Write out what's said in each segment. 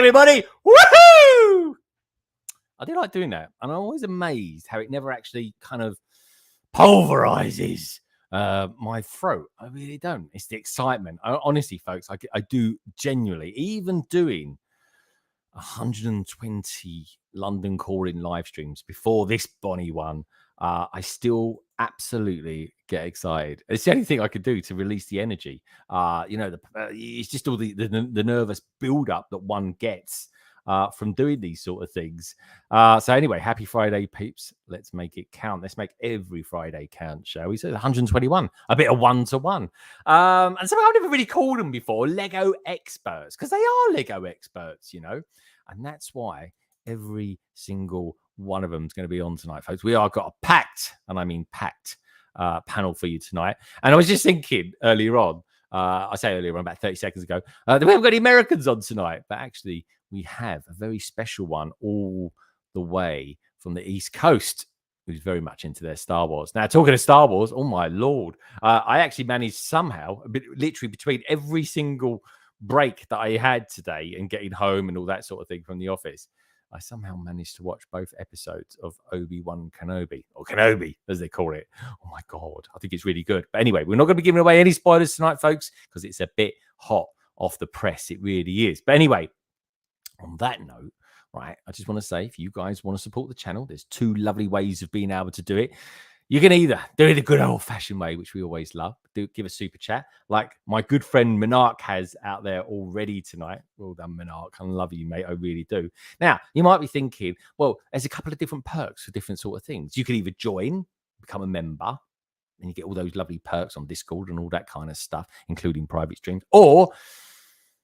everybody. Woohoo! I do like doing that. And I'm always amazed how it never actually kind of pulverizes my throat. I really don't. It's the excitement. Honestly, folks, I do genuinely, even doing 120 London calling live streams before this Bonnie one, I still absolutely get excited. It's the only thing I could do to release the energy. It's just all the nervous build up that one gets from doing these sort of things. So anyway, happy Friday, peeps. Let's make it count. Let's make every Friday count, shall we? So 121, a bit of one-to-one. And something I've never really called them before, Lego experts, because they are Lego experts, you know. And that's why every single one of them is going to be on tonight, folks. We are got a packed, and I mean packed, panel for you tonight. And I was just thinking earlier on, about 30 seconds ago, that we haven't got any Americans on tonight, but actually we have a very special one all the way from the East Coast, who's very much into their Star Wars. Now, talking of Star Wars, oh my Lord, I actually managed somehow, literally between every single break that I had today and getting home and all that sort of thing from the office, I somehow managed to watch both episodes of Obi-Wan Kenobi, or Kenobi, as they call it. Oh, my God. I think it's really good. But anyway, we're not going to be giving away any spoilers tonight, folks, because it's a bit hot off the press. It really is. But anyway, on that note, right, I just want to say, if you guys want to support the channel, there's two lovely ways of being able to do it. You can either do it the good old-fashioned way, which we always love. Give a super chat, like my good friend MNRK has out there already tonight. Well done, MNRK. I love you, mate. I really do. Now, you might be thinking, well, there's a couple of different perks for different sort of things. You could either join, become a member, and you get all those lovely perks on Discord and all that kind of stuff, including private streams. Or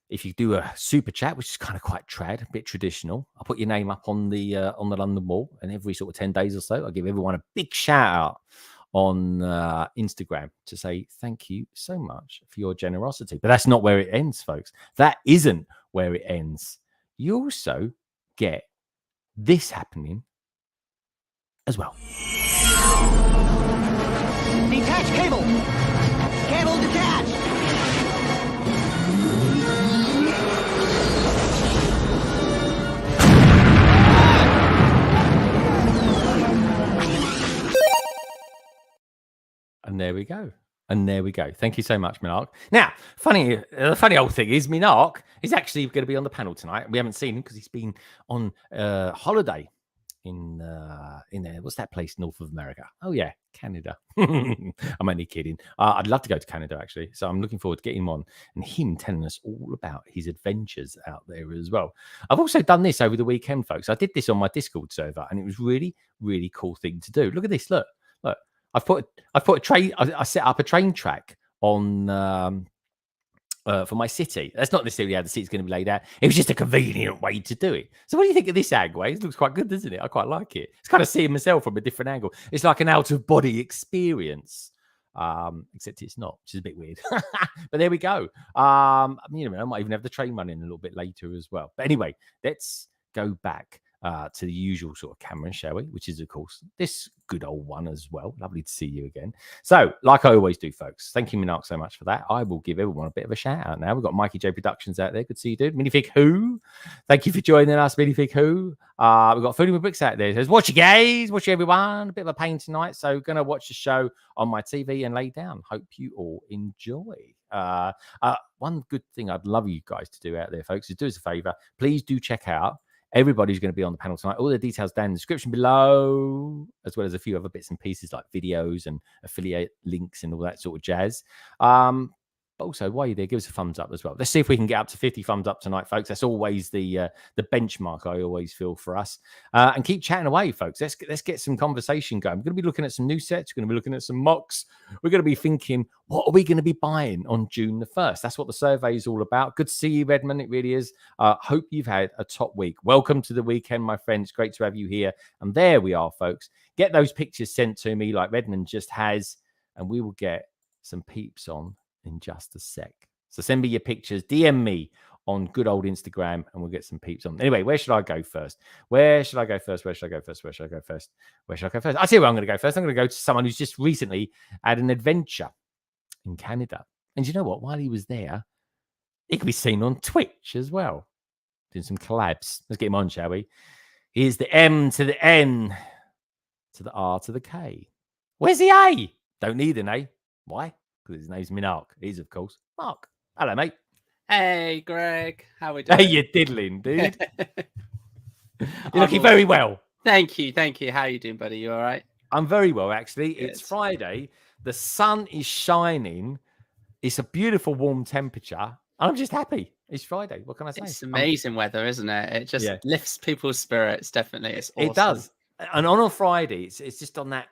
if you do a super chat, which is kind of quite trad, a bit traditional, I'll put your name up on the London Wall, and every sort of 10 days or so, I'll give everyone a big shout out on Instagram to say thank you so much for your generosity. But that's not where it ends, folks. That isn't where it ends. You also get this happening as well. Detach cable. Cable detached. And there we go. And there we go. Thank you so much, MNRK. Now, the funny old thing is MNRK is actually going to be on the panel tonight. We haven't seen him because he's been on holiday in there. What's that place north of America? Oh, yeah, Canada. I'm only kidding. I'd love to go to Canada, actually. So I'm looking forward to getting him on and him telling us all about his adventures out there as well. I've also done this over the weekend, folks. I did this on my Discord server, and it was really, really cool thing to do. Look at this. Look. I set up a train track on for my city. That's not necessarily how the city's going to be laid out. It was just a convenient way to do it. So what do you think of this agway? It looks quite good, doesn't it? I quite like it. It's kind of seeing myself from a different angle. It's like an out-of-body experience. Except it's not, which is a bit weird. But there we go. I might even have the train running a little bit later as well. But anyway, let's go back to the usual sort of camera, shall we? Which is, of course, this good old one as well. Lovely to see you again. So, like I always do, folks, thank you, MNRK, so much for that. I will give everyone a bit of a shout out now. We've got Mikey J Productions out there. Good to see you, dude. Minifig Who, thank you for joining us, Minifig Who. We've got Fooding with Bricks out there. It says, watch you guys, watch you everyone. A bit of a pain tonight, so going to watch the show on my TV and lay down. Hope you all enjoy. One good thing I'd love you guys to do out there, folks, is do us a favor. Please do check out. Everybody's going to be on the panel tonight. All the details down in the description below, as well as a few other bits and pieces like videos and affiliate links and all that sort of jazz. But also, while you're there, give us a thumbs up as well. Let's see if we can get up to 50 thumbs up tonight, folks. That's always the benchmark I always feel for us. And keep chatting away, folks. Let's get some conversation going. We're going to be looking at some new sets. We're going to be looking at some mocks. We're going to be thinking, what are we going to be buying on June the 1st? That's what the survey is all about. Good to see you, Redmond. It really is. Hope you've had a top week. Welcome to the weekend, my friends. Great to have you here. And there we are, folks. Get those pictures sent to me like Redmond just has, and we will get some peeps on in just a sec. So send me your pictures, DM me on good old Instagram, and we'll get some peeps on. Anyway, where should I go first? Where should I go first? Where should I go first? Where should I go first? Where should I go first? I'll tell you where I'm going to go first. I'm going to go to someone who's just recently had an adventure in Canada. And you know what? While he was there, he could be seen on Twitch as well. doing some collabs. Let's get him on, shall we? Here's the M to the N to the R to the K. Where's the A? Don't need an A. Why? Because his name's Minark. He's, of course, Mark. Hello, mate. Hey, Greg. How we doing? Hey, you're diddling, dude. You're looking very well. Thank you. Thank you. How you doing, buddy? You all right? I'm very well, actually. Good. It's Friday. The sun is shining. It's a beautiful, warm temperature. And I'm just happy. It's Friday. What can I say? It's amazing weather, isn't it? It just lifts people's spirits. Definitely, it's awesome. It does. And on a Friday, it's just on that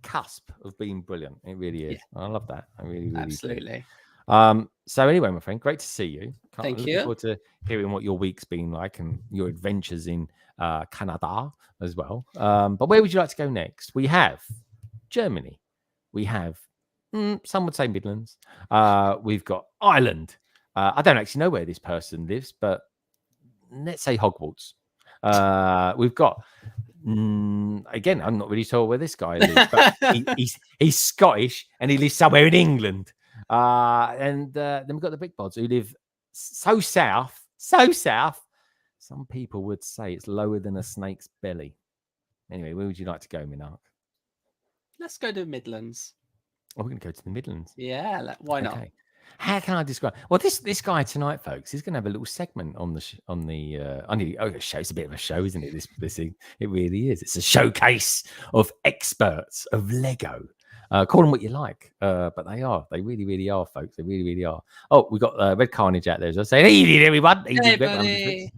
cusp of being brilliant. It really is. Yeah. I love that. I really absolutely do. So anyway, my friend, great to see you. Thank you. Looking forward to hearing what your week's been like and your adventures in Canada as well. But where would you like to go next? We have Germany. We have some would say Midlands. We've got Ireland. I don't actually know where this person lives, but let's say Hogwarts. We've got again, I'm not really sure where this guy lives, but he's Scottish and he lives somewhere in England. And then we've got the BrickBods who live so south. Some people would say it's lower than a snake's belly. Anyway, where would you like to go, Minark? Let's go to the Midlands. Oh, we're going to go to the Midlands. Yeah, why not? Okay. How can I describe? Well, this guy tonight, folks, he's going to have a little segment on the show. It's a bit of a show, isn't it? This thing, it really is. It's a showcase of experts of Lego. Call them what you like, but they really are, folks. They really are. Oh, we got Red Carnage out there. So I say, hey, everyone. Hey, buddy.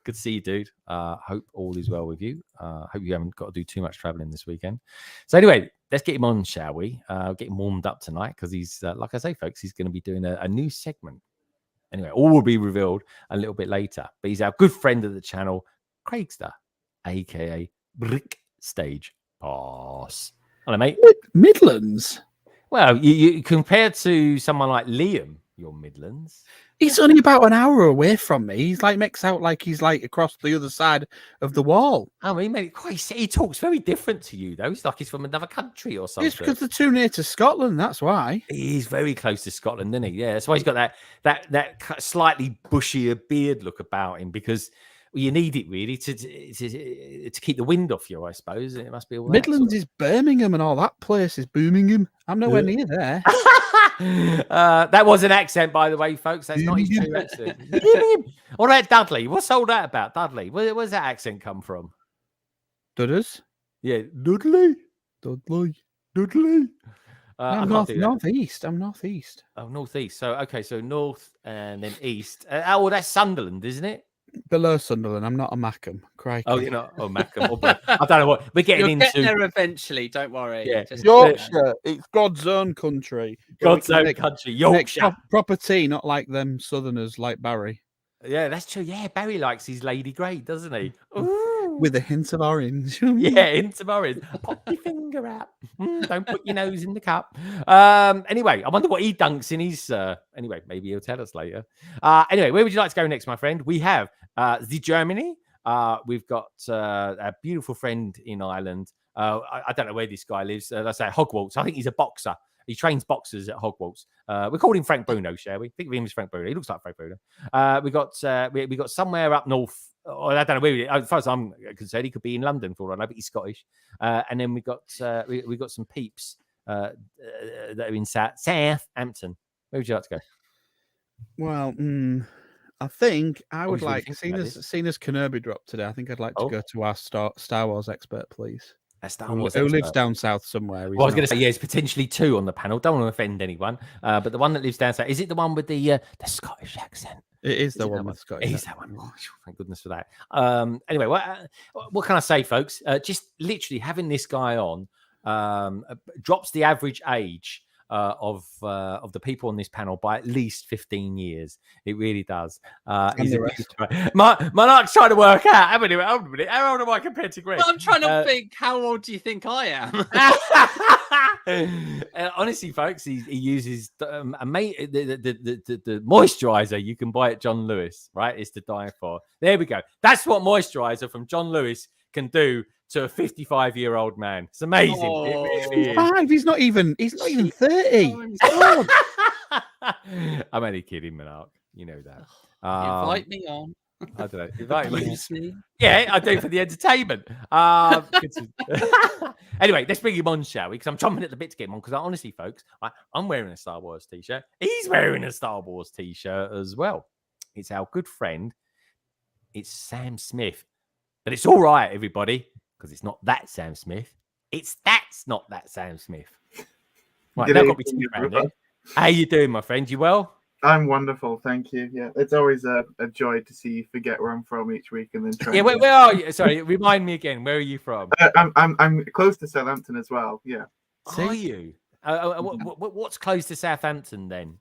Good to see you, dude. Hope all is well with you. Hope you haven't got to do too much traveling this weekend. So anyway, let's get him on, shall we? Get him warmed up tonight because he's, like I say, folks, he's going to be doing a new segment. Anyway, all will be revealed a little bit later. But he's our good friend of the channel, Craigster, a.k.a. BrickStagePass. Hello, mate. Midlands? Well, you compared to someone like Liam, your Midlands. He's only about an hour away from me. He's like makes out like he's like across the other side of the wall. Oh, he made it quite. He talks very different to you, though. He's like he's from another country or something. It's because they're too near to Scotland. That's why. He's very close to Scotland, isn't he? Yeah, that's why he's got that slightly bushier beard look about him. Because you need it really to keep the wind off you, I suppose. It must be all Midlands is Birmingham, and all that place is Birmingham. I'm nowhere near there. That was an accent, by the way, folks. That's not his true accent. What about Dudley? What's all that about, Dudley? Where's that accent come from? Dudders? Yeah, Dudley. I'm northeast. I'm northeast. Oh, northeast. So okay, so north and then east. Well, that's Sunderland, isn't it? Below Sunderland. I'm not a Mackham. Crikey. Oh, you're not. Oh, Mackham. I don't know what we're getting You'll into. Get there eventually. Don't worry. Yeah. Yorkshire. It's God's own country. God's own country. Yorkshire. Proper tea, not like them Southerners like Barry. Yeah, that's true. Yeah, Barry likes his Lady Grey, doesn't he? Ooh. With a hint of orange. Yeah, hint of orange. Pop your finger out. Don't put your nose in the cup. Anyway, I wonder what he dunks in his. Anyway, maybe he'll tell us later. Anyway, where would you like to go next, my friend? We have the Germany. We've got a beautiful friend in Ireland. I don't know where this guy lives. Let's say Hogwarts. I think he's a boxer. He trains boxers at Hogwarts. We call him Frank Bruno, shall we? Think of him as Frank Bruno. He looks like Frank Bruno. We got somewhere up north. Or I don't know where. As far as I'm concerned, he could be in London for all I know, but he's Scottish. And then we got some peeps that are in Southampton. Where would you like to go? Well, I think I would like, seeing as Kenobi dropped today, I think I'd like to go to our Star Wars expert, please. Who lives down south somewhere. Well, I was going to say, there's potentially two on the panel. Don't want to offend anyone. But the one that lives down south, is it the one with the Scottish accent? It is the one with Scottish. It is that one. Oh, thank goodness for that. Anyway, what can I say, folks? Just literally having this guy on drops the average age of the people on this panel by at least 15 years. It really does. Mark's trying to work out. How old am I compared to Greg? Well, I'm trying to think. How old do you think I am? Honestly, folks, he uses the moisturizer you can buy at John Lewis. Right, it's to die for. There we go. That's what moisturizer from John Lewis can do to a 55-year-old man. It's amazing. Oh, it really is. He's not even 30. I'm only kidding, Minark. You know that. Invite me on. I don't know. Invite me. Yeah, I do for the entertainment. Anyway, let's bring him on, shall we? Because I'm chomping at the bit to get him on. Because honestly, folks, I'm wearing a Star Wars t-shirt. He's wearing a Star Wars t-shirt as well. It's our good friend. It's Sam Smith. But it's all right, everybody, because it's not that Sam Smith. That's not that Sam Smith. Right, now got me teeth around there. How you doing, my friend? You well? I'm wonderful, thank you. Yeah, it's always a joy to see you forget where I'm from each week and then try. Yeah, where are you? Sorry, remind me again. Where are you from? I'm close to Southampton as well. Yeah. Are you? What's close to Southampton then?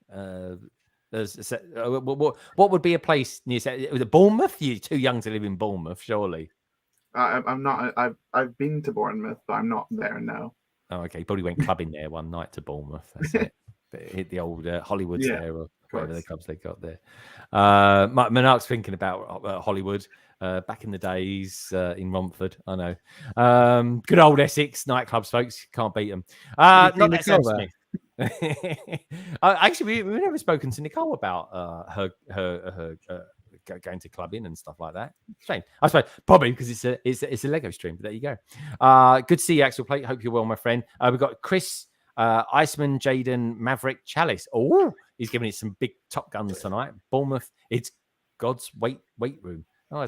What would be a place near Bournemouth? You're too young to live in Bournemouth, surely. I'm not. I've been to Bournemouth, but I'm not there now. Oh, okay. Probably went clubbing there one night to Bournemouth. That's it. Hit the old Hollywoods there, or whatever the clubs they got there. MNRK's thinking about Hollywood back in the days in Romford. I know. Good old Essex nightclubs, folks. Can't beat them. Not that Sam Smith. Actually, we've never spoken to Nicole about her going to clubbing and stuff like that. Shame, I suppose, probably because it's a Lego stream. But there you go. Good to see you, Axel Plate. Hope you're well, my friend. We've got Chris. Iceman, Jaden, Maverick, Chalice. Oh, he's giving it some big Top Guns tonight. Bournemouth, it's God's weight room. Oh,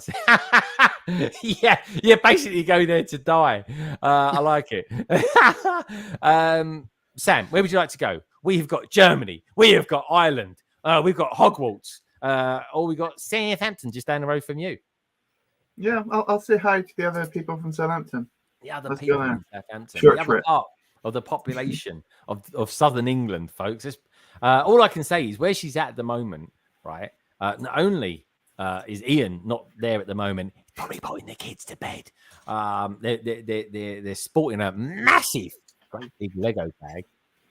yeah. Basically, you go there to die. I like it. Sam, where would you like to go? We have got Germany. We have got Ireland. We've got Hogwarts. We've got Southampton just down the road from you. Yeah, I'll say hi to the other people from Southampton. The other people from Southampton. Short the trip. other part of the population of southern England, folks. All I can say is where she's at the moment, right? Not only is Ian not there at the moment, he's probably putting the kids to bed. They're sporting a massive, great big Lego bag,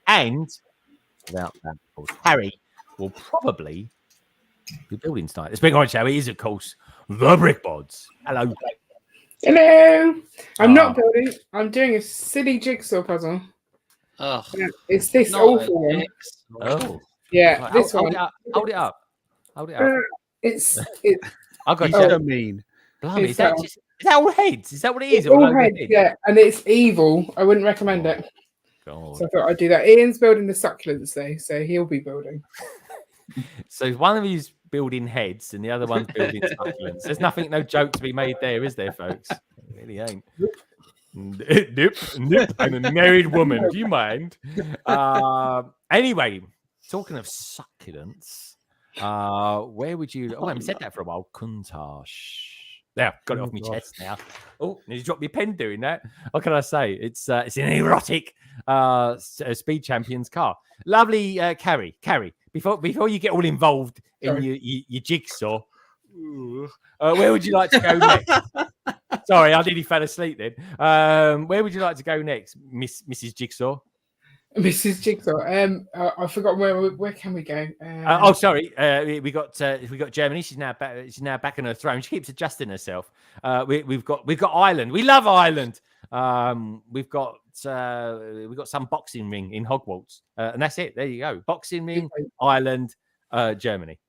and without that, of course, Harry will probably be building tonight. Let's bring on, shall we? Is of course the BrickBods. Hello. Hello. I'm not building. I'm doing a silly jigsaw puzzle. Oh, it's this awful one. Oh, yeah, right, this hold one. Hold it up. It's. I got you. Mean. Blimey, is that all heads? Is that what it is? It's all heads, yeah, and it's evil. I wouldn't recommend it. God. So I thought I'd do that. Ian's building the succulents though, so he'll be building. So one of you's building heads and the other one's building succulents. There's no joke to be made there, is there, folks? It really ain't. Nope. I'm a married woman. Do you mind? Anyway, talking of succulents, where would you? Oh, I haven't said that for a while. Kuntash. There, got it off my chest now. Oh, you dropped your pen doing that. What can I say? It's an erotic Speed Champions car. Lovely, Carrie. Before you get all involved in your jigsaw, where would you like to go next? Sorry, I nearly fell asleep then. Where would you like to go next, Mrs. Jigsaw? Mrs. Jigsaw. I forgot where can we go? Sorry. We got Germany. She's now back on her throne. She keeps adjusting herself. We've got Ireland. We love Ireland. We've got some boxing ring in Hogwarts, and that's it. There you go. Boxing ring, Ireland, Germany.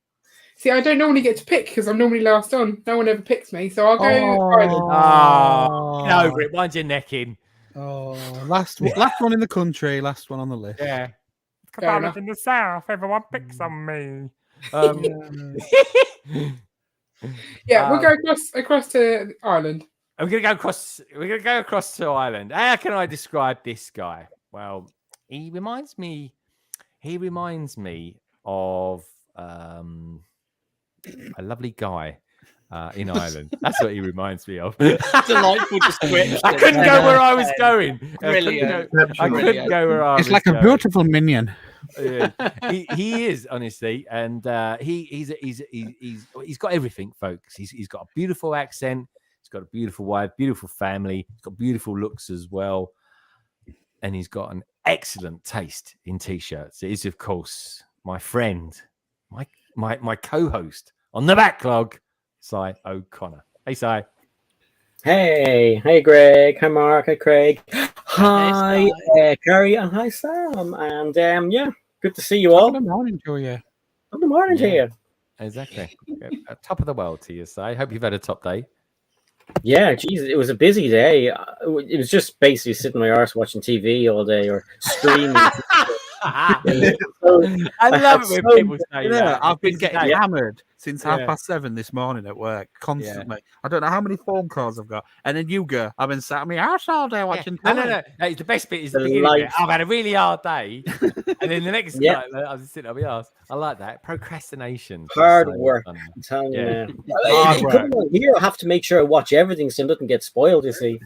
See, I don't normally get to pick because I'm normally last on. No one ever picks me, so I'll go Ireland. Get over it. Wind your neck in. Oh, last one in the country, last one on the list. Yeah. Because I live in the south, everyone picks on me. Yeah, we'll go across to Ireland. We're gonna go across to Ireland. How can I describe this guy? Well, he reminds me of a lovely guy in Ireland. That's what he reminds me of. Delightful description. I couldn't go where I was going. Brilliant. I couldn't go where I was. It's like a beautiful minion. Yeah. He is, honestly, and he's got everything, folks. He's got a beautiful accent. He's got a beautiful wife, beautiful family. He's got beautiful looks as well, and he's got an excellent taste in t-shirts. It is, of course, my friend, my co-host on the backlog, Si O'Connor. Hey, Si. Hey, Greg. Hi, Mark. Hi, Craig. Hi, Carrie, and hi, Sam. And yeah, good to see you all. Good morning to you. Good morning to you. Exactly. Top of the world to you, say. Hope you've had a top day. Yeah, geez, it was a busy day. It was just basically sitting my arse watching TV all day or streaming. I love it when people say that. I've been getting hammered since 7:30 this morning at work constantly. I don't know how many phone calls I've got. And then you go, I've been sat on my arse all day watching TV. No. The best bit is the beginning bit. I've had a really hard day. And then the next night, I was sitting on my arse. I like that. Procrastination. Hard work. I'm telling you. Hard work. Here I have to make sure I watch everything so it doesn't get spoiled, you see.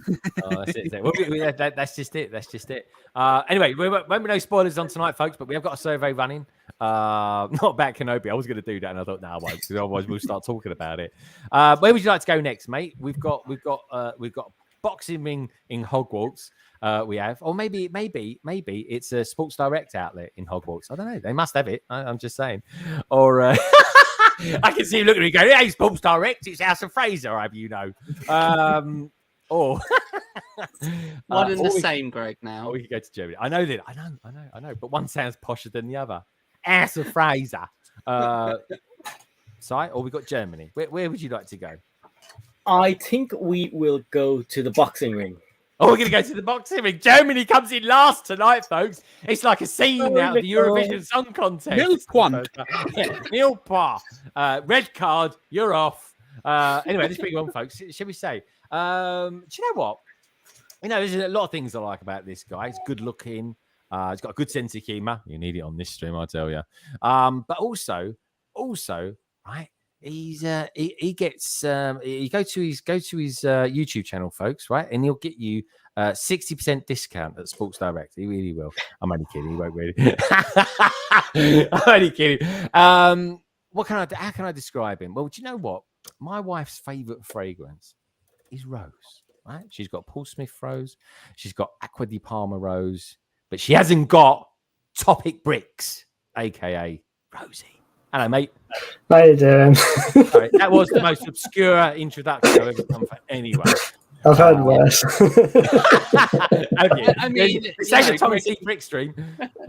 That's it. That's just it. That's just it. Anyway, we won't be no spoilers on tonight, folks, but we have got a survey running. Not about Kenobi. I was going to do that, and I thought, no, I won't, because otherwise we'll start talking about it. Where would you like to go next, mate? We've got boxing ring in Hogwarts. We have, or maybe it's a Sports Direct outlet in Hogwarts. I don't know. They must have it. I'm just saying. Or I can see you looking at me going, "Hey, Sports Direct. It's House of Fraser." Have you know? Or one and the same, Greg. Now we could go to Germany. I know that. I know. But one sounds posher than the other. House of Fraser. Or we got Germany. Where would you like to go? I think we will go to the boxing ring. Oh, we're going to go to the boxing ring. Germany comes in last tonight, folks. It's like a scene out of the Eurovision Song Contest. Nil point. Nil point. Red card. You're off. Anyway, let's bring you on, folks. Shall we say? Do you know what? There's a lot of things I like about this guy. He's good looking. He's got a good sense of humor. You need it on this stream, I tell you. But also, right? He gets you go to his YouTube channel, folks, right? And he'll get you 60% discount at Sports Direct. He really will. I'm only kidding. He won't really. I'm only kidding. How can I describe him? Well, do you know what? My wife's favorite fragrance is rose. Right? She's got Paul Smith rose. She's got Aqua di Parma rose, but she hasn't got TopicBricks, aka Rosie. Hello, mate. How you doing? Sorry, that was the most obscure introduction I've ever done for anyone. I've heard worse. I mean, it's like a Tommy C. Brick stream.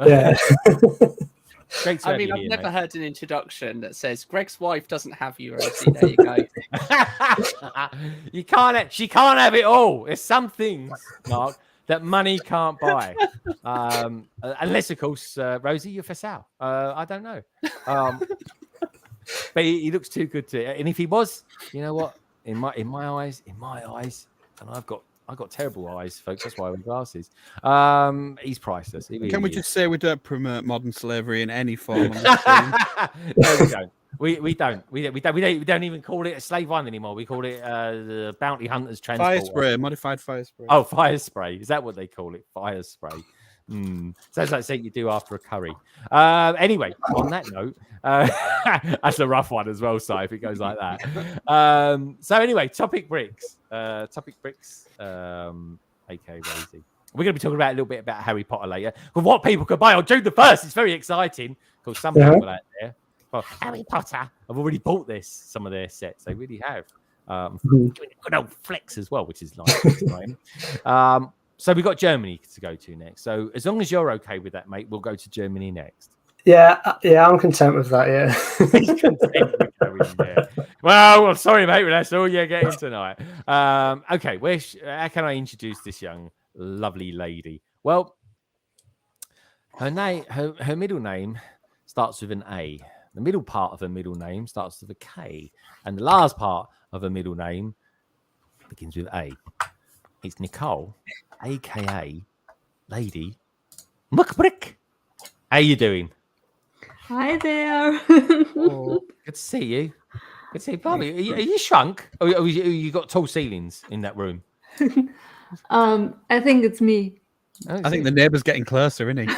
Yeah. Great to I have mean, you I've here, never mate. heard an introduction that says Greg's wife doesn't have you, Rosie. There you go. She can't have it all. There's some things, Mark, that money can't buy. Unless, of course, Rosie, you're for sale. I don't know. But he looks too good to it. And if he was, you know what? In my eyes, and I've got terrible eyes, folks. That's why I wear glasses. He's priceless. He really Can we is. just say we don't promote modern slavery in any form? On this stream? No, we don't. We don't even call it a slave one anymore. We call it the bounty hunters transport. Fire spray, modified fire spray. Oh, fire spray. Is that what they call it? Fire spray. Sounds like something you do after a curry. Anyway, on that note, that's a rough one as well, Si, if it goes like that. So anyway, TopicBricks, aka Rosie. We're going to be talking about a little bit about Harry Potter later. But what people can buy on June the 1st, it's very exciting because some people out there, Harry Potter, have already bought some of their sets. They really have. Doing a good old flex as well, which is nice. So we've got Germany to go to next. So as long as you're okay with that, mate, we'll go to Germany next. Yeah, I'm content with that, yeah. He's content with going there. Well, I'm sorry, mate, but that's all you're getting tonight. Okay, how can I introduce this young, lovely lady? Well, her middle name starts with an A. The middle part of her middle name starts with a K. And the last part of her middle name begins with A. It's Nicole, a.k.a. Lady McBrick. How you doing? Hi there. Good to see you. Good to see you. Bobby, are you shrunk? Or you got tall ceilings in that room? I think it's me. I think the neighbour's getting closer, isn't he?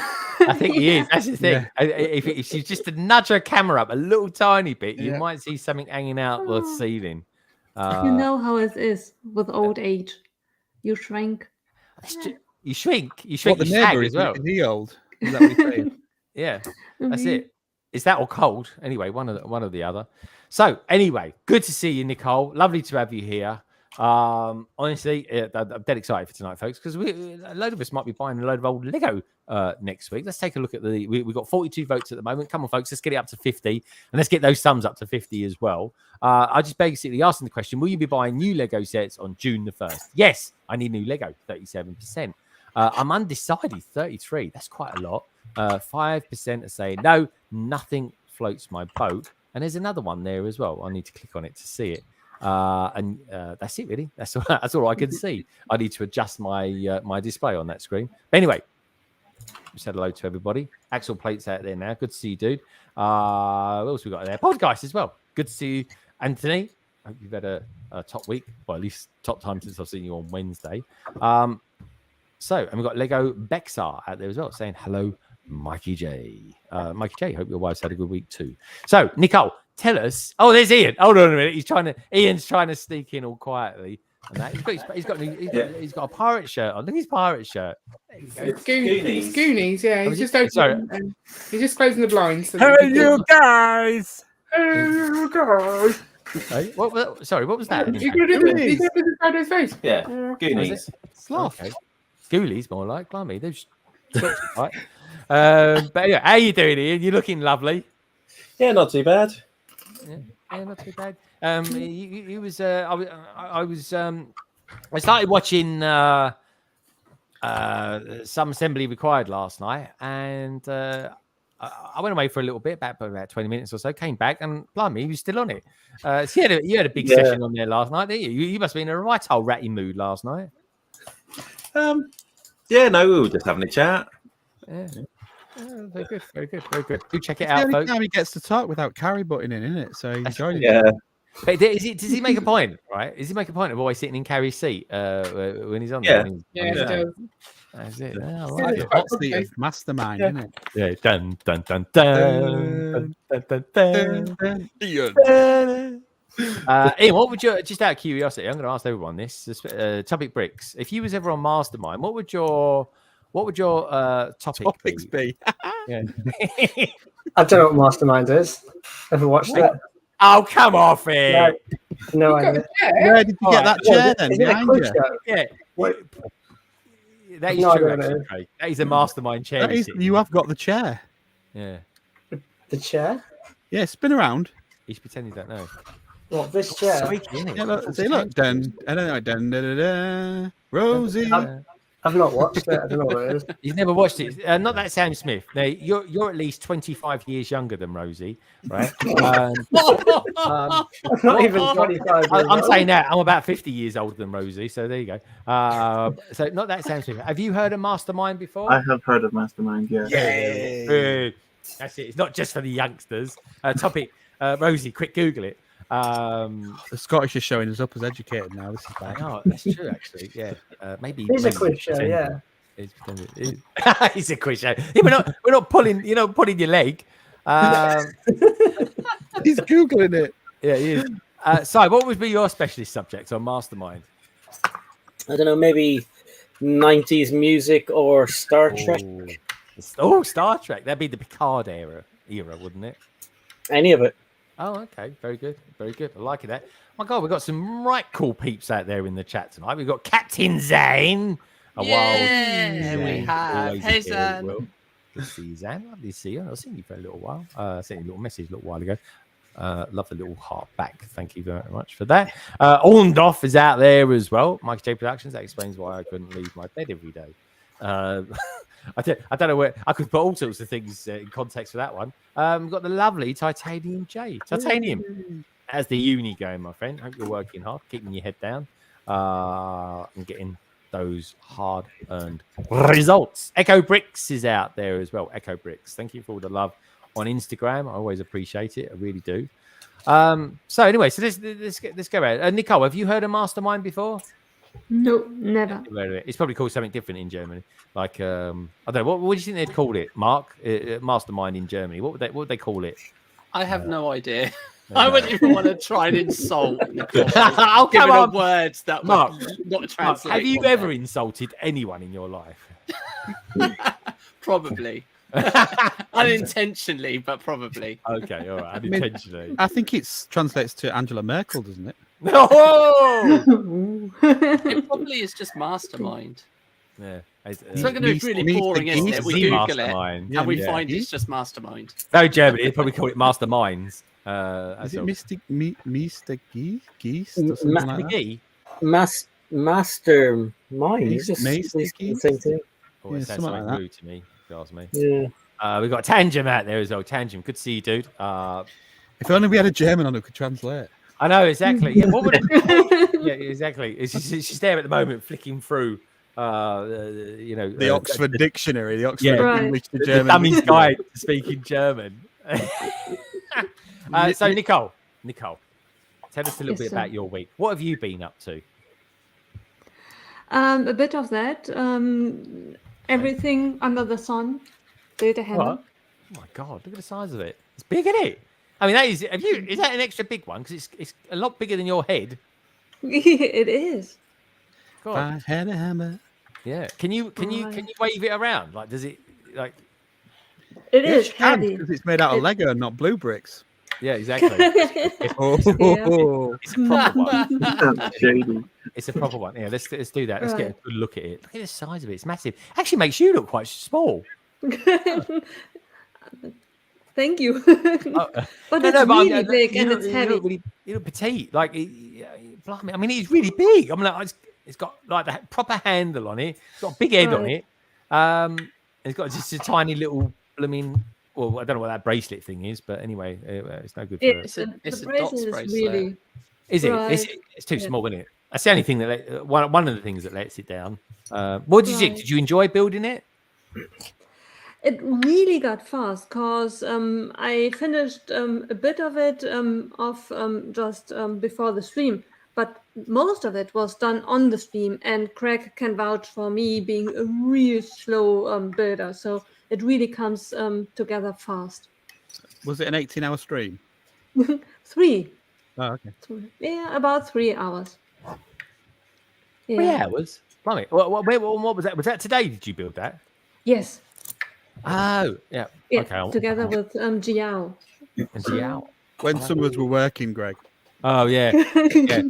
I think he is. That's the thing. Yeah. If she's just to nudge her camera up a little tiny bit, you might see something hanging out the ceiling. You know how it is with old age. You shrink. You shrink. What, the neighbour as well. Is he old? Is that what you're saying? Yeah, that's it. Is that or cold? Anyway, one or the other. So anyway, good to see you, Nicole. Lovely to have you here. Honestly, I'm dead excited for tonight, folks, because a load of us might be buying a load of old Lego next week. Let's take a look at we've got 42 votes at the moment. Come on, folks, let's get it up to 50, and let's get those thumbs up to 50 as well. I just basically asking the question: will you be buying new Lego sets on June the 1st? Yes, I need new Lego. 37%. I'm undecided. 33. That's quite a lot. 5% are saying no. Nothing floats my boat. And there's another one there as well. I need to click on it to see it. And that's it, really. That's all I can see. I need to adjust my my display on that screen. But anyway, just said hello to everybody. Axel Plate's out there now. Good to see you, dude. What else we got there? Podcast as well. Good to see you, Anthony. Hope you've had a top week, well, at least top time since I've seen you on Wednesday. And we've got Lego Bexar out there as well, saying hello, Mikey J. Mikey J, hope your wife's had a good week too. So, Nicole, tell us. Oh, there's Ian. Hold on a minute. Ian's trying to sneak in all quietly. And that. He's got a pirate shirt on. Look at his pirate shirt. It's Goonies, yeah. He's just opening. He's just closing the blinds. Hey, you guys! Hey, sorry, what was that? You could have done the Friday's face. Yeah, Goonies. Sloth. Okay. Ghoulies, more like. Blimey, those right. But anyway, how you doing, Ian? You're looking lovely. Yeah, not too bad. Yeah, not too bad. I started watching Some Assembly Required last night, and I went away for a little bit, about 20 minutes or so, came back, and blimey, he was still on it. So you had a big session on there last night, didn't you? You must have been in a right old ratty mood last night. Yeah, no, we were just having a chat. Yeah. Very good, very good, very good. Do check it out, the only folks. time he gets to talk without Carrie butting in, isn't it? So he enjoyed it. Yeah. But does he make a point, right? Does he make a point of always sitting in Carrie's seat when he's on there? Yeah, he does. That's it. Yeah, I like it. Hot seat of mastermind, isn't it? Yeah, dun dun dun dun dun dun dun. Ian, what would you, just out of curiosity, I'm going to ask everyone this, TopicBricks, if you was ever on Mastermind, what would your topics be? Yeah. I don't know what Mastermind is. Ever watched it? Oh, come off it. No idea. Where did you get that chair then? Is it a quiz show? Yeah. What? That is No, true, I don't actually, know. Craig. That is a Mastermind chair. That is, you have got the chair. Yeah. The chair? Yeah, spin around. He's pretending you don't know. What, this chair? Squeaky, isn't it? Yeah, look, see, look. Dun, dun, dun, dun, dun, dun, Rosie. I've not watched it. I don't know what it is. You've never watched it. Not that Sam Smith. Now, you're at least 25 years younger than Rosie, right? I'm not even 25. I'm saying that. I'm about 50 years older than Rosie, so there you go. So not that Sam Smith. Have you heard of Mastermind before? I have heard of Mastermind, yeah. Yeah. That's it. It's not just for the youngsters. Topic, Rosie, quick Google it. The Scottish is showing us up as educated now. This is bad. Oh, that's true, actually. Yeah, maybe It's a quiz show, yeah. It's a quiz show. Yeah, we're not pulling. You're not pulling your leg. He's googling it. Yeah, he is. Si, what would be your specialist subject on Mastermind? I don't know, maybe 90s music or Star Trek. Oh, Star Trek. That'd be the Picard era, wouldn't it? Any of it. Oh, okay. Very good. Very good. I like that. My God, we've got some right cool peeps out there in the chat tonight. We've got Captain Zane. We have. Hey, Zane. Good to see you, Zane. Lovely to see you. I've seen you for a little while. I sent you a little message a little while ago. Love the little heart back. Thank you very much for that. Orndorff is out there as well. Mike J Productions. That explains why I couldn't leave my bed every day. I don't know where I could put all sorts of things in context for that one. We've got the lovely Titanium J. Titanium. How's the uni going, my friend? Hope you're working hard, keeping your head down, and getting those hard-earned results. Echo Bricks is out there as well. Echo Bricks. Thank you for all the love on Instagram. I always appreciate it. I really do. So anyway, so let's go ahead. Nicole, have you heard of Mastermind before? No, never. It's probably called something different in Germany. Like I don't know. What do you think they'd call it, Mark? Mastermind in Germany. What would they call it? I have no idea. I wouldn't even want to try and insult. I'll give it on words that Mark, not translate. Have you ever insulted anyone in your life? Probably. Unintentionally, but probably. Okay, all right. Unintentionally. I think it translates to Angela Merkel, doesn't it? No. It probably is just mastermind. Yeah. It's not going to be really boring, isn't it? We Google it and we find it's just mastermind. No, Germany. They probably call it masterminds. Is it Mr. Geese or something like that? Mastermind. Same thing. Oh, it sounds something like rude to me, if you ask me. Yeah. We've got Tangem out there as well. Tangem, good to see you, dude. If only we had a German on who could translate. I know, exactly. Yeah, what would it Yeah, exactly. She's there at the moment flicking through the Oxford Dictionary, the Oxford English to German. The dummy's guide to speaking German. So Nicole, tell us a little bit about your week. What have you been up to? A bit of that. Everything under the sun. Build a hammer. What? Oh my god! Look at the size of it. It's big, isn't it? I mean, that is. Is that an extra big one? Because it's a lot bigger than your head. It is. God. I had a hammer. Yeah. Can you wave it around? Like, does it like? It is heavy because it's made out of Lego and not blue bricks. Yeah, exactly. It's a proper one. Shady. It's a proper one. Yeah, let's do that. Let's get a good look at it. Look at the size of it. It's massive. Actually, makes you look quite small. Thank you. But it's really big and it's heavy. You look petite. Like, blimey. I mean, it's really big. I mean, like, it's got like the proper handle on it. It's got a big head on it. It's got just a tiny little blooming. Well, I don't know what that bracelet thing is, but anyway, it's no good for it. It's a dots bracelet. Is it? It's too small, isn't it? That's the only thing that one of the things that lets it down. What did you think? Did you enjoy building it? It really got fast because I finished a bit of it just before the stream, but most of it was done on the stream, and Craig can vouch for me being a real slow builder, so it really comes together fast. Was it an 18-hour stream? 3. Oh, okay. Yeah, about 3 hours. Yeah. 3 hours? Blimey. What was that? Was that today? Did you build that? Yes. Oh, yeah. Okay. Together with Jiao. And Jiao. When summers were working, Greg. Oh yeah. Yeah.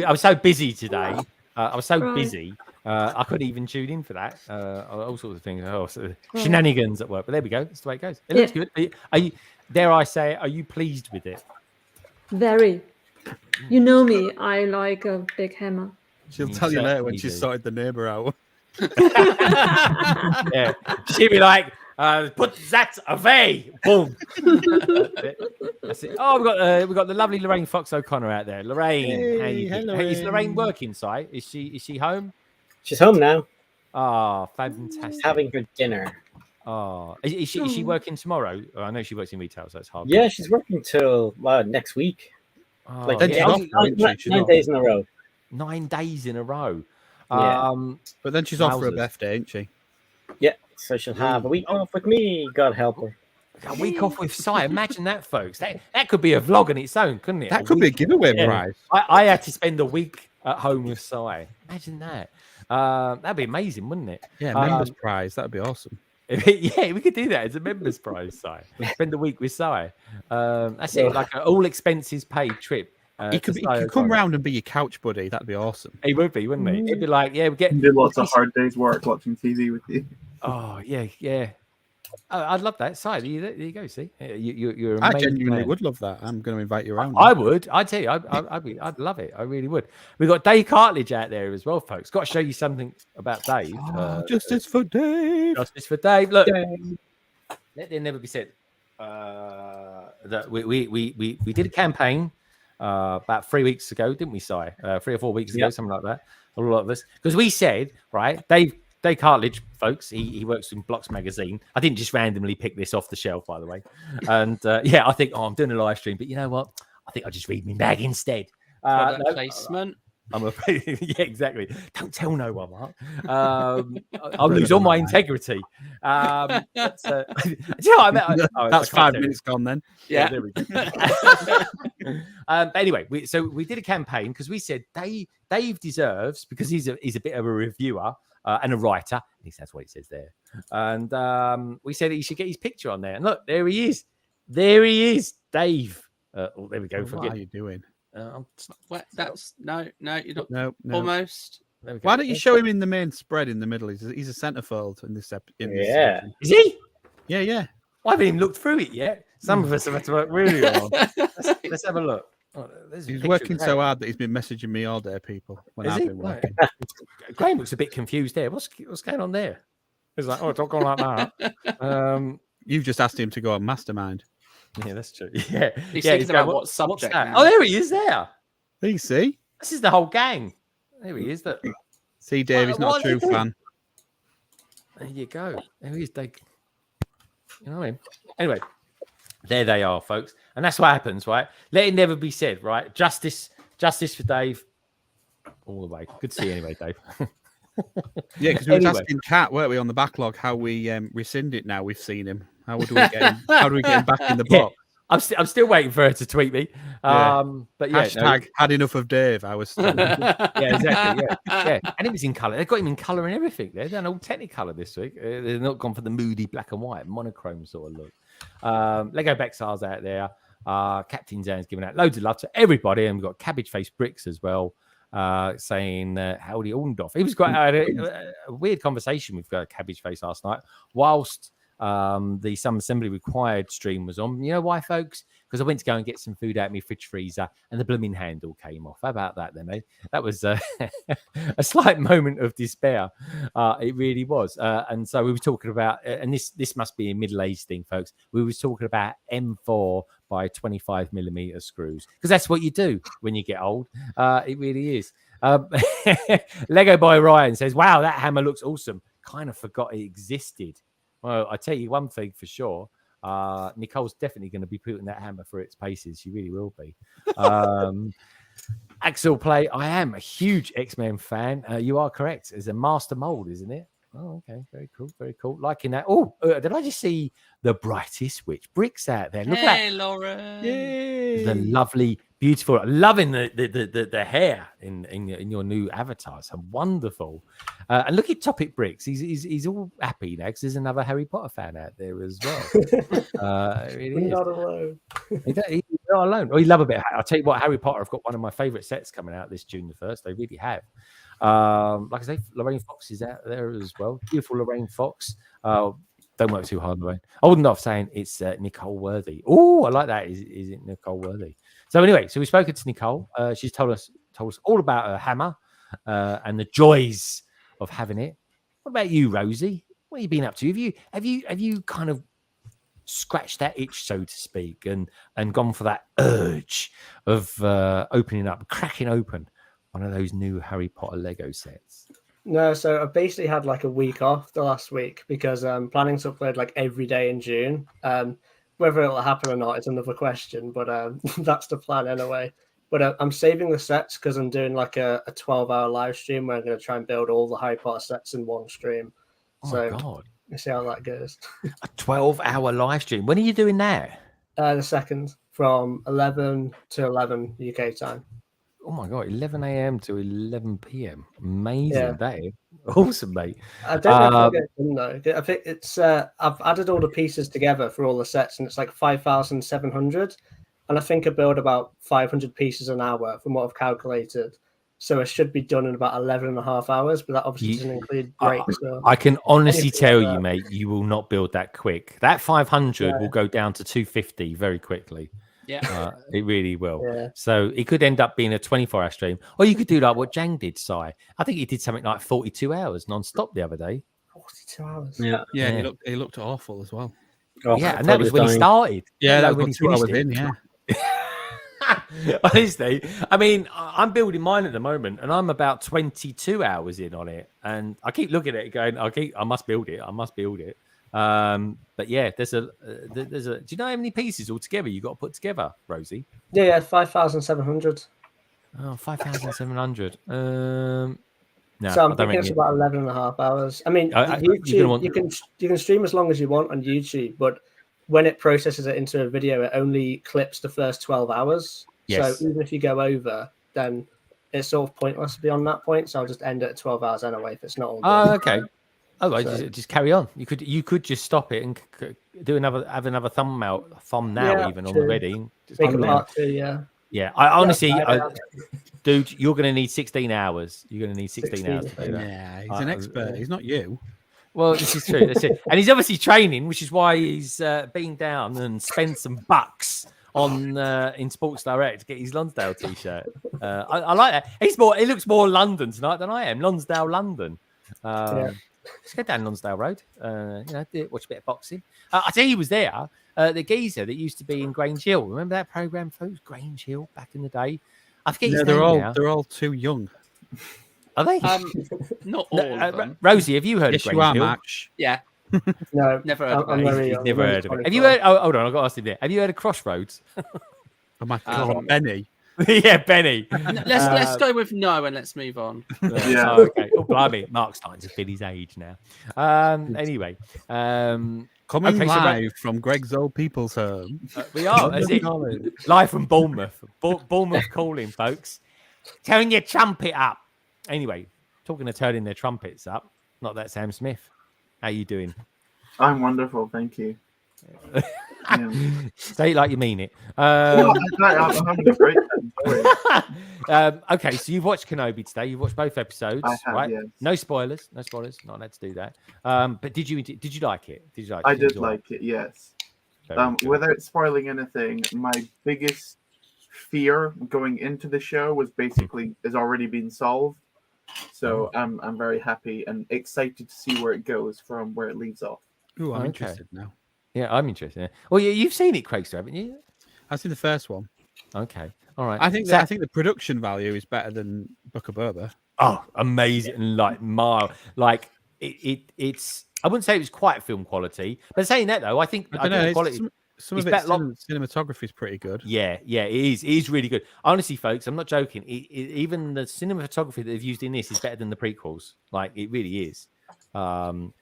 I was so busy today. I was so busy. I couldn't even tune in for that. All sorts of things. Shenanigans at work. But there we go. That's the way it goes. It looks good. Are you? Dare I say? Are you pleased with it? Very. You know me. I like a big hammer. She'll tell you later when she sorted the neighbour out. Yeah. She'll be like, put that away. Boom. That's it. Oh, we've got the lovely Lorraine Fox O'Connor out there. Lorraine, how you doing? Hey, is Lorraine working, Si? Is she home? She's home now. Oh, fantastic. Having her dinner. Oh, is she working tomorrow? Oh, I know she works in retail, so it's hard. Yeah, she's working till next week. Oh, like 9 days in a row. 9 days in a row. Yeah. But then she's off for a birthday, ain't she? Yeah, so she'll have a week off with me. God help her. A week off with Si. Imagine that, folks. That could be a vlog on its own, couldn't it? That could be a giveaway prize. I had to spend a week at home with Si. Imagine that. That'd be amazing, wouldn't it? Yeah, members prize. That'd be awesome. Yeah, we could do that as a members prize, Si. Spend a week with Si. That's it, like an all expenses paid trip. He could come round and be your couch buddy. That'd be awesome. He would be, wouldn't he? He'd be like, yeah, we get do lots of hard days work watching TV with you. Oh yeah. Oh, I'd love that. Si, there you go. See, you're. I genuinely would love that. I'm going to invite you around. I would. I'd tell you. I'd love it. I really would. We've got Dave Cartledge out there as well, folks. Got to show you something about Dave. Justice for Dave. Justice for Dave. Look, let there never be said that we did a campaign. About 3 weeks ago, didn't we, Si? 3 or 4 weeks ago, something like that. A lot of us, because we said, right, Dave Cartledge, folks, he works in Blocks magazine. I didn't just randomly pick this off the shelf, by the way. And I think, I'm doing a live stream, but you know what? I think I'll just read my bag instead. Placement. I'm afraid. Yeah, exactly. Don't tell no one, Mark. I'll lose all my integrity. But, do you know what I mean? That's 5 minutes gone then. Yeah, there we go. But anyway, we did a campaign because we said Dave deserves, because he's a bit of a reviewer and a writer. At least that's what it says there. And we said he should get his picture on there. And look, there he is. There he is, Dave. There we go. What are you doing? That's no, you're not. No. Almost. Why don't you show him in the main spread in the middle? He's a centerfold in this episode. Is he? Yeah. Well, I haven't even looked through it yet. Some of us have had to work really hard. Let's have a look. Oh, he's working so hard that he's been messaging me all day, people. When I've been working. Graham looks a bit confused there. What's going on there? He's like, it's not going like that. You've just asked him to go on Mastermind. Yeah, that's true. Yeah, he's thinking about what subject. Oh, there he is. There. You see, this is the whole gang. There he is. See, Dave, he's not a true fan. There you go. There he is. You know what I mean? Anyway, there they are, folks, and that's what happens, right? Let it never be said, right? Justice for Dave, all the way. Good to see you anyway, Dave. Yeah, because we were asking Kat, weren't we, on the backlog, how we rescind it now we've seen him. How do we get him? How do we get him back in the box? I'm still waiting for her to tweet me. But yeah, hashtag had enough of Dave. I was. Yeah, exactly. Yeah, and it was in color. They've got him in color and everything. They've done all Technicolor this week. They're not gone for the moody black and white monochrome sort of look. Lego Bexar's out there. Captain Zan's giving out loads of love to everybody, and we've got Cabbage Face Bricks as well. Saying howdy Orndorff. He was quite a weird conversation with Cabbage Face last night whilst the Some Assembly Required stream was on. You know why, folks? Because I went to go and get some food out of my fridge freezer and the blooming handle came off. How about that then, eh? That was a slight moment of despair. It really was. And so we were talking about, and this must be a middle-aged thing, folks. We were talking about M4 by 25mm screws, because that's what you do when you get old. It really is. Lego Boy Ryan says, wow, that hammer looks awesome. Kind of forgot it existed. Well, I tell you one thing for sure. Nicole's definitely going to be putting that hammer through its paces. She really will be. Axel Play, I am a huge X-Men fan. You are correct. It's a master mold, isn't it? Oh, okay. Very cool. Very cool. Liking that. Oh, did I just see the brightest witch bricks out there? Look at that. Lauren. Yay. The lovely, beautiful. Loving the hair in your new avatar. So wonderful. And look at TopicBricks. He's all happy now because there's another Harry Potter fan out there as well. We're not alone. He's not alone. Oh, you love a bit. I'll tell you what, Harry Potter. I've got one of my favourite sets coming out this June the 1st. They really have. Like I say, Lorraine Fox is out there as well. Beautiful Lorraine Fox. Don't work too hard, Lorraine. I wouldn't have saying it's Nicole Worthy. Oh, I like that. Is it Nicole Worthy? So anyway, so we've spoken to Nicole. She's told us all about her hammer and the joys of having it. What about you, Rosie? What have you been up to? Have you kind of scratched that itch, so to speak, and gone for that urge of opening up, cracking open one of those new Harry Potter Lego sets? No, so I basically had like a week off the last week because I'm planning to upload like every day in June. Whether it'll happen or not is another question, but that's the plan anyway. But I'm saving the sets because I'm doing like a 12-hour live stream where I'm going to try and build all the Harry Potter sets in one stream. Oh so my God. We'll see how that goes. A 12-hour live stream. When are you doing that? The 2nd from 11 to 11 UK time. Oh my God, 11 a.m. to 11 p.m. Amazing day. Awesome, mate. I don't know if I'll get it done, though. I think it's, I've added all the pieces together for all the sets, and it's like 5,700. And I think I build about 500 pieces an hour from what I've calculated. So it should be done in about 11 and a half hours, but that obviously doesn't include breaks. I can honestly tell you, mate, you will not build that quick. That 500 will go down to 250 very quickly. Yeah, it really will. Yeah. So it could end up being a 24-hour stream, or you could do like what Jang did, Si. I think he did something like 42 hours non-stop the other day. 42 hours. Yeah. He looked awful as well. Oh, yeah, and that was when he started. Yeah, that when was 2 hours in. Yeah. Honestly, I mean, I'm building mine at the moment, and I'm about 22 hours in on it, and I keep looking at it, going, I must build it. But yeah, there's a. Do you know how many pieces altogether you got to put together, Rosie? Yeah, 5,700. Oh, 5,700. No, so I'm thinking it's about 11 and a half hours. I mean, YouTube, you can stream as long as you want on YouTube, but when it processes it into a video, it only clips the first 12 hours. Yes. So even if you go over, then it's sort of pointless beyond that point. So I'll just end it at 12 hours anyway if it's not all done. Oh, okay. Oh, just carry on. You could just stop it and have another thumbnail even already. Make a part 2, yeah. Yeah, I honestly, dude, you're going to need 16 hours. You're going to need 16 hours to do that. Yeah, he's an expert. He's not you. Well, this is true. That's it. And he's obviously training, which is why he's been down and spent some bucks on in Sports Direct to get his Lonsdale t-shirt. I like that. He looks more London tonight than I am. Lonsdale, London. Let's go down Lonsdale Road. Watch a bit of boxing. I tell you, he was there. The geezer that used to be in Grange Hill. Remember that program, folks? Grange Hill back in the day. I forget his name now. They're all too young. Are they? Not all of them. Rosie, have you heard of Grange Hill? Max. Yeah. No, Never heard of it. He's never heard of it. Have you heard? Oh, hold on, I've got to ask him there. Have you heard of Crossroads? Oh my God, Benny. Yeah, Benny. Let's go with no and let's move on. Yeah. Oh, okay. Oh, blimey. Mark's starting to fit his age now. Anyway. Coming live from Greg's old people's home. We are. Is it? Live from Bournemouth. Bournemouth calling, folks. Turn your trumpet up. Anyway, talking of turning their trumpets up. Not that Sam Smith. How you doing? I'm wonderful, thank you. Say it like you mean it. I'm having a great time. Okay, so you've watched Kenobi today. You've watched both episodes, I have, right? yes. No spoilers. Not allowed to do that. But did you like it? I did like it. Yes. Without spoiling anything, my biggest fear going into the show was basically has already been solved. So I'm very happy and excited to see where it goes from where it leaves off. Ooh, I'm interested now. Yeah, I'm interested. Well, you've seen it, Craigster, haven't you? I've seen the first one. Okay, all right. I think the production value is better than Book of Boba. Oh, amazing! It's. I wouldn't say it was quite film quality, but saying that though, I think the quality. Some of its cinematography is pretty good. Yeah, it is. It is really good. Honestly, folks, I'm not joking. Even the cinematography that they've used in this is better than the prequels. Like, it really is. And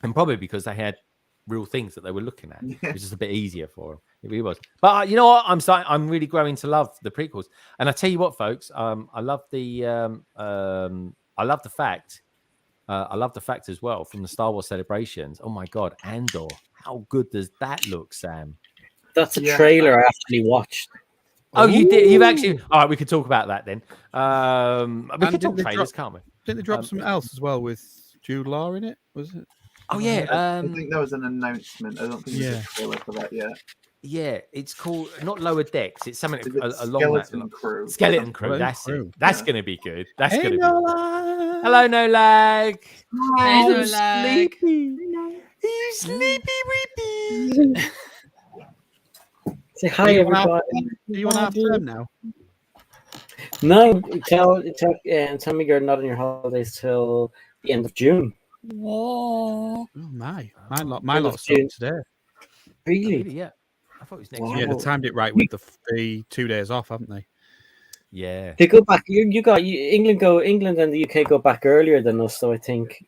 probably because they had real things that they were looking at. It was just a bit easier for them. It really was. But you know what? I'm really growing to love the prequels. And I tell you what, folks, I love the fact as well from the Star Wars celebrations. Oh my God, Andor. How good does that look, Sam? That's a trailer I actually watched. Oh, you did? You've actually... All right, we could talk about that then. We could talk trailers, can't we? Didn't they drop something else as well with Jude Law in it? Was it? Oh, yeah. I think there was an announcement. I don't think there's a trailer for that yet. Yeah, it's called not Lower Decks. It's something along Skeleton Crew. Skeleton Crew. That's it. That's going to be good. That's going to be good. Hello, No Lag. Hi, No Lag. You sleepy weepy. Say hi, everybody. Are you on half term now? No, tell me you're not on your holidays till the end of June. Oh my lot started today. Really? Yeah. I thought it was next year. Yeah, they timed it right with the 2 days off, haven't they? Yeah. They go back. England and the UK go back earlier than us, so I think.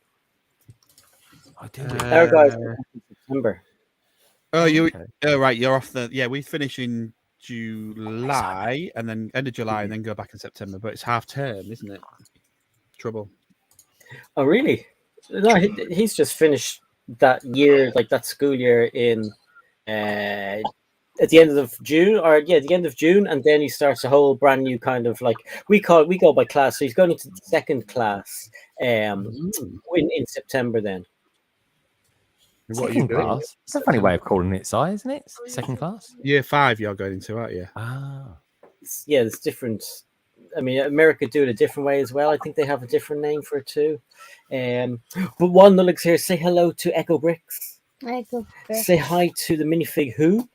I do. Our guys in September. Oh, right. You're off we finish in July and then end of July and then go back in September. But it's half term, isn't it? Trouble. Oh, really? No, he's just finished that year, like that school year in at the end of June, the end of June, and then he starts a whole brand new kind of like we go by class. So he's going into the second class in September then. Second class? It's a funny way of calling it, Si, isn't it? Second class? Year 5 you're going into, aren't you? Ah. Yeah, it's different. I mean, America do it a different way as well. I think they have a different name for it too. But one that looks here, say hello to BrickStagePass. BrickStagePass. Say hi to the minifig Who.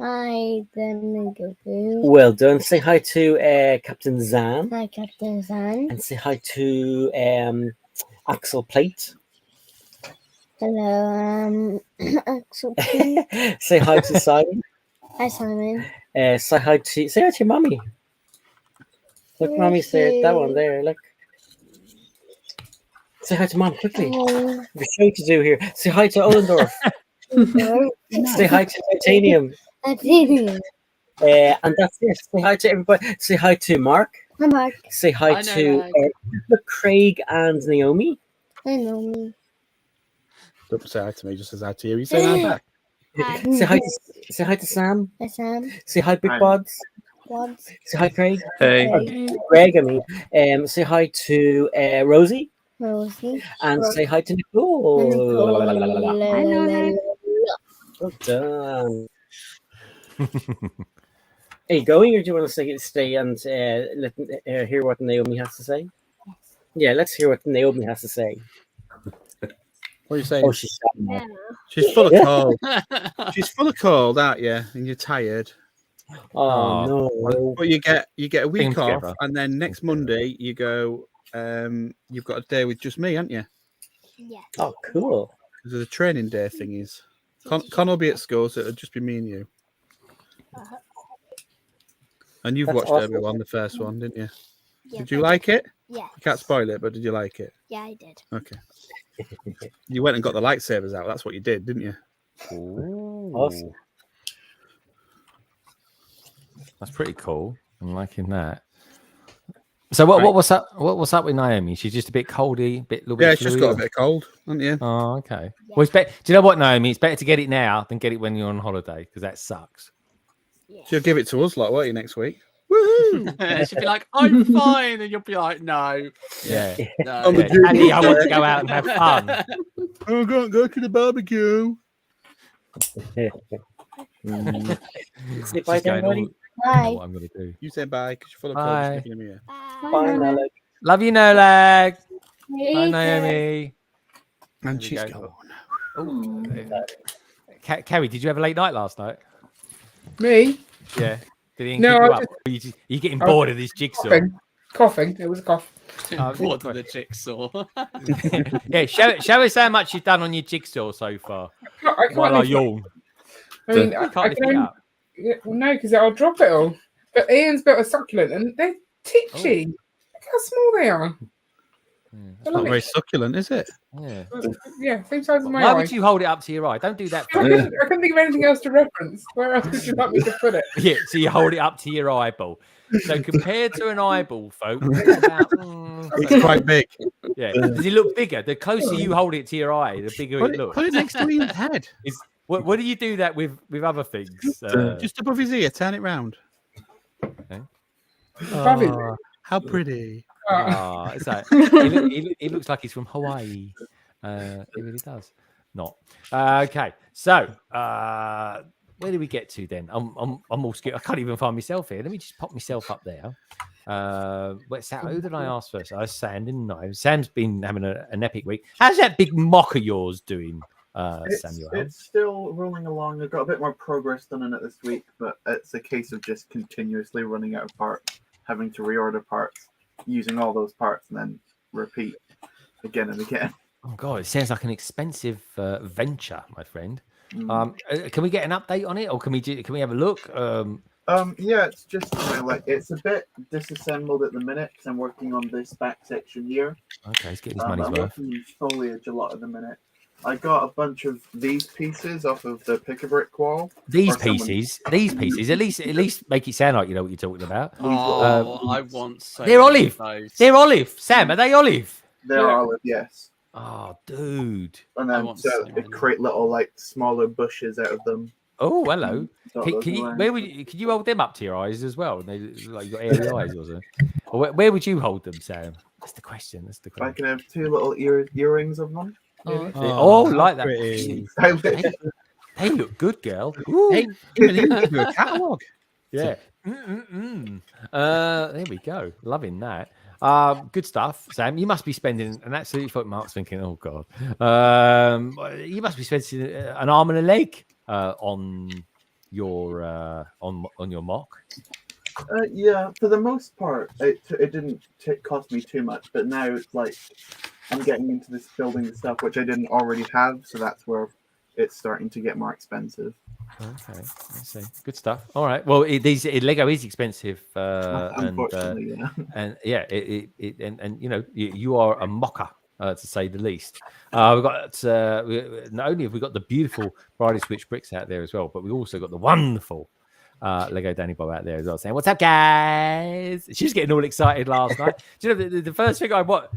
Hi, the minifig Who. Well done. Say hi to Captain Zan. Hi, Captain Zan. And say hi to Axel Plate. Hello, Axel Plate. Say hi to Simon. Hi, Simon. Say hi to your mommy. Look, mommy's there. That one there. Look. Say hi to mom quickly. There's a show to do here. Say hi to Ollendorf. Say hi to Titanium. Titanium. And that's it. Say hi to everybody. Say hi to Mark. Hi, Mark. Say hi to Craig and Naomi. Hi, Naomi. Don't say hi to me. Just say hi to you. You say hi back. Hi. Say hi to Sam. Hi, Sam. Say hi, BrickBods. Say hi, Craig. Hey. Greg, I mean. Say hi to Rosie. Rosie. And say hi to Nicole. Hello. Well done. Are you going, or do you want to stay and hear what Naomi has to say? Yes. Yeah, let's hear what Naomi has to say. What are you saying? Oh, she's sad. She's full of cold. She's full of cold, aren't you? And you're tired. Oh no! But you get a week off, together. and then next Monday you go. You've got a day with just me, haven't you? Yes. Oh, cool. Because the training day thing is. Con will be at school, so it'll just be me and you. And you've That's watched awesome. everyone, the first one, didn't you? Yeah, Did you like it? Yeah. You can't spoil it, but did you like it? Yeah, I did. Okay. You went and got the lightsabers out. That's what you did, didn't you? Awesome. That's pretty cool. I'm liking that. So what's up? What's up with Naomi? She's just a bit coldy, little bit. Yeah, she's just got a bit cold, hasn't you? Oh, okay. Yeah. Well, it's better. Do you know what, Naomi? It's better to get it now than get it when you're on holiday because that sucks. Yeah. She'll give it to us, like, won't you, next week? Woohoo! She'll be like, "I'm fine," and you'll be like, "No." Yeah. No. Andy, I want to go out and have fun. I'm going to go to the barbecue. Say bye, everybody. Bye. What I'm going to do. You say bye because you're full of Bye. cold. Here. Bye, Nolag. Love you, Nolag. Hey, Bye, Naomi. And she's go. gone. Oh. Carrie, did you have a late night last night? Me? Yeah. Did he No, keep you I up? Are you getting bored of this jigsaw? Coughing. It was a cough. What the jigsaw? Yeah, show us how much you've done on your jigsaw so far. I can't While I lift it. yawn. I mean, You I can't lift can it only, up. yeah, well, no, because I'll drop it all. But Ian's built a succulent, and they're titchy. Look how small they are. It's not very succulent, is it? Yeah. Yeah, same size as my Why eye. would you hold it up to your eye? Don't do that. I couldn't think of anything else to reference. Where else would you like me to put it? Yeah, so you hold it up to your eyeball. So compared to an eyeball, folks, it's about, It's quite big. Yeah. Does it look bigger? The closer you hold it to your eye, the bigger it looks. Put it next to Ian's head. What do you do that with other things? Just above his ear, turn it round. Okay. Above it. How pretty. It's like, he looks like he's from Hawaii. It really does. Not. Okay. So, where do we get to then? I'm all scared. I can't even find myself here. Let me just pop myself up there. Who did I ask first? I Sam, didn't I? Sam's been having an epic week. How's that big mock of yours doing, Samuel? It's still rolling along. I've got a bit more progress done in it this week, but it's a case of just continuously running out of parts, having to reorder parts, using all those parts, and then repeat again and again. Oh God, it sounds like an expensive venture, my friend. Can we get an update on it, or can we have a look? Yeah, it's just it's a bit disassembled at the minute because I'm working on this back section here. Okay, let's get his money's I'm worth. working on foliage a lot at the minute. I got a bunch of these pieces off of the pick-a-brick wall. These pieces, at least make it sound like you know what you're talking about. Oh, I want so. They're olive. Those. They're olive. Sam, are they olive? They're olive, yes. Oh, dude. And then create little smaller bushes out of them. Oh, hello. Can you hold them up to your eyes as well? They like you got airy eyes, or something. Or where would you hold them, Sam? That's the question. I can have two little earrings of them. Like that. They look good, girl. Hey, even give you a catalogue. Yeah. There we go. Loving that. Good stuff, Sam. You must be spending an absolute foot. Mark's thinking, oh God. You must be spending an arm and a leg on your mock. Yeah, for the most part, it didn't cost me too much, but now it's like I'm getting into this building stuff which I didn't already have, so that's where it's starting to get more expensive. Okay, I see. Good stuff. All right. Well, Lego is expensive, unfortunately, and you know, you are a mocker, to say the least. We've got not only have we got the beautiful Brightly Switch bricks out there as well, but we also got the wonderful LEGODaniBob out there as well, saying, "What's up, guys?" She was getting all excited last night. Do you know the first thing I bought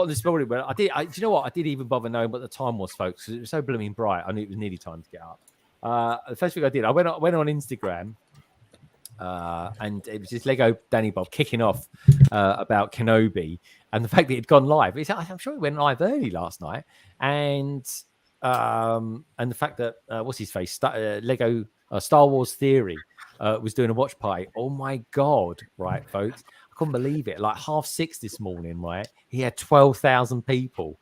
this morning? But do you know what? I didn't even bother knowing what the time was, folks, because it was so blooming bright. I knew it was nearly time to get up. The first thing I did, I went on Instagram, and it was just LEGODaniBob kicking off about Kenobi and the fact that it had gone live. I'm sure it went live early last night, and the fact that what's his face, Lego Star Wars Theory was doing a watch party. Oh my god, right, folks, I couldn't believe it. Like 6:30 this morning, right? He had 12,000 people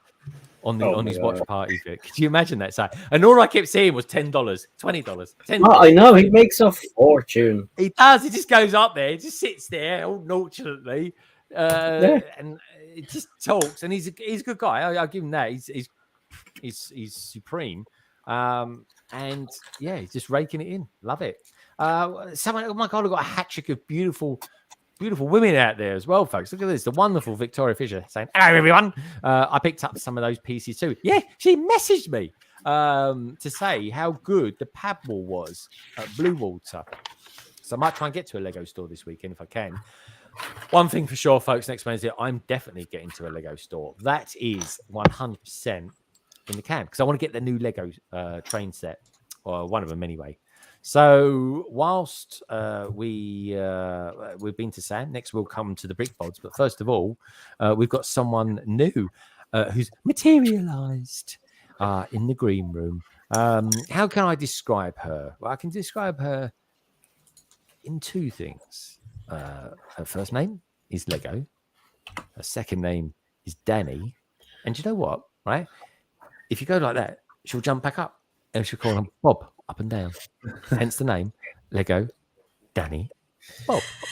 on his watch party. Could you imagine that? So, and all I kept seeing was $10, $20, $10. Oh, I know, he makes a fortune. He does. He just goes up there, he just sits there all nonchalantly, and it just talks. And he's a good guy. I'll give him that. He's supreme. And yeah, he's just raking it in. Love it. Someone, oh my god, I've got a hat trick of beautiful women out there as well, folks. Look at this. The wonderful Victoria Fisher saying, hello, everyone. I picked up some of those pieces too. Yeah, she messaged me to say how good the paddle was at Blue Water. So I might try and get to a Lego store this weekend if I can. One thing for sure, folks, next Wednesday, I'm definitely getting to a Lego store. That is 100% in the can because I want to get the new Lego train set, or one of them anyway. So whilst we've been to Sam, next we'll come to the BrickBods. But first of all, we've got someone new who's materialised in the green room. How can I describe her? Well, I can describe her in two things. Her first name is Lego. Her second name is Danny. And you know what? Right? If you go like that, she'll jump back up and she'll call him Bob up and down. Hence the name LEGODaniBob.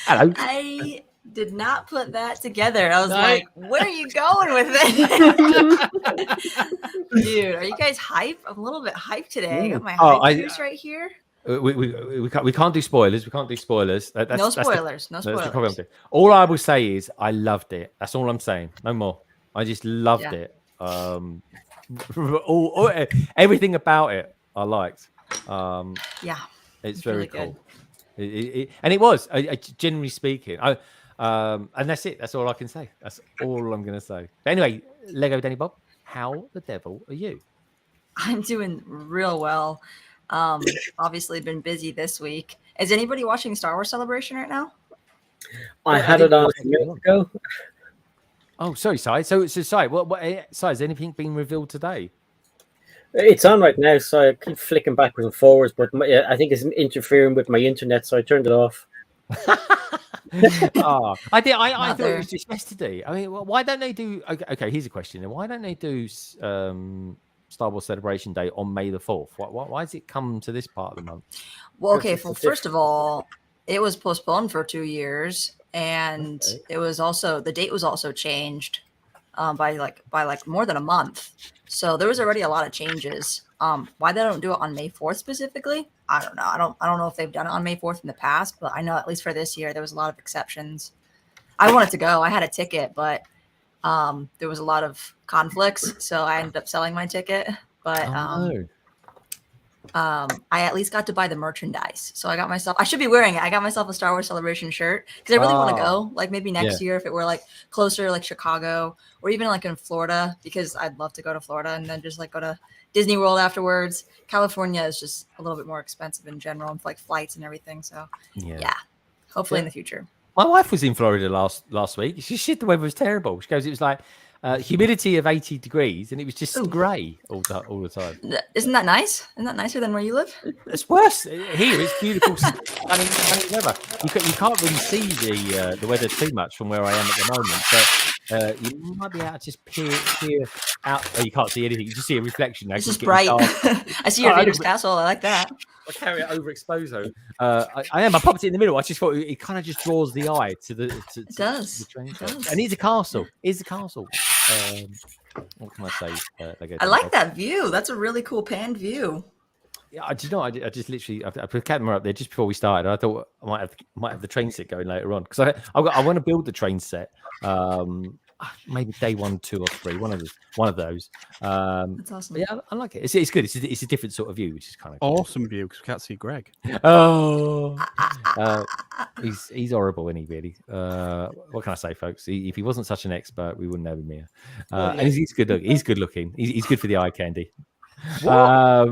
Hello. I did not put that together. I was like, where are you going with it? Dude, are you guys hype? I'm a little bit hyped today. I got my hype juice right here. We can't do spoilers. We can't do spoilers. No spoilers. No spoilers. All I will say is I loved it. That's all I'm saying. No more. I just loved it. Everything about it I liked. Yeah, it's very cool. And it was, generally speaking. And that's it. That's all I can say. That's all I'm going to say. But anyway, LEGODaniBob, how the devil are you? I'm doing real well. Obviously been busy this week. Is anybody watching Star Wars Celebration right now? I had it on a minute ago. Oh, sorry, Si. So Si, what Si, has anything been revealed today? It's on right now, so I keep flicking backwards and forwards, but I think it's interfering with my internet, so I turned it off. I thought it was just yesterday. I mean, why don't they do? Okay, here's a question. Why don't they do Star Wars Celebration Day on May the 4th? Why does it come to this part of the month? Well, okay. Well, first of all, it was postponed for 2 years, and it was also the date was also changed by more than a month. So there was already a lot of changes. Why they don't do it on May 4th specifically, I don't know. I don't know if they've done it on May 4th in the past, but I know at least for this year there was a lot of exceptions. I wanted to go. I had a ticket, but there was a lot of conflicts, so I ended up selling my ticket. But I at least got to buy the merchandise. So I got myself, I should be wearing it. I got myself a Star Wars Celebration shirt because I really want to go, like maybe next year if it were like closer, like Chicago or even like in Florida, because I'd love to go to Florida and then just like go to Disney World afterwards. California is just a little bit more expensive in general, and like flights and everything. So yeah, hopefully in the future. My wife was in Florida last week. She said the weather was terrible. She goes, it was like humidity of 80 degrees, and it was just grey all the time. Isn't that nice? Isn't that nicer than where you live? It's worse. Here it's beautiful, sunny weather. You can't really see the weather too much from where I am at the moment, but you might be able to just peer out. Oh, you can't see anything. You just see a reflection. It's just bright. I see your Vader's castle. I like that. I carry it overexposed though. I am. I popped it in the middle. I just thought it kind of just draws the eye to the. It does. The train. It does. And it's a castle. It's a castle. What can I say? I like that view. That's a really cool panned view. Yeah, do you know? I just literally I put the camera up there just before we started. I thought I might have the train set going later on because I want to build the train set. Maybe day 1, 2, or 3, one of those. That's awesome. Yeah, I like it. It's good. It's a different sort of view, which is kind of awesome view because we can't see Greg. Oh, he's horrible, isn't he? Really. What can I say, folks? If he wasn't such an expert, we wouldn't have him here. And he's good looking. He's good looking. He's good for the eye candy. But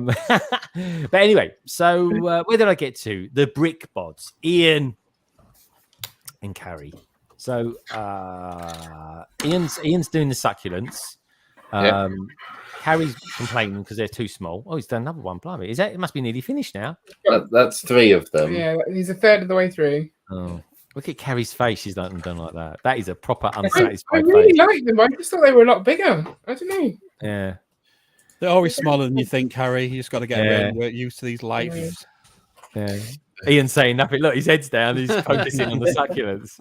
anyway, so where did I get to? The BrickBods. Ian, and Carrie. So Ian's doing the succulents. Carrie's complaining because they're too small. Oh, he's done another one. Blimey, it must be nearly finished now. That's 3 of them. Yeah, he's a third of the way through. Oh, look at Carrie's face. She's done like that. That is a proper unsatisfied I really face. like them. I just thought they were a lot bigger. I don't know. Yeah. They're always smaller than you think, Harry. You just got to get used to these lights. Yeah. Ian's saying nothing. Look, his head's down. He's focusing on the succulents.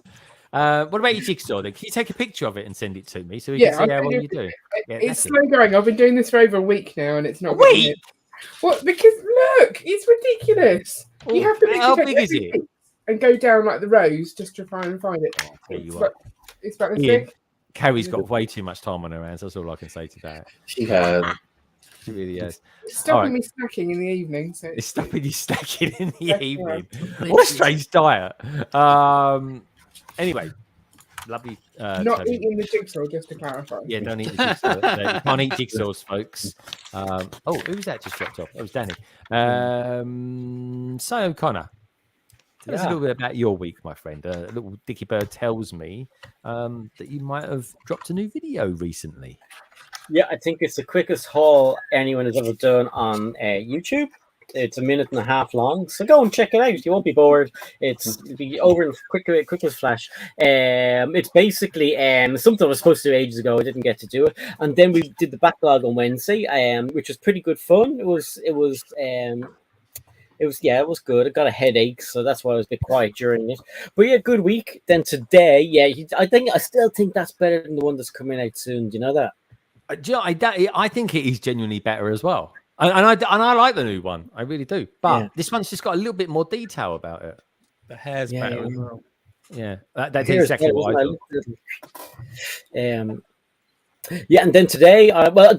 What about your jigsaw then? Can you take a picture of it and send it to me so we can see how well you do? Yeah, it's slow going. I've been doing this for over a week now, and it's not. A week? What? Because look, it's ridiculous. You have to. How big is it? And go down like the rows just to try and find it. It's about this big. Carrie's got way too much time on her hands. That's all I can say to that. She has. She really has. It's stopping me snacking in the evening. So it's stopping you snacking in the evening. What a strange diet. Anyway, lovely. Not Toby. eating the jigsaw, just to clarify. Yeah, don't eat the jigsaw. No, you can't eat jigsaws, folks. Oh, who was that just dropped off? That was Danny. So, Connor, tell us a little bit about your week, my friend. Little Dicky Bird tells me that you might have dropped a new video recently. Yeah, I think it's the quickest haul anyone has ever done on YouTube. It's 1.5 minutes long, so go and check it out. You won't be bored. It'll be over in quick as flash. It's basically something I was supposed to do ages ago. I didn't get to do it, and then we did the backlog on Wednesday, which was pretty good fun. It was good. I got a headache, so that's why I was a bit quiet during it. But yeah, good week. Then today, I still think that's better than the one that's coming out soon. Do you know that? I think it is genuinely better as well. And I like the new one. I really do. But this one's just got a little bit more detail about it. The hair's better as well. Yeah, that's exactly what I thought. Yeah, and then today,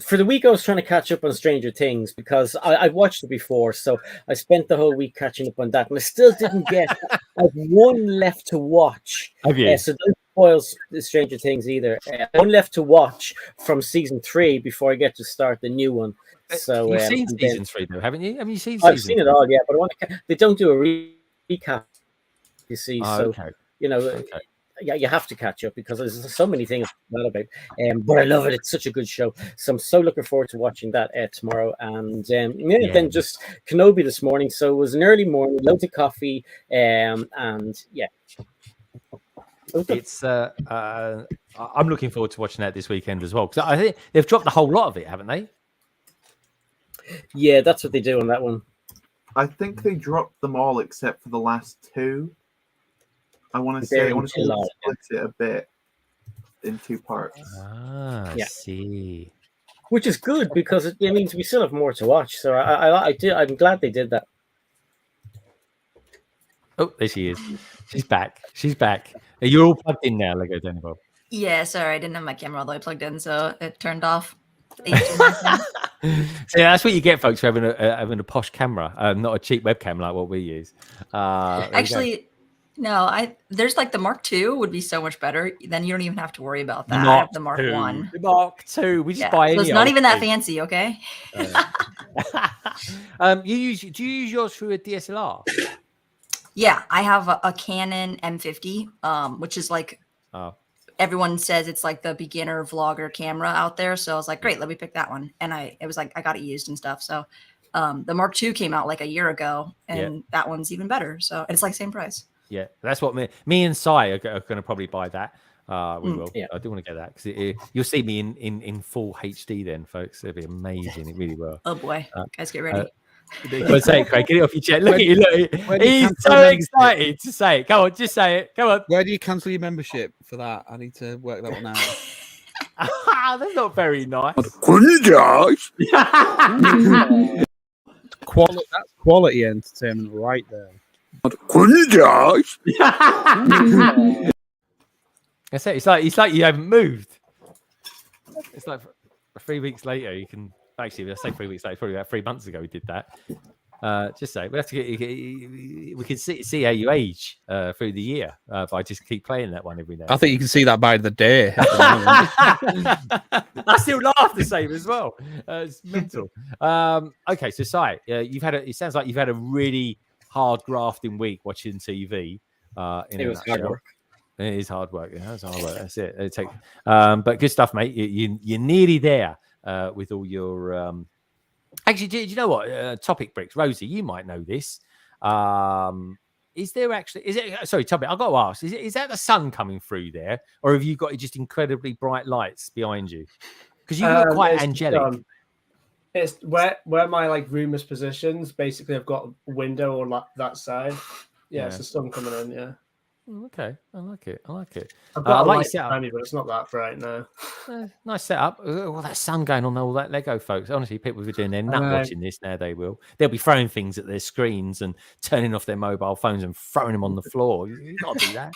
for the week, I was trying to catch up on Stranger Things because I've watched it before. So I spent the whole week catching up on that, and I still didn't get. I have one left to watch. Have you? So don't spoil Stranger Things either. One left to watch from season 3 before I get to start the new one. So you've seen season 3 though, haven't you? Have you seen? I've seen it all, yeah, but they don't do a recap. You see, you have to catch up because there's so many things about. But I love it. It's such a good show. So I'm so looking forward to watching that tomorrow. And then just Kenobi this morning. So it was an early morning, loads of coffee, and yeah. It's I'm looking forward to watching that this weekend as well because I think they've dropped the whole lot of it, haven't they? Yeah, that's what they do on that one. I think they dropped them all except for the last 2. I want to say split it a bit in 2 parts. I see. Which is good because it means we still have more to watch. So I'm glad they did that. Oh, there she is. She's back. Are you all plugged in now, LEGODaniBob? Yeah, sorry, I didn't have my camera all the way plugged in, so it turned off. So that's what you get, folks, for having a posh camera, not a cheap webcam like what we use. Actually, no, there's like the Mark II would be so much better. Then you don't even have to worry about that. I have the Mark I. The Mark II. We just buy any. So it's not even that fancy, okay? Do you use yours through a DSLR? Yeah, I have a Canon M50, which is like everyone says it's like the beginner vlogger camera out there. So I was like, great, let me pick that one. And it was like I got it used and stuff. So the Mark II came out like a year ago, and that one's even better. So and it's like same price. Yeah, that's what me and Sai are going to probably buy that. We will. Yeah. I do want to get that because you'll see me in full HD then, folks. It'll be amazing. It really will. Oh boy, guys, get ready. Go say it, Craig. Get it off your chest. Look at you. Look. He's so excited to say it. Come on, just say it. Come on. Where do you cancel your membership for that? I need to work that one out. That's not very nice. That's quality entertainment right there. That's it. It's like you haven't moved. It's like 3 weeks later you can. Actually, I say 3 weeks later, probably about 3 months ago we did that. Just say we have to we can see how you age through the year by just keep playing that one every day. I think you can see that by the day. I still laugh the same as well. It's mental. Okay, so Sai, it sounds like you've had a really hard grafting week watching TV. It was hard work. It is hard work. Yeah, that's hard work. That's it. But good stuff, mate. You're nearly there with all your. Actually, do you know what? TopicBricks, Rosie, you might know this. Is there actually? Is it? Sorry, Topic. I've got to ask. Is that the sun coming through there, or have you got just incredibly bright lights behind you? Because you look quite angelic. It's where my like room is positioned. Basically, I've got a window on that side. Yeah, it's the sun coming in. Yeah. Okay, I like it. I've got a like light setup. behind me, but it's not that bright now. Nice setup. All that sun going on, all that Lego, folks. Honestly, people who are doing their nut watching this now, they'll be throwing things at their screens and turning off their mobile phones and throwing them on the floor. You got to do that.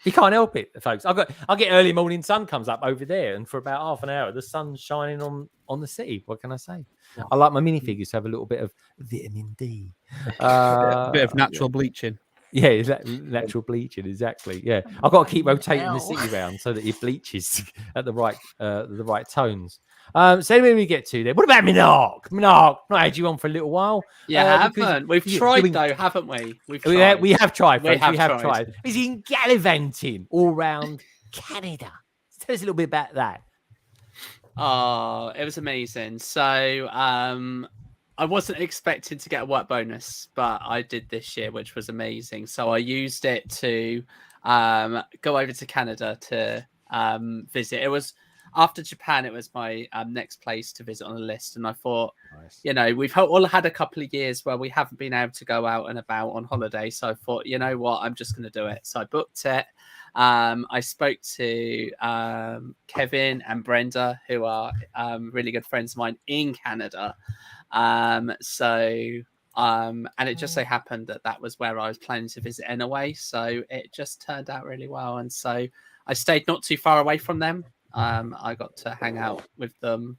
You can't help it, folks. I get early morning sun comes up over there, and for about half an hour, the sun's shining on the city. What can I say? I like my minifigures to have a little bit of vitamin D, a bit of natural bleaching. Yeah, natural bleaching, exactly. Yeah, I've got to keep rotating the city around so that it bleaches at the right tones. So where we get to there? What about MNRK? MNRK, not had you on for a little while. Yeah, haven't. We've tried though, haven't we? We have tried. Folks. We have tried. He's in gallivanting all around Canada. Tell us a little bit about that. Oh, it was amazing. So, I wasn't expecting to get a work bonus, but I did this year, which was amazing. So I used it to go over to Canada to visit. It was after Japan. It was my next place to visit on the list. And I thought, we've all had a couple of years where we haven't been able to go out and about on holiday. So I thought, you know what, I'm just going to do it. So I booked it. I spoke to Kevin and Brenda, who are really good friends of mine in Canada. And it just so happened that was where I was planning to visit anyway. So it just turned out really well. And so I stayed not too far away from them. I got to hang out with them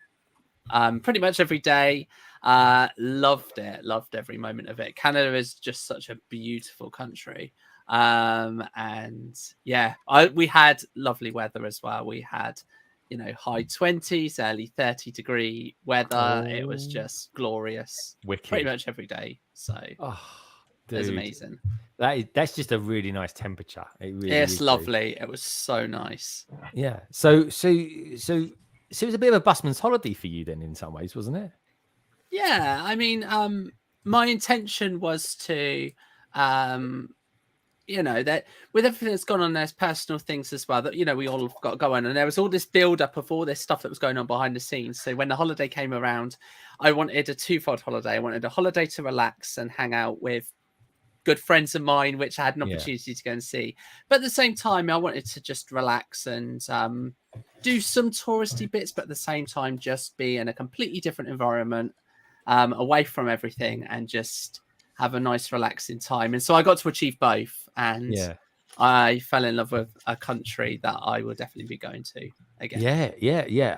pretty much every day. Loved it. Loved every moment of it. Canada is just such a beautiful country. And yeah, we had lovely weather as well. We had high 20s, early 30-degree weather. It was just glorious. Wicked. Pretty much every day. So it was amazing. That's just a really nice temperature. It's lovely. It was so nice. Yeah. So it was a bit of a busman's holiday for you then, in some ways, wasn't it? Yeah. I mean, my intention was to that with everything that's gone on, there's personal things as well that we all have got to go on, and there was all this build up of all this stuff that was going on behind the scenes. So when the holiday came around, I wanted a twofold holiday. I wanted a holiday to relax and hang out with good friends of mine, which I had an opportunity to go and see, but at the same time I wanted to just relax and do some touristy bits, but at the same time just be in a completely different environment, away from everything, and just have a nice relaxing time. And so I got to achieve both, and I fell in love with a country that I will definitely be going to again. Yeah.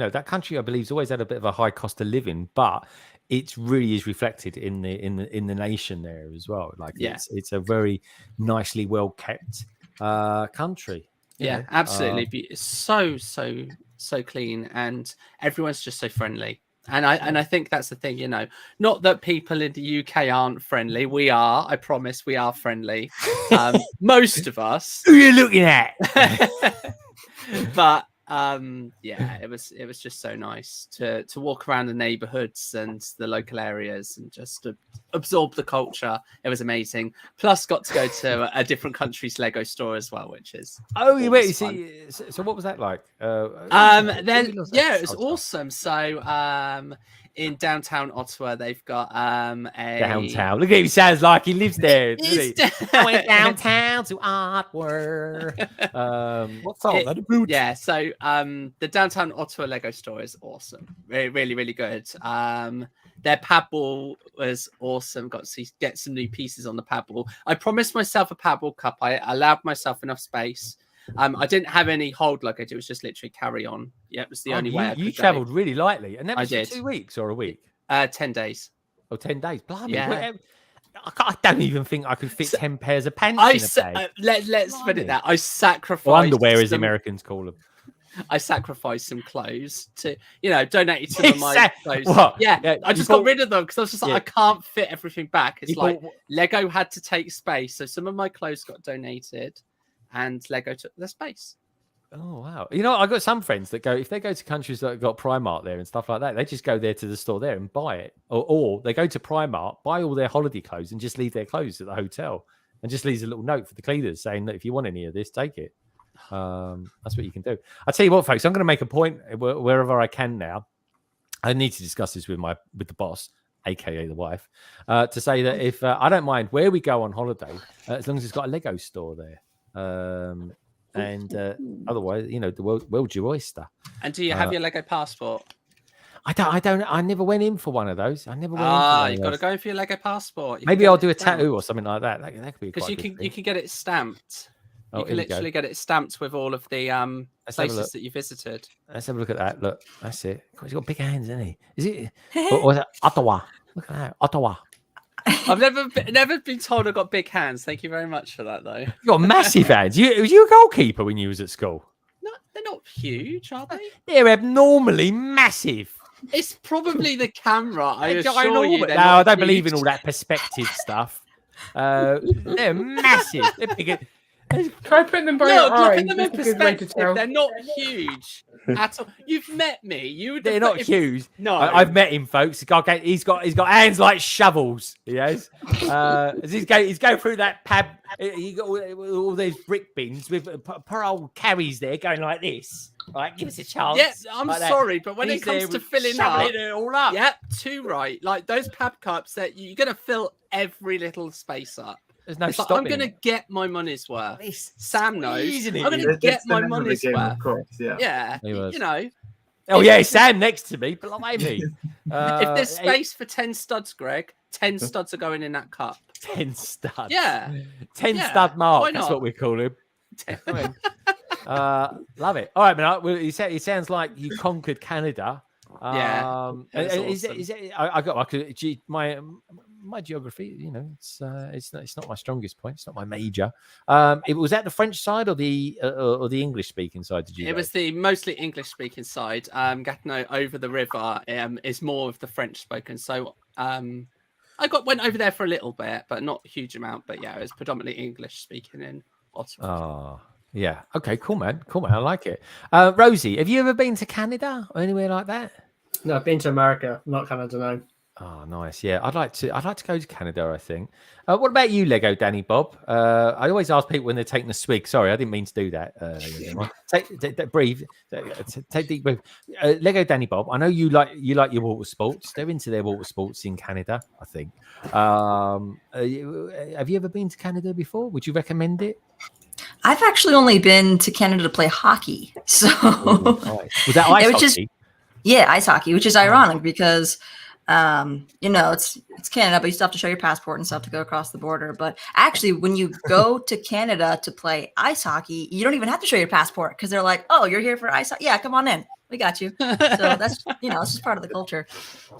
That country, I believe, has always had a bit of a high cost of living, but it really is reflected in the nation there as well. Like it's a very nicely well kept country. Yeah, absolutely. It's so clean, and everyone's just so friendly. And I think that's the thing, not that people in the UK aren't friendly. We are. I promise we are friendly. Most of us. Who are you looking at? But it was just so nice to walk around the neighborhoods and the local areas and just to absorb the culture. It was amazing. Plus got to go to a different country's Lego store as well, which is so what was that like? It was awesome. So in downtown Ottawa, they've got a downtown. Look at him, sounds like he lives there. I went downtown to artwork. What's all that? Yeah, so the downtown Ottawa Lego store is awesome. Really, really, really good. Their pad ball was awesome. Got to get some new pieces on the pad ball. I promised myself a pad ball cup. I allowed myself enough space. I didn't have any hold luggage. It was just literally carry on. Yeah, it was the only way. You travelled really lightly, and that was for 2 weeks or a week. 10 days. Oh, 10 days. Blimey. Yeah. I don't even think I could fit 10 pairs of pants in a bag. Let's put it that. I sacrificed. Or underwear, as the Americans call them. I sacrificed some clothes to, donate some of my clothes. What? Yeah, I just got rid of them because I was just like, I can't fit everything back. It's like Lego had to take space, so some of my clothes got donated, and Lego took the space. Oh wow! I got some friends that go, if they go to countries that have got Primark there and stuff like that, they just go there to the store there and buy it, or they go to Primark, buy all their holiday clothes, and just leave their clothes at the hotel, and just leaves a little note for the cleaners saying that if you want any of this, take it. That's what you can do. I tell you what, folks, I'm going to make a point wherever I can now. I need to discuss this with the boss, aka the wife, to say that if I don't mind where we go on holiday, as long as it's got a Lego store there. And otherwise, the world's your oyster. And do you have your Lego passport? I never went in for one of those. I never went in for one you've got to go in for your Lego passport. Maybe I'll do a tattoo or something like that. That could be because you can get it stamped. You can literally get it stamped with all of the places that you visited. Let's have a look at that. Look, that's it. He's got big hands, isn't he? Is it? or is it Ottawa? Look at that, Ottawa. I've never been told I've got big hands. Thank you very much for that, though. You got massive hands. Was you a goalkeeper when you was at school? No, they're not huge, are they? They're abnormally massive. It's probably the camera. I assure you. No, I don't believe in all that perspective stuff. They're massive. They're bigger. Try putting them by your eyes. Look at them in perspective. They're not huge at all. You've met me. They're not huge. No, I've met him, folks. He's got hands like shovels. He has. He's going through that pab. He got all these brick bins with poor old carries there going like this. Right, give us a chance. Yes, I'm like sorry, but when it comes to filling it all up, yeah, too right. Like those pab cups that you're gonna fill every little space up. There's no stopping. I'm gonna get my money's worth. Sam knows. I'm gonna get my money's worth. Of course, yeah. Oh yeah, Sam next to me. Blimey. If there's space for 10 studs, Greg, 10 studs are going in that cup. 10 studs. Yeah. 10 stud Mark. That's what we call him. Love it. All right, man. Well, it sounds like you conquered Canada. Yeah. My geography, it's not my strongest point. It's not my major. It was at the French side or the English speaking side. Did you? It was the mostly English speaking side. Gatineau over the river is more of the French spoken. So I went over there for a little bit, but not a huge amount. But yeah, it was predominantly English speaking in Ottawa. Oh. Yeah. Okay. Cool, man. I like it. Rosie, have you ever been to Canada or anywhere like that? No, I've been to America, not Canada. No. Oh, nice. Yeah, I'd like to go to Canada, I think. What about you, LEGODaniBob? I always ask people when they're taking a swig. Sorry, I didn't mean to do that. Breathe. Take deep breath. LEGODaniBob, I know you like your water sports. They're into their water sports in Canada, I think. Have you ever been to Canada before? Would you recommend it? I've actually only been to Canada to play hockey. So nice. Was that ice hockey? Ice hockey, which is ironic because it's Canada, but you still have to show your passport and stuff to go across the border. But actually, when you go to Canada to play ice hockey, you don't even have to show your passport because they're like, "Oh, you're here for ice hockey? Yeah, come on in. We got you." So that's it's just part of the culture.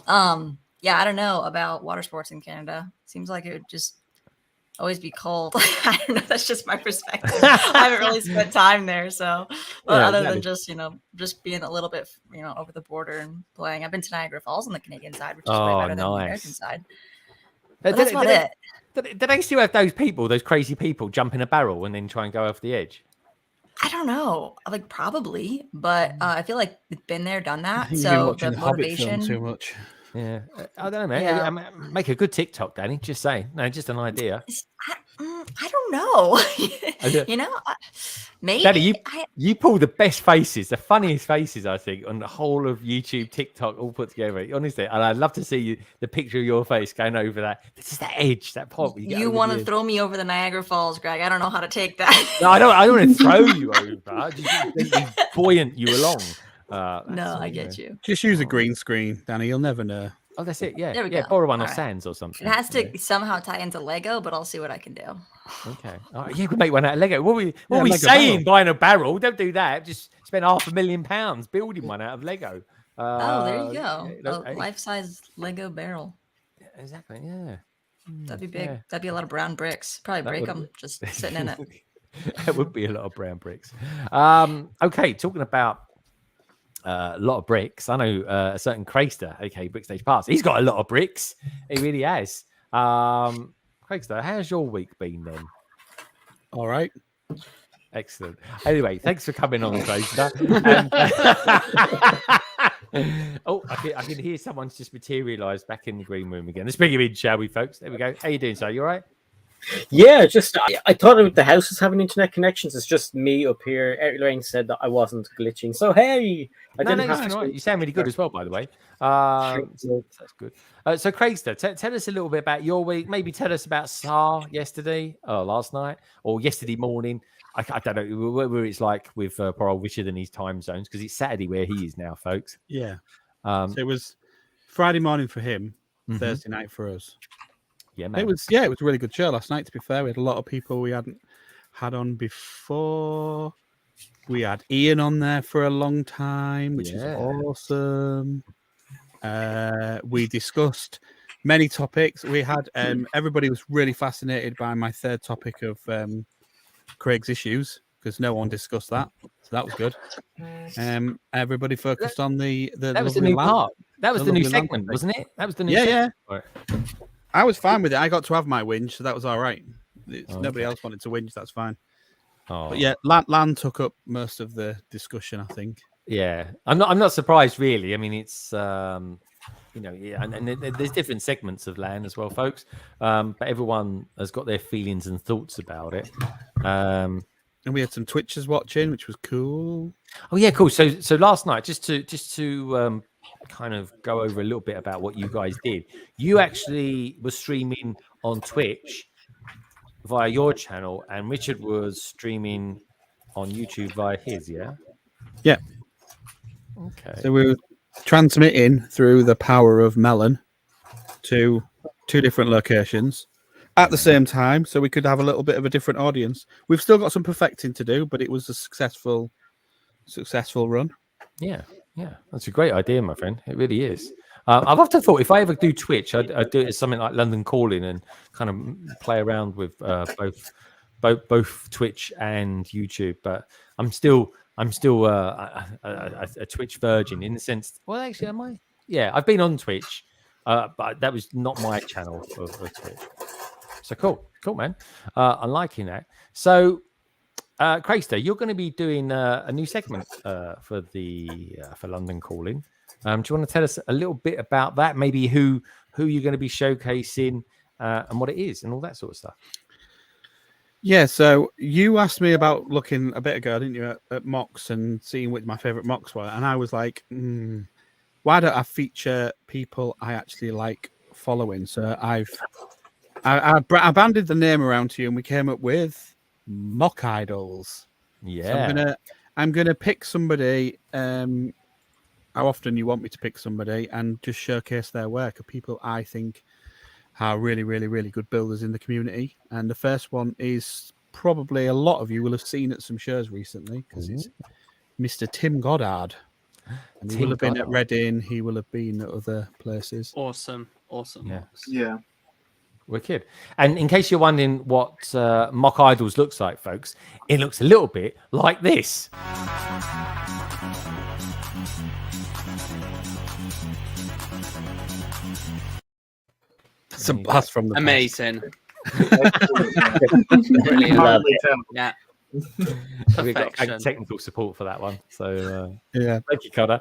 I don't know about water sports in Canada. Seems like it would just always be cold. I don't know. That's just my perspective. I haven't really spent time there, so other than just being a little bit, over the border and playing. I've been to Niagara Falls on the Canadian side, which is way better than the American side. But that's about it. Do they still have those crazy people jump in a barrel and then try and go off the edge? I don't know. Like probably, but I feel like it's been there, done that. So the motivation too much. Yeah, I don't know, man. Yeah. Make a good TikTok, Danny. Just saying. No, just an idea. I don't know. Maybe. Danny, you pull the best faces, the funniest faces, I think, on the whole of YouTube, TikTok, all put together. Honestly, and I'd love to see the picture of your face going over that. This is that edge, that part. You want to throw me over the Niagara Falls, Greg? I don't know how to take that. No, I don't want to throw you over. Just buoyant you along. No, I get you. Just use a green screen, Danny. You'll never know. Oh, that's it. Yeah, there we go. Borrow one off Sands or something. It has to somehow tie into Lego, but I'll see what I can do. Okay. All right. Yeah, we make one out of Lego. What are we saying? Buying a barrel? Don't do that. Just spend £500,000 building one out of Lego. There you go. A life-size Lego barrel. Yeah, exactly. Yeah. That'd be big. Yeah. That'd be a lot of brown bricks. Probably break them just sitting in it. It would be a lot of brown bricks. Okay, talking about a lot of bricks. I know a certain Craigster, aka BrickStagePass. He's got a lot of bricks. He really has. Craigster, how's your week been then? All right. Excellent. Anyway, thanks for coming on, Craigster. Oh, I can hear someone's just materialised back in the green room again. Let's bring him in, shall we, folks? There we go. How you doing, sir? You all right? Yeah, just I thought the house was having internet connections. It's just me up here. Lorraine said that I wasn't glitching. So hey, You sound really good as well, by the way. So that's good. So Craigster, tell us a little bit about your week. Maybe tell us about SAR yesterday, last night, or yesterday morning. I don't know whether it's like with poor old Richard and his time zones, because it's Saturday where he is now, folks. Yeah. So it was Friday morning for him, Mhm. Thursday night for us. Yeah, man. It was a really good show last night. To be fair, we had a lot of people we hadn't had on before. We had Ian on there for a long time, which is awesome. We discussed many topics. We had everybody was really fascinated by my third topic of Craig's issues, because no one discussed that, so that was good. Everybody focused on the that was the new part. That was the new segment, wasn't it? That was the new segment. Yeah. I was fine with it. I got to have my whinge, so that was all right. Nobody else wanted to whinge. That's fine. But yeah, Lan took up most of the discussion, I think. Yeah, I'm not surprised really. I mean, it's and there's different segments of LAN as well, folks. But everyone has got their feelings and thoughts about it. And we had some Twitchers watching, which was cool. Oh yeah, cool. So last night, just to kind of go over a little bit about what you guys did. You actually were streaming on Twitch via your channel, and Richard was streaming on YouTube via his. Yeah. Yeah. Okay. So we were transmitting through the power of Melon to 2 different locations at the same time, so we could have a little bit of a different audience. We've still got some perfecting to do, but it was a successful run. Yeah, that's a great idea, my friend. It really is. I've often thought if I ever do Twitch, I'd do it as something like London Calling and kind of play around with both Twitch and YouTube. But I'm still a Twitch virgin in the sense. Well, actually, am I? Yeah, I've been on Twitch, but that was not my channel of Twitch. So cool, man. I'm liking that. So, Craigster, you're going to be doing a new segment for London Calling. Do you want to tell us a little bit about that? Maybe who you're going to be showcasing and what it is and all that sort of stuff. Yeah, so you asked me about looking a bit ago, didn't you, at mocks and seeing what my favorite mocks were, and I was like, why don't I feature people I actually like following? So I banded the name around to you, and we came up with mock idols. Yeah, so I'm gonna pick somebody. How often you want me to pick somebody and just showcase their work of people I think are really, really, really good builders in the community. And the first one is probably a lot of you will have seen at some shows recently, because it's Mr. Tim Goddard. And he will have been at Reading. He will have been at other places. Awesome. Yeah. Wicked. And in case you're wondering what mock idols looks like, folks, it looks a little bit like this. It's a blast from the amazing. Brilliant. Yeah. We've got technical support for that one. So yeah, thank you, Connor.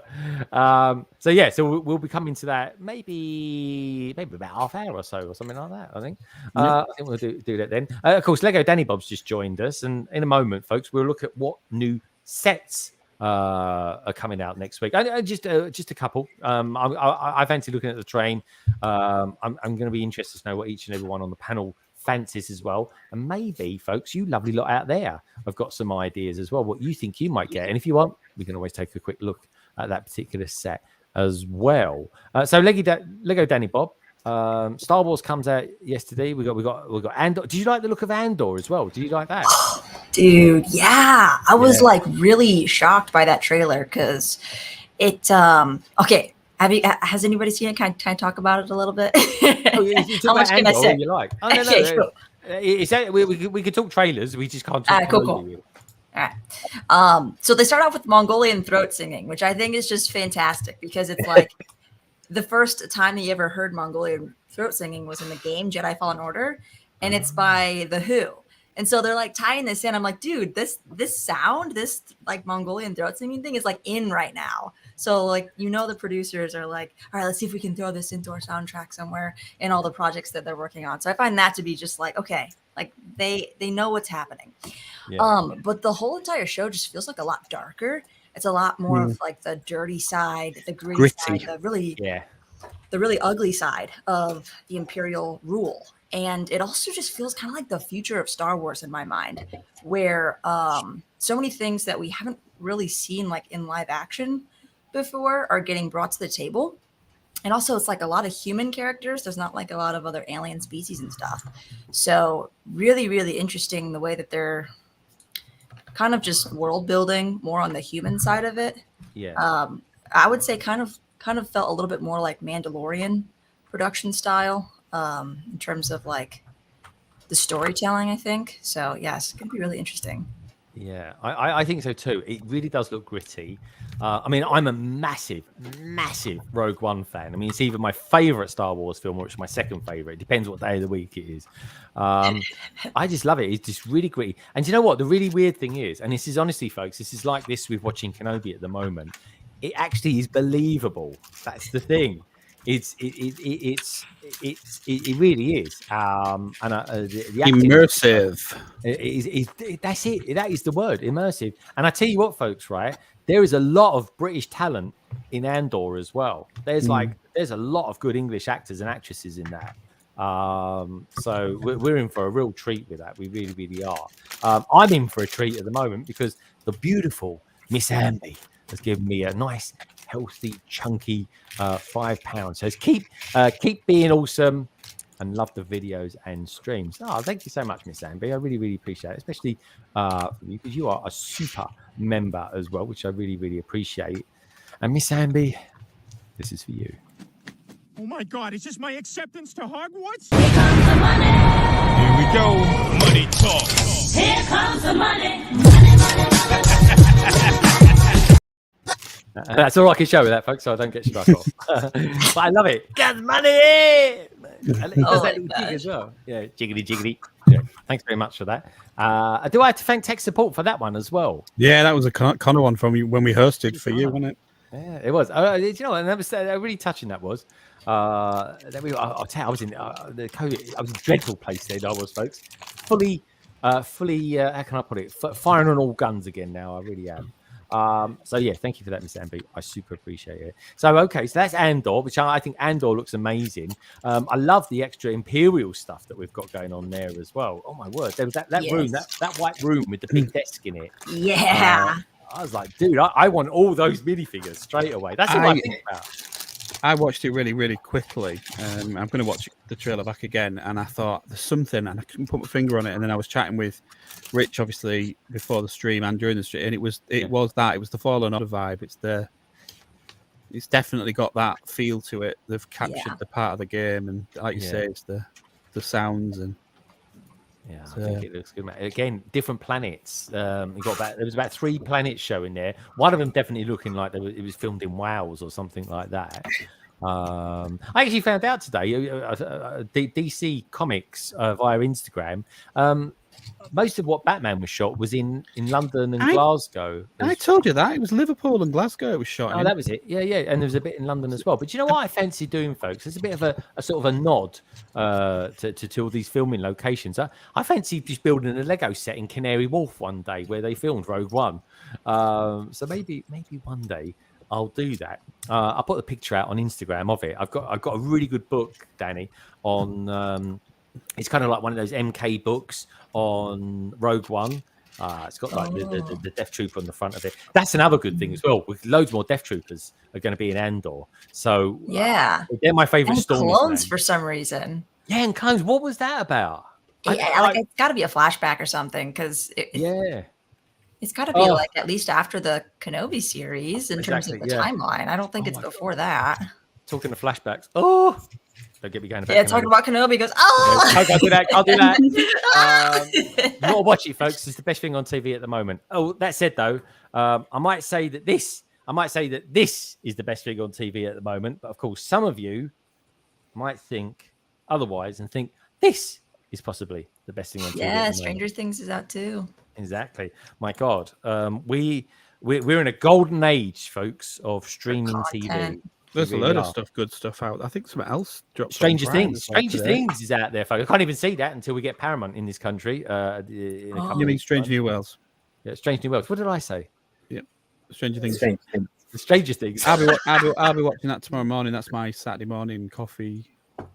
So we'll be coming to that maybe about half hour or so or something like that. I think. I think we'll do that then. Of course, LEGODaniBob's just joined us, and in a moment, folks, we'll look at what new sets are coming out next week. Just a couple. I fancy looking at the train. I'm going to be interested to know what each and every one on the panel fancies as well, and maybe, folks, you lovely lot out there, I've got some ideas as well what you think you might get, and if you want, we can always take a quick look at that particular set as well. So LEGODaniBob, Star Wars comes out yesterday. We got Andor. Did you like the look of Andor as well? Did you like that? Dude, yeah, I was like really shocked by that trailer, because it okay. Has anybody seen it? Can I talk about it a little bit? How much can I say? You like? Okay, cool. Is that we could talk trailers? We just can't talk. Cool. All right. So they start off with Mongolian throat singing, which I think is just fantastic because it's like the first time you ever heard Mongolian throat singing was in the game Jedi Fallen Order, and it's by The Who. And so they're like tying this in. I'm like, dude, this sound, this like Mongolian throat singing thing is like in right now. So like, the producers are like, all right, let's see if we can throw this into our soundtrack somewhere in all the projects that they're working on. So I find that to be just like, okay, like they know what's happening. Yeah. But the whole entire show just feels like a lot darker. It's a lot more of like the dirty side, the gritty side, the really ugly side of the Imperial rule. And it also just feels kind of like the future of Star Wars in my mind, where so many things that we haven't really seen like in live action before are getting brought to the table. And also it's like a lot of human characters. There's not like a lot of other alien species and stuff. So really, really interesting the way that they're kind of just world building more on the human side of it. Yeah. I would say kind of felt a little bit more like Mandalorian production style. In terms of like the storytelling, I think. So yes, it's gonna be really interesting. Yeah, I think so too. It really does look gritty. I mean, I'm a massive Rogue One fan. I mean, it's either my favorite Star Wars film or it's my second favorite. It depends what day of the week it is. I just love it. It's just really gritty. And you know what? The really weird thing is, and this is honestly, folks, this is like this with watching Kenobi at the moment. It actually is believable. That's the thing. It really is. And the immersive. That's it. That is the word, immersive. And I tell you what, folks, right? There is a lot of British talent in Andor as well. There's a lot of good English actors and actresses in that. So we're in for a real treat with that. We really, really are. I'm in for a treat at the moment because the beautiful Miss Amby has given me a nice, healthy, chunky £5. So keep being awesome and love the videos and streams. Oh, thank you so much, Miss Amby. I really, really appreciate it, especially for you because you are a super member as well, which I really, really appreciate. And Miss Amby, this is for you. Oh my God, is this my acceptance to Hogwarts? Here comes the money. Here we go. Money talk. Here comes the money. Money, money, money. That's all I can show with that, folks, so I don't get struck off. But I love it. Got money! And it does that little jig as well. Yeah, jiggly, jiggly. Yeah, thanks very much for that. Do I have to thank tech support for that one as well? Yeah, that was a Connor one from you when we hosted for you, wasn't it? Yeah, it was. You know, and that was really touching. That was. I'll tell you, I was in the COVID. I was in a dreadful place then. I was, folks. Fully. How can I put it? Firing on all guns again. Now I really am. So yeah, thank you for that, Miss Amby. I super appreciate it. So okay, so that's Andor, which I think Andor looks amazing. I love the extra Imperial stuff that we've got going on there as well. Oh my word, there was that room, that white room with the big desk in it. Yeah. I was like, dude, I want all those minifigures straight away. That's what I think about. I watched it really, really quickly. I'm going to watch the trailer back again, and I thought there's something, and I couldn't put my finger on it. And then I was chatting with Rich, obviously, before the stream and during the stream, and it was the Fallen Order vibe. It's definitely got that feel to it. They've captured the part of the game, and like you say, it's the sounds and. Yeah, I think it looks good. Again, different planets. There was about 3 planets showing there. One of them definitely looking like it was filmed in Wales or something like that. I actually found out today, DC Comics via Instagram. Most of what Batman was shot was in London and Glasgow. I told you that. It was Liverpool and Glasgow it was shot in. That was it. Yeah. And there was a bit in London as well. But you know what I fancy doing, folks? There's a bit of a sort of a nod to all these filming locations. I fancy just building a Lego set in Canary Wharf one day where they filmed Rogue One. So maybe one day I'll do that. I'll put the picture out on Instagram of it. I've got a really good book, Danny, on... it's kind of like one of those MK books on Rogue One. It's got like the Death Trooper on the front of it. That's another good thing as well. With loads more Death Troopers are going to be in Andor. So they're my favorite storms. Clones for some reason. Yeah, and clones. What was that about? It's got to be a flashback or something because it's got to be like at least after the Kenobi series in terms of the timeline. I don't think it's before that. Talking of flashbacks. Oh. Don't get me going about Yeah, talking about Kenobi goes, oh! I'll do that. I'll do that. You gotta watch it, folks. It's the best thing on TV at the moment. Oh, that said, though, I might say that this is the best thing on TV at the moment. But of course, some of you might think otherwise and think this is possibly the best thing on TV. Yeah, Stranger Things is out too. Exactly. My God, we're in a golden age, folks, of streaming TV. There's a load of stuff, good stuff out. I think something else dropped. Stranger Things. Stranger Things is out there, folks. I can't even see that until we get Paramount in this country. In a couple You mean Strange New Worlds? Yeah, Strange New Worlds. What did I say? Yeah, Stranger Things. Stranger Things. I'll be watching that tomorrow morning. That's my Saturday morning coffee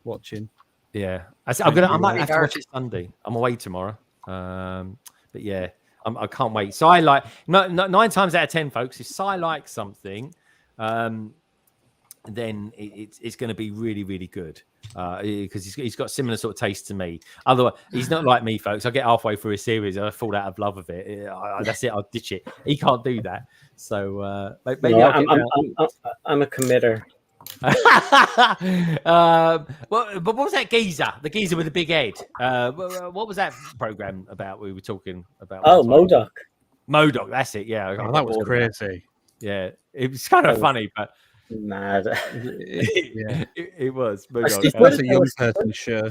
watching. Yeah, I might have to watch it Sunday. I'm away tomorrow. But yeah, I can't wait. So I like 9 times out of 10, folks. If Si likes something, then it's going to be really, really good because he's got similar sort of taste to me. Otherwise, he's not like me, folks. I get halfway through a series and I fall out of love with it. That's it. I'll ditch it. He can't do that. So maybe no, I'm a committer. But what was that geezer? The geezer with the big head. What was that program about? We were talking about. Oh, MODOK. MODOK. That's it. Yeah. Oh, that was crazy. Yeah, it was kind of funny, but mad. it was. That's a young person show.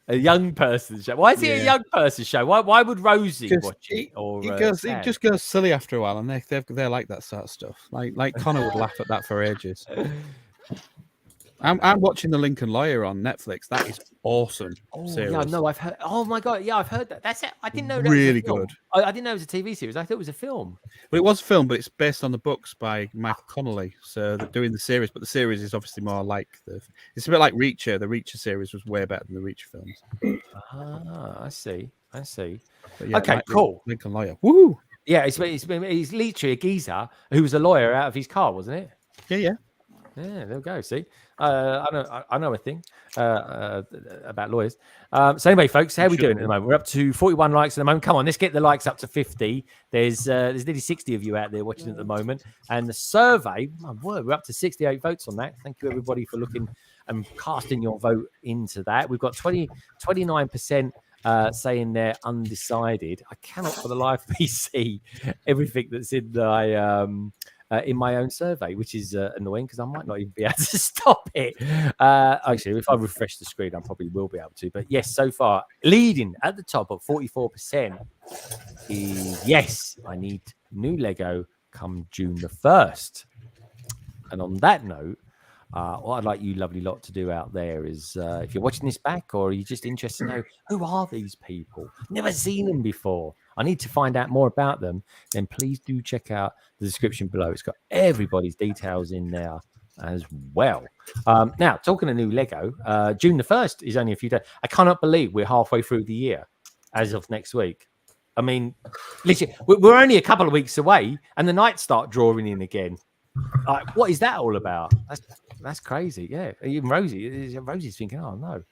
A young person show. Why is it a young person show? Why would Rosie watch it? Or it just goes silly after a while, and they like that sort of stuff. Like Connor would laugh at that for ages. I'm watching The Lincoln Lawyer on Netflix. That is awesome. Oh yeah, no, I've heard. Oh my God, yeah, I've heard that. That's it. I didn't know that really was a film. good. I didn't know it was a TV series. I thought it was a film. Well, it was a film, but it's based on the books by Michael Connolly. So they're doing the series, but the series is obviously more like it's a bit like Reacher. The Reacher series was way better than the Reacher films. Ah, I see. Yeah, okay, cool. Lincoln Lawyer. Woo! Yeah, he's literally a geezer who was a lawyer out of his car, wasn't it? Yeah. Yeah, there we go. See, I know a thing about lawyers. So anyway, folks, how are we doing at the moment? We're up to 41 likes at the moment. Come on, let's get the likes up to 50. There's nearly 60 of you out there watching at the moment, and the survey, my word, we're up to 68 votes on that. Thank you everybody for looking and casting your vote into that. We've got 29%. Saying they're undecided. I cannot for the life of me see everything that's in my own survey, which is annoying because I might not even be able to stop it. Actually, if I refresh the screen, I probably will be able to. But yes, so far, leading at the top of 44% is yes, I need new Lego come June the 1st. And on that note, what I'd like you lovely lot to do out there is if you're watching this back or you're just interested to know who are these people, never seen them before, I need to find out more about them, then please do check out the description below. It's got everybody's details in there as well. Now, talking of new Lego, June the 1st is only a few days. I cannot believe we're halfway through the year as of next week. I mean, literally, we're only a couple of weeks away and the nights start drawing in again. What is that all about? That's crazy. Yeah, even Rosie's thinking, oh no.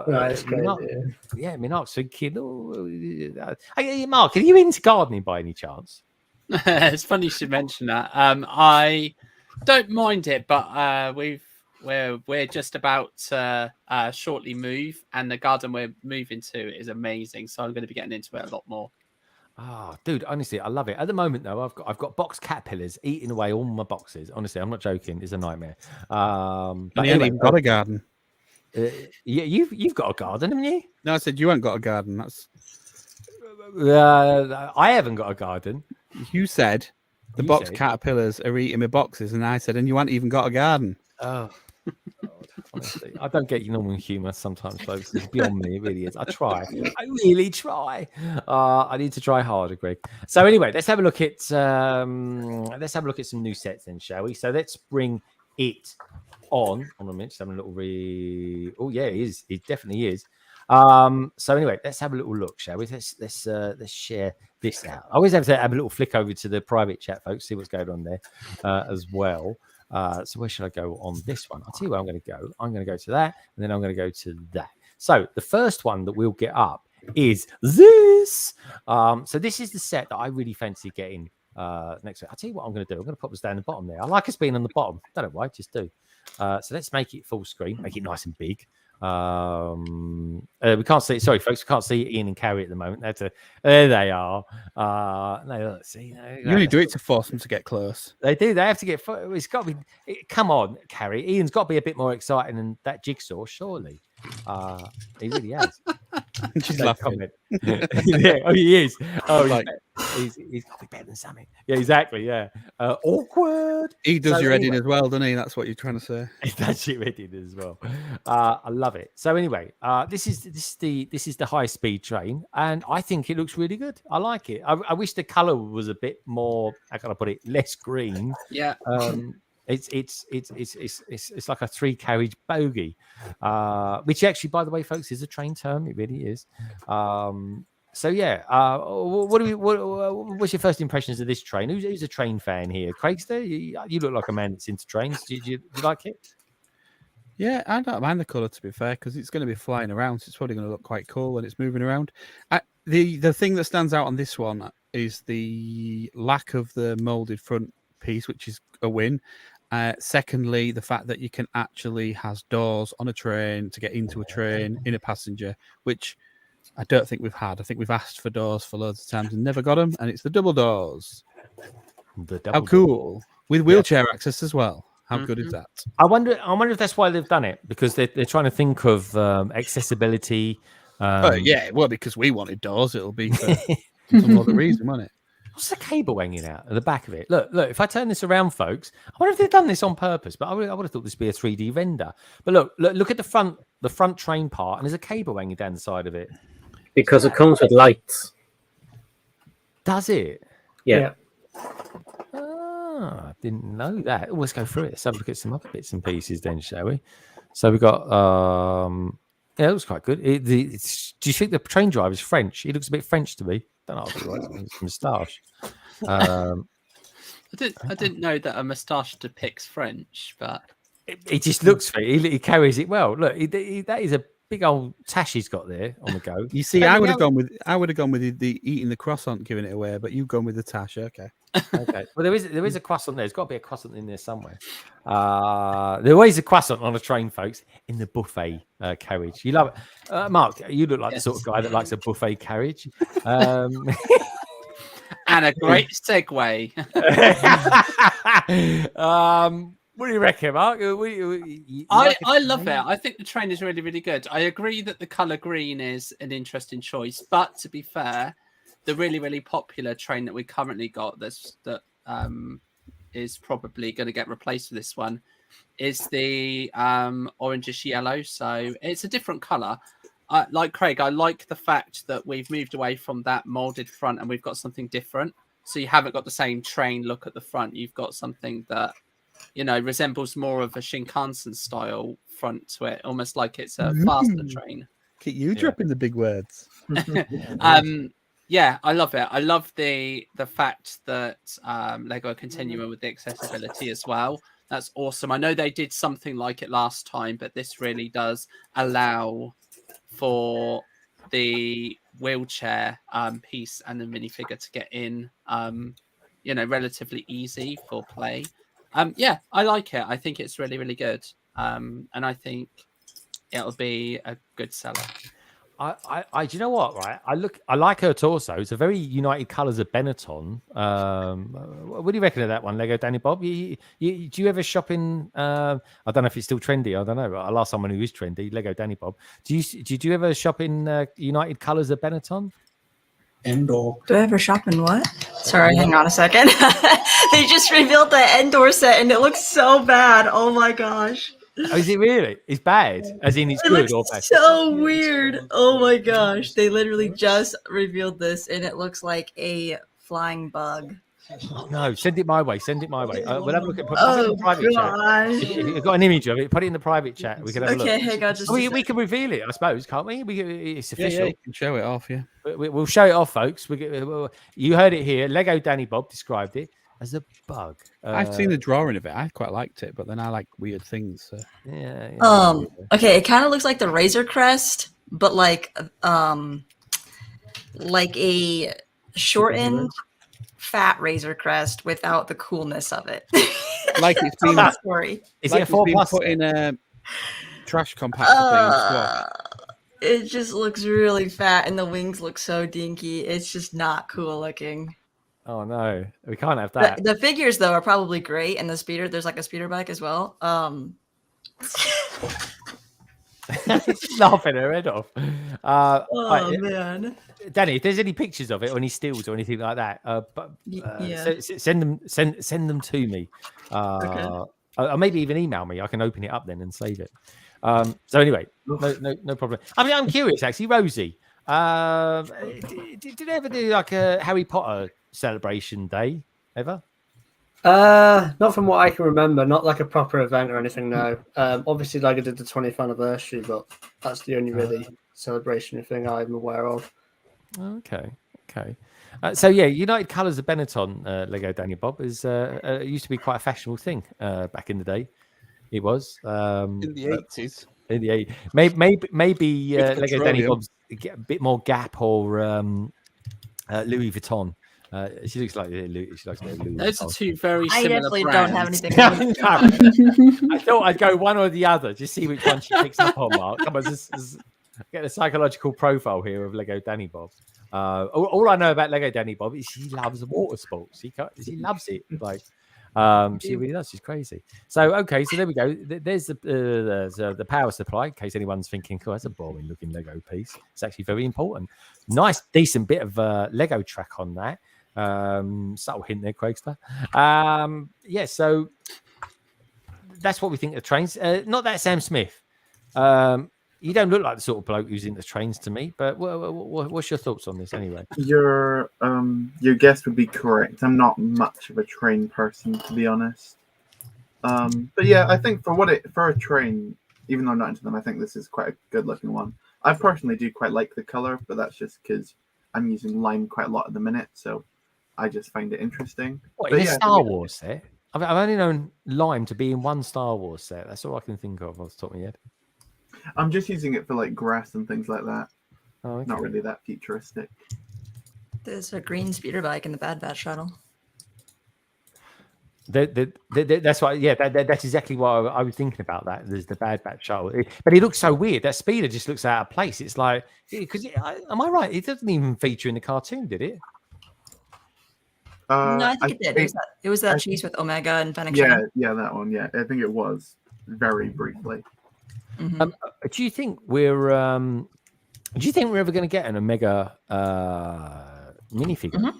That's crazy. Minark's thinking, hey, Mark, are you into gardening by any chance? It's funny you should mention that. I don't mind it, but we're just about to shortly move, and the garden we're moving to is amazing. So I'm going to be getting into it a lot more. Oh, dude, honestly, I love it. At the moment, though, I've got box caterpillars eating away all my boxes. Honestly, I'm not joking. It's a nightmare. But you ain't even got a garden. Yeah, you've got a garden, haven't you? No, I said you ain't got a garden. That's. I haven't got a garden. You said the box caterpillars are eating my boxes, and I said, and you ain't even got a garden. Oh. God, honestly, I don't get your normal humour sometimes, folks. It's beyond me. It really is. I try. I really try. I need to try harder, Greg. So anyway, let's have a look at some new sets then, shall we? So let's bring it on. On a minute, just having a little Oh yeah, it is. It definitely is. So anyway, let's have a little look, shall we? Let's share this out. I always have to have a little flick over to the private chat, folks, see what's going on there as well. So where should I go on this one? I'll tell you where I'm going to go. I'm going to go to that, and then I'm going to go to that. So the first one that we'll get up is this. So this is the set that I really fancy getting next week. I'll tell you what I'm going to do. I'm going to pop this down the bottom there. I like us being on the bottom. Don't know why, just do. So let's make it full screen, make it nice and big. We can't see. Sorry, folks, we can't see Ian and Carrie at the moment. There they are. No, let's see. You only do it to force them to get close. They do. They have to get. It's got to be. Come on, Carrie. Ian's got to be a bit more exciting than that jigsaw, surely. He really has. She's laughing. Yeah, oh, he is. Oh, Like- he's got to be better than Sammy. Yeah, exactly. Yeah. Awkward. He does So your editing anyway- as well, doesn't he? That's what you're trying to say. He does your editing as well. I love it. So anyway, this is the high speed train, and I think it looks really good. I like it. I wish the color was a bit more. How can I put it? Less green. Yeah. It's like a 3 carriage bogey, which actually, by the way, folks, is a train term. It really is. So yeah, what's your first impressions of this train? Who's a train fan here? Craigster, you look like a man that's into trains. Do you like it? Yeah, I don't mind the colour, to be fair, because it's going to be flying around, so it's probably going to look quite cool when it's moving around. The thing that stands out on this one is the lack of the moulded front piece, which is a win. Secondly, the fact that you can actually has doors on a train to get into a train in a passenger, which I don't think we've had. I think we've asked for doors for loads of times and never got them, and it's the double doors. How cool! With wheelchair access as well. How good is that? I wonder if that's why they've done it, because they're trying to think of accessibility. Yeah, well, because we wanted doors, it'll be for some other reason, won't it? What's the cable hanging out at the back of it? Look, if I turn this around, folks, I wonder if they've done this on purpose, but I would have thought this would be a 3D render. But look at the front train part, and there's a cable hanging down the side of it. Because it comes with lights. Does it? Yeah. I didn't know that. Oh, let's go through it. Let's have a look at some other bits and pieces then, shall we? So we got yeah, it looks quite good. Do you think the train driver is French? He looks a bit French to me. Don't know. It's a moustache. I didn't know that a moustache depicts French, but he just looks for it. He carries it well. Look, that is a big old tash he's got there on the go. You see, I would have gone with the eating the croissant, giving it away, but you've gone with the tash. Okay. Okay. Well, there is a croissant there. There's got to be a croissant in there somewhere. There always a croissant on a train, folks, in the buffet carriage. You love it, Mark. You look like the sort of guy that likes a buffet carriage. And a great segue. What do you reckon, Mark? I love it. I think the train is really, really good. I agree that the color green is an interesting choice, but to be fair, the really, really popular train that we currently got that is probably going to get replaced with this one is the orangish yellow. So it's a different color. Like Craig, I like the fact that we've moved away from that molded front and we've got something different. So you haven't got the same train look at the front. You've got something that, you know, resembles more of a Shinkansen style front to it, almost like it's a faster train. Keep you dropping the big words. Yeah, I love it. I love the fact that Lego are continuing with the accessibility as well. That's awesome. I know they did something like it last time, but this really does allow for the wheelchair piece and the minifigure to get in, you know, relatively easy for play. Yeah, I like it. I think it's really, really good. And I think it'll be a good seller. Do you know what? Right, I like her torso. It's a very United Colours of Benetton. What do you reckon of that one, LEGODaniBob? Do you ever shop in? I don't know if it's still trendy. I don't know. But I'll ask someone who is trendy. LEGODaniBob. Do you ever shop in United Colours of Benetton? Endor. Do I ever shop in what? Sorry, hang on a second. They just revealed the Endor set and it looks so bad. Oh my gosh. Oh, is it really? It's bad, as in it's It good or looks bad? so weird. Oh my gosh. They literally just revealed this and it looks like a flying bug. No, send it my way. Send it my way. We'll have a look at it in the private gosh. chat. If you've got an image of it, put it in the private chat. We can have a look. Okay, hang on just a We can reveal it, I suppose, can't we? It's official. Yeah, you can show it off, yeah. We'll show it off, folks. You heard it here. LEGODaniBob described it as a bug. I've seen the drawing of it. I quite liked it, but then I like weird things. So. Yeah. Okay, it kind of looks like the Razor Crest, but like a shortened fat Razor Crest without the coolness of it. like it's Tell been that story. Is like it a 4 been plus? put in a trash compactor thing and squashed. It just looks really fat, and the wings look so dinky. It's just not cool looking. Oh no, we can't have that. The figures though are probably great, and there's like a speeder bike as well. She's laughing her head off. Right, man, Danny, if there's any pictures of it or any stills or anything like that, yeah. send them to me. Okay. Or maybe even email me. I can open it up then and save it. So anyway, no problem. I mean, I'm curious actually, Rosie. Did you ever do like a Harry Potter celebration day ever? Not from what I can remember. Not like a proper event or anything. No. Obviously, like I did the 20th anniversary, but that's the only really celebration thing I'm aware of. Okay. So yeah, United Colours of Benetton LEGODaniBob is used to be quite a fashionable thing back in the day. It was In the 80s. In the 80s. Maybe petroleum. LEGODaniBob's get a bit more Gap or Louis Vuitton. She looks like Louis. She looks like Louis. Those are Vuitton. two very I similar definitely brands. don't have anything. I thought I'd go one or the other, just see which one she picks up on. Mark, come on, just get a psychological profile here of LEGODaniBob. All I know about LEGODaniBob is she loves water sports. She loves it. Like she really does. She's crazy. So okay, so there we go. There's the power supply. In case anyone's thinking, "Oh, that's a boring looking Lego piece." It's actually very important. Nice, decent bit of Lego track on that. Subtle hint there, Craigster. Yeah, so that's what we think of trains. Not that Sam Smith. You don't look like the sort of bloke who's into trains to me, but what's your thoughts on this anyway? Your guess would be correct. I'm not much of a train person, to be honest. But yeah, I think for a train, even though I'm not into them, I think this is quite a good looking one. I personally do quite like the color, but that's just because I'm using lime quite a lot at the minute, so I just find it interesting. What, But in a yeah, Star Wars set? I've only known lime to be in one Star Wars set. That's all I can think of off the top of my head. I'm just using it for like grass and things like that. Oh, okay. Not really that futuristic. There's a green speeder bike in the Bad Batch shuttle. That's why. Yeah, that's exactly what I was thinking about. That there's the Bad Batch shuttle, but it looks so weird. That speeder just looks out of place. It's like, because am I right? It doesn't even feature in the cartoon, did it? No, I think it did. It was that cheese with Omega and Fennec. Yeah, that one. Yeah, I think it was very briefly. Mm-hmm. Do you think we're ever going to get an Omega minifigure? Mm-hmm.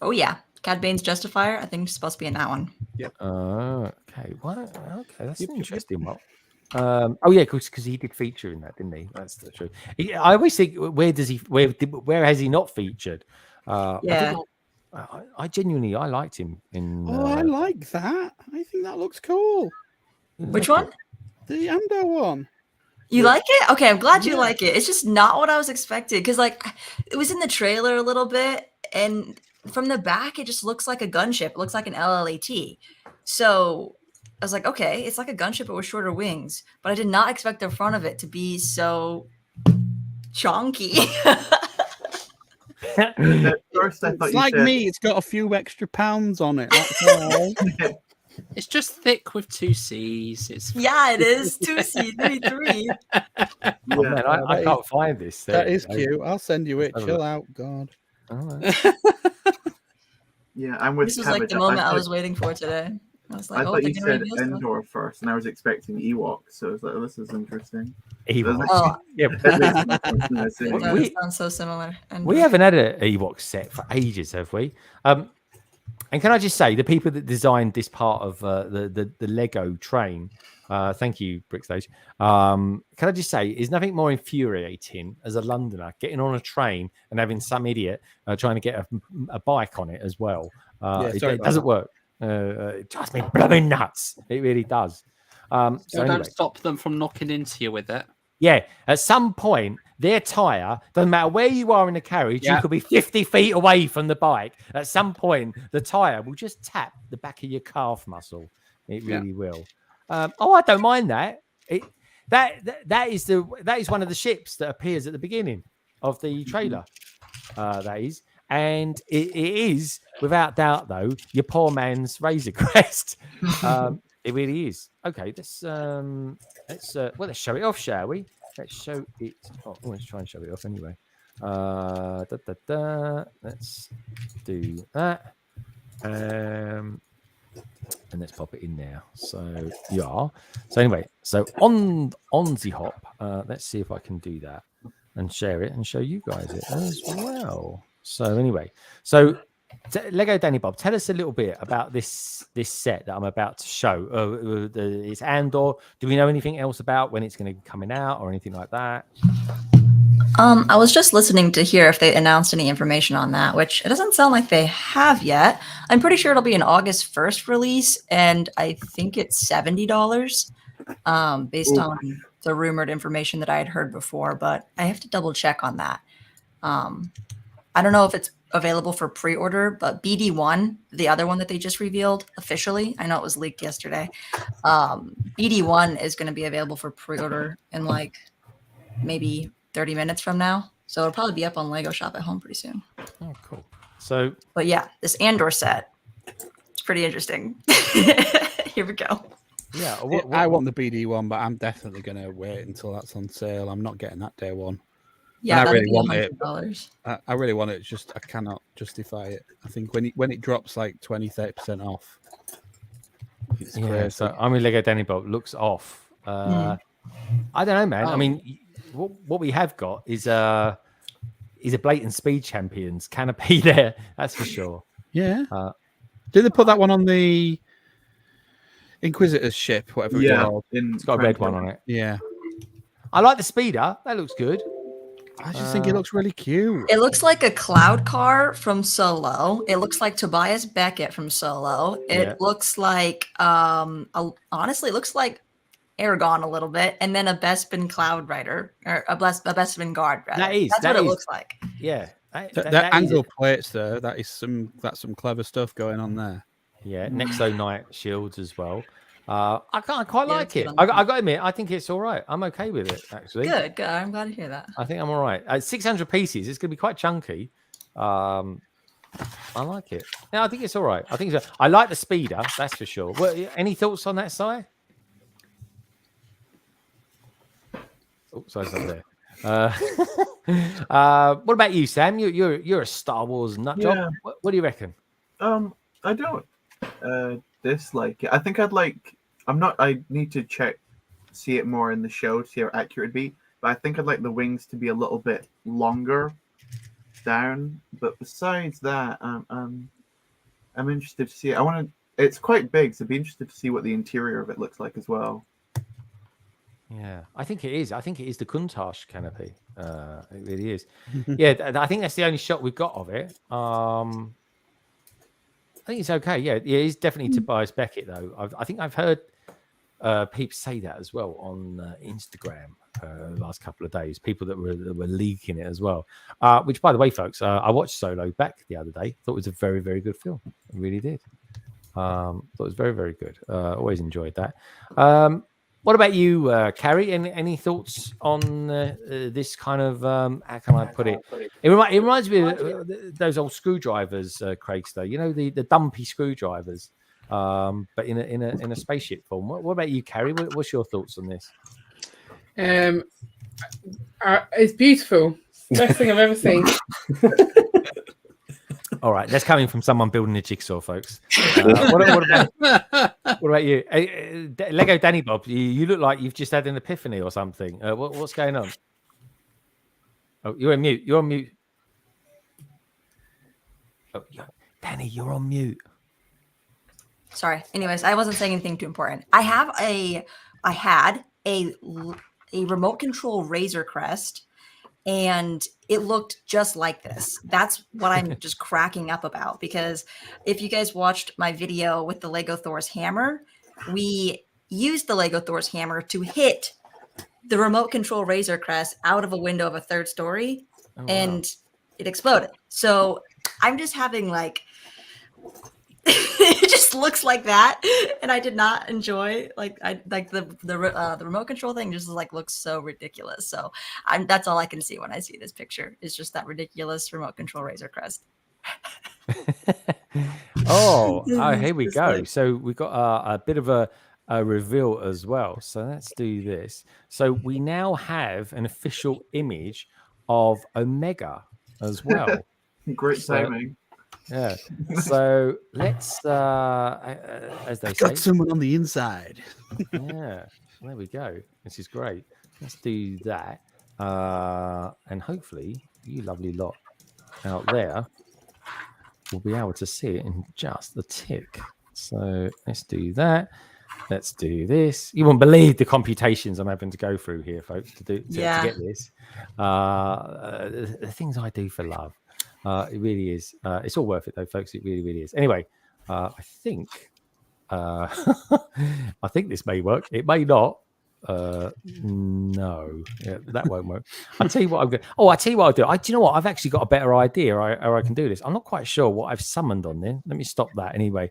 Oh yeah, Cad Bane's Justifier. I think it's supposed to be in that one. Yep. Okay. Well, okay, that's an interesting one. Oh yeah, because he did feature in that, didn't he? That's the truth. I always think, where has he not featured? Yeah. I genuinely liked him in. I like that. I think that looks cool. Which one? The Andor one. You like it? Okay, I'm glad you like it. It's just not what I was expecting, because like it was in the trailer a little bit, and from the back it just looks like a gunship. It looks like an LLAT. So I was like, okay, it's like a gunship but with shorter wings. But I did not expect the front of it to be so chonky. At first, I thought It's like me. It's got a few extra pounds on it. That's all. It's just thick with 2 C's. It's Yeah, it is. 2 C's, maybe 3. Oh, man, I can't find this. That is cute. I'll send you it. Chill out, God. Yeah, I'm with This was like Cabbage. the moment I was waiting for today. I was like, I oh, thought they're you getting rid said of Yoda. Endor first, and I was expecting Ewok, so I was like, oh, this is interesting. Ewok. Oh. Yeah. That sounds so similar. And We haven't had an Ewok set for ages, have we? And can I just say, the people that designed this part of the Lego train, thank you, BrickStage. Can I just say, is nothing more infuriating as a Londoner getting on a train and having some idiot trying to get a bike on it as well. It doesn't work. It drives me blooming nuts. It really does. so anyway. don't stop them from knocking into you with it. Yeah, at some point, their tyre, doesn't matter where you are in the carriage, you could be 50 feet away from the bike. At some point, the tyre will just tap the back of your calf muscle. It really will. I don't mind that. That is one of the ships that appears at the beginning of the trailer. That is. and it is without doubt, though, your poor man's Razor Crest. It really is. Okay, let's let's show it off, shall we? Let's show it. Oh, let's try and show it off anyway. Let's do that. And let's pop it in there. So yeah. So anyway, so on the hop, let's see if I can do that and share it and show you guys it as well. So anyway, so LEGODaniBob, tell us a little bit about this set that I'm about to show. It's Andor. Do we know anything else about when it's going to be coming out or anything like that? I was just listening to hear if they announced any information on that, which it doesn't sound like they have yet. I'm pretty sure it'll be an August 1st release, and I think it's $70 based on the rumored information that I had heard before, but I have to double check on that. I don't know if it's available for pre-order, but BD1, the other one that they just revealed officially, I know it was leaked yesterday. BD1 is going to be available for pre-order in like maybe 30 minutes from now. So it'll probably be up on Lego Shop at Home pretty soon. Oh, cool. So, but yeah, this Andor set, it's pretty interesting. Here we go. Yeah, I want the BD one, but I'm definitely going to wait until that's on sale. I'm not getting that day one. Yeah, and I really want $100. it. I really want it. Just I cannot justify it. I think when it drops like 20-30% off, it's crazy. So I mean, LEGODaniBob looks off. I don't know, man. I mean, what we have got is a blatant speed champions canopy there. That's for sure. Yeah. Did they put that one on the Inquisitor's ship? Whatever. Yeah, it's got a red one on it. Yeah. I like the speeder. That looks good. I just think it looks really cute. It looks like a cloud car from Solo. It looks like Tobias Beckett from Solo. It looks like, honestly, it looks like Aragon a little bit, and then a Bespin Cloud Rider or a Bespin Guard. Rather. That's what it looks like. Yeah, that angle plates there. That's some clever stuff going on there. Yeah, Nexo Knight shields as well. I quite like it. I got to admit, I think it's all right. I'm okay with it, actually. Good. I'm glad to hear that. I think I'm all right. 600 pieces. It's going to be quite chunky. I like it. Yeah, I think it's all right. I think so. I like the speeder, that's for sure. Any thoughts on that side? Oh, sorry, it's up there. What about you, Sam? You're a Star Wars nut job. Yeah. What do you reckon? I don't dislike it. I think I'd like. I need to see it more in the show to see how accurate it'd be. But I think I'd like the wings to be a little bit longer down. But besides that, I'm interested to see it. It's quite big, so I'd be interested to see what the interior of it looks like as well. Yeah, I think it is. I think it is the Countach canopy. It really is. Yeah, I think that's the only shot we've got of it. I think it's okay. Yeah, it is definitely Tobias Beckett, though. I think I've heard people say that as well on Instagram the last couple of days. People that were leaking it as well. Which, by the way, folks, I watched Solo back the other day. Thought it was a very, very good film. I really did. Thought it was very, very good. Always enjoyed that. What about you, Carrie? Any thoughts on this kind of? How can I put it? It reminds me of those old screwdrivers, Craigster. You know, the dumpy screwdrivers, but in a spaceship form. What about you, Carrie? What's your thoughts on this? It's beautiful. Best thing I've ever seen. All right, that's coming from someone building a jigsaw, folks. What about you? LEGODaniBob, you look like you've just had an epiphany or something. What's going on? Oh, you're on mute. You're on mute. Oh, Danny, you're on mute. Sorry. Anyways, I wasn't saying anything too important. I had a remote control Razor Crest, and it looked just like this. That's what I'm just cracking up about, because if you guys watched my video with the Lego Thor's hammer, we used the Lego Thor's hammer to hit the remote control Razor Crest out of a window of a third story, and it exploded. So I'm just having like, it just looks like that, and I did not enjoy the remote control thing. Just like looks so ridiculous. So that's all I can see when I see this picture is just that ridiculous remote control Razor Crest. Here we It's go. like- So we've got a bit of a reveal as well. So let's do this. So we now have an official image of Omega as well. Great So- timing. Yeah. So let's, as they say, Got someone on the inside. yeah. There we go. This is great. Let's do that, and hopefully you lovely lot out there will be able to see it in just the tick. So let's do that. Let's do this. You won't believe the computations I'm having to go through here, folks, to get this. The things I do for love. It really is. It's all worth it, though, folks. It really, really is. Anyway, I think I think this may work. It may not. No, yeah, that won't work. I'll tell you what I'm going. Oh, I tell you what I'll do. Do you know what? I've actually got a better idea. Or I can do this. I'm not quite sure what I've summoned on there. Let me stop that anyway.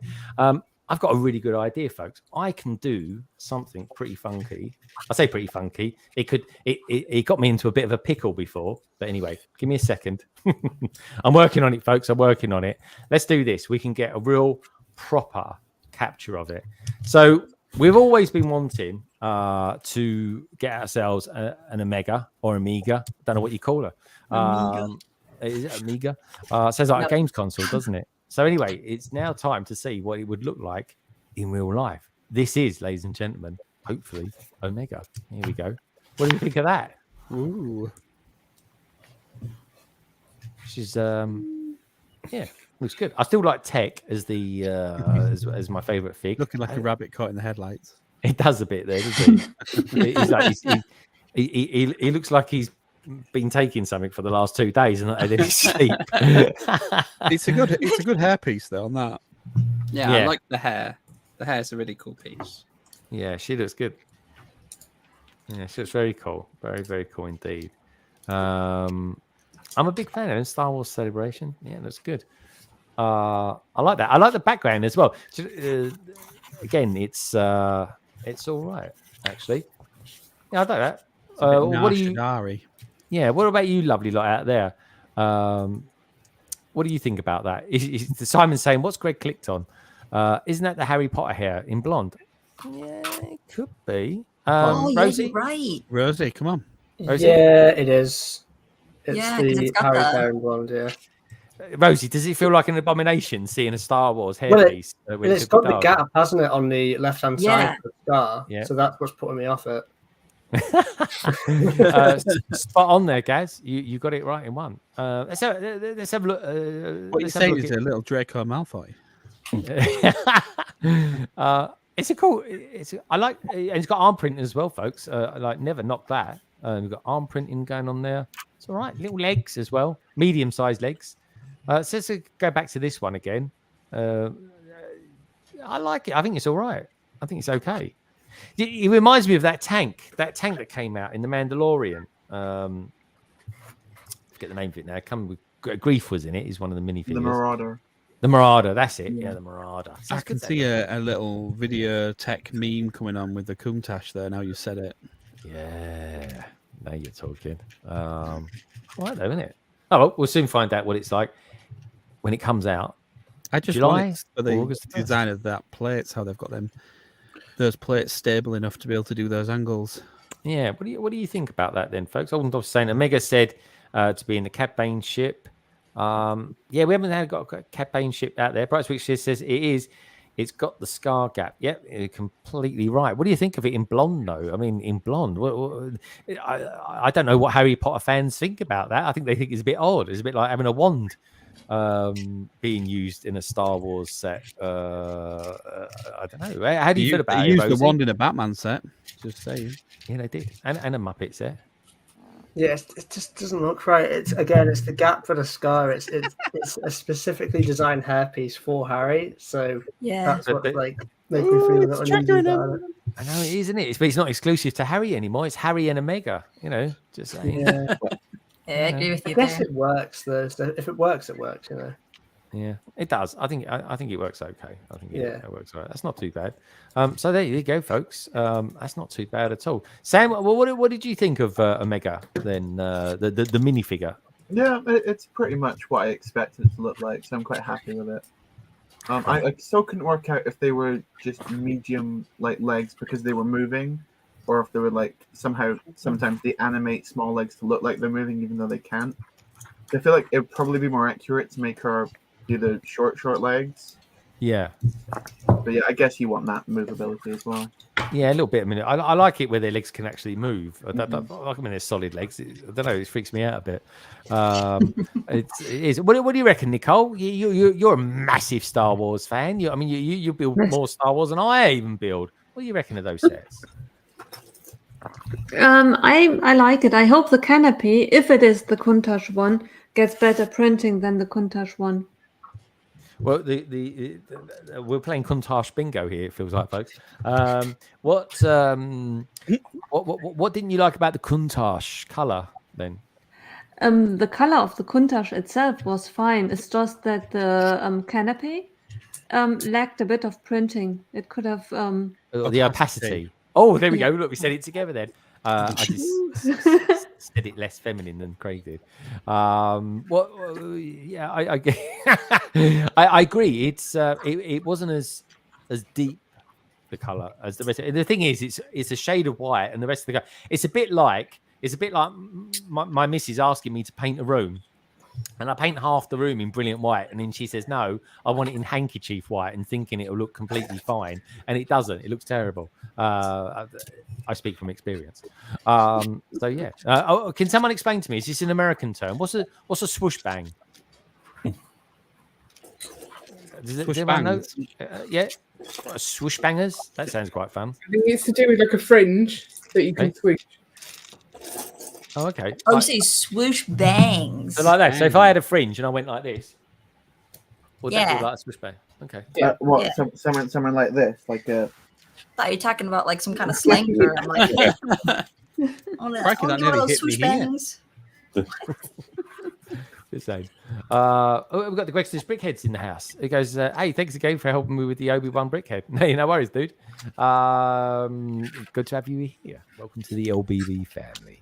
I've got a really good idea, folks. I can do something pretty funky. I say pretty funky. It got me into a bit of a pickle before, but anyway, give me a second. I'm working on it, folks. I'm working on it. Let's do this. We can get a real proper capture of it. So we've always been wanting to get ourselves an Omega or Amiga. Don't know what you call her. Is it Amiga? Sounds like a games console, doesn't it? So anyway, it's now time to see what it would look like in real life. This is, ladies and gentlemen, hopefully Omega. Here we go. What do you think of that? Ooh. She's yeah, looks good. I still like Tech as the as my favorite fig. Looking like a rabbit caught in the headlights. It does a bit there, doesn't he? He looks like he's been taking something for the last 2 days and not had any sleep. It's a good hairpiece though on that. Yeah, I like the hair. The hair's a really cool piece. Yeah, she looks good. Yeah, she looks very cool. Very, very cool indeed. I'm a big fan of Star Wars Celebration. Yeah, it looks good. I like that. I like the background as well. Again, it's all right, actually. Yeah, I like that. What do you? Yeah, what about you, lovely lot out there? What do you think about that? Is Simon saying, "What's Greg clicked on? Isn't that the Harry Potter hair in blonde?" Yeah, it could be. Rosie, you're right. Rosie, come on. Rosie? Yeah, it is. It's 'cause it's the got Harry the- Potter in blonde, yeah. Rosie, does it feel like an abomination seeing a Star Wars Well, hairpiece? it's got the gap, hasn't it, on the left-hand Yeah. side of the star? Yeah. So that's what's putting me off it. Spot on there, Gaz. You got it right in one. Let's have a look. What you're saying is a little Draco Malfoy. It's a cool. I like. And it's got arm printing as well, folks. Like never knock that. We've got arm printing going on there. It's all right. Little legs as well, medium-sized legs. So let's go back to this one again. I like it. I think it's all right. I think it's okay. It reminds me of that tank that came out in the Mandalorian. Forget the name of it now. Grief was in it. He's one of the minifigures. The Marauder. The Marauder. That's it. Yeah, the Marauder. I can see a little video tech meme coming on with the Kumtash there. Now you said it. Yeah. Now you're talking. All right, though, isn't it? Oh, well, we'll soon find out what it's like when it comes out. I just July want for the August 1st. design of that plates, how they've got those plates stable enough to be able to do those angles. Yeah, what do you think about that then, folks? I wasn't saying Omega said to be in the Cad Bane ship. Yeah, we haven't got a Cad Bane ship out there. BrickStagePass says it is. It's got the scar gap. Yep, you're completely right. What do you think of it in blonde, though? I mean, in blonde, I don't know what Harry Potter fans think about that. I think they think it's a bit odd. It's a bit like having a wand being used in a Star Wars set. I don't know. How do you feel about it? They used the Rosie? wand in a Batman set. Just saying. Yeah, they did, and a Muppet set. Yeah, it just doesn't look right. It's the gap for the scar. It's a specifically designed hairpiece for Harry. So Yeah. that's what like makes me feel a little uneasy about it. I know it is, isn't it? But it's not exclusive to Harry anymore. It's Harry and Omega. You know, just saying. Yeah. Yeah, I agree with I you guess there. it works though. So if it works, it works. You know. Yeah, it does. I think it works okay. I think Yeah. it works all right. That's not too bad. So there you go, folks. That's not too bad at all. Sam, well, what did you think of Omega then? The minifigure. Yeah, it's pretty much what I expected it to look like, so I'm quite happy with it. I still couldn't work out if they were just medium like legs because they were moving, or if they were like sometimes they animate small legs to look like they're moving even though they can't. I feel like it would probably be more accurate to make her do the short legs. Yeah. But yeah, I guess you want that movability as well. Yeah, a little bit. I mean, I like it where their legs can actually move. I like them when they're solid legs. I don't know. It freaks me out a bit. It is. What do you reckon, Nicole? You're a massive Star Wars fan. You build more Star Wars than I even build. What do you reckon of those sets? I like it. I hope the canopy, if it is the Countach one, gets better printing than the Countach one. Well, we're playing Countach bingo here. It feels like, folks. What didn't you like about the Countach color then? The color of the Countach itself was fine. It's just that the canopy lacked a bit of printing. It could have the opacity. Oh, there we go. Look, we said it together then. I just said it less feminine than Craig did. Yeah, I agree. It wasn't as deep the color as the rest. The thing is, it's a shade of white, and the rest of the color. It's a bit like my missus asking me to paint a room. And I paint half the room in brilliant white, and then she says, "No, I want it in handkerchief white," and thinking it'll look completely fine, and it doesn't. It looks terrible. I speak from experience. So yeah. Can someone explain to me? Is this an American term? What's a swoosh bang? Does anyone know? Yeah, swoosh bangers. That sounds quite fun. I think it's to do with like a fringe that you can swoosh. Oh, okay. Oh, you say swoosh bangs. So like that. So if I had a fringe and I went like this, would that Yeah. be like a swoosh bang? Okay. What? Yeah. Someone like this, like a. I thought you were talking about like some kind of slang term. Like, Crikey, that nearly hit me here. The same. We've got the Gregsters Brickheads in the house. It goes, hey, thanks again for helping me with the Obi-Wan Brickhead. Hey, no worries, dude. Good to have you here. Welcome to the LBV family.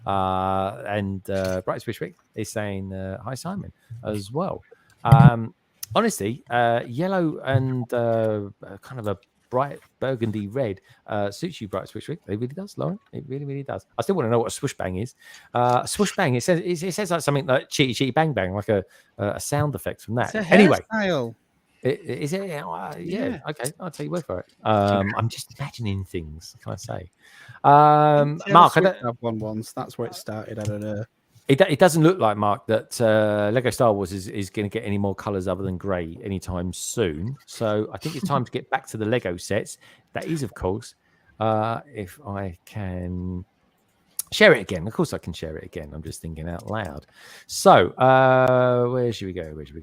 And Bright Swishwick is saying hi, Simon, as well. Honestly, yellow and kind of a bright burgundy red suits you, Bright Swishwick. It really does, Lauren. It really, really does. I still want to know what a swoosh bang is. Swoosh bang. It says like something like cheaty cheaty bang bang, like a sound effect from that. It's a Anyway, hairstyle. Is it? Yeah. Okay, I'll tell you word for it. I'm just imagining things. Can I say? Mark, I don't have one once. That's where it started. I don't know. It doesn't look like, Mark, that Lego Star Wars is going to get any more colours other than grey anytime soon. So I think it's time to get back to the Lego sets. That is, of course, if I can share it again. Of course, I can share it again. I'm just thinking out loud. So where should we go? Here we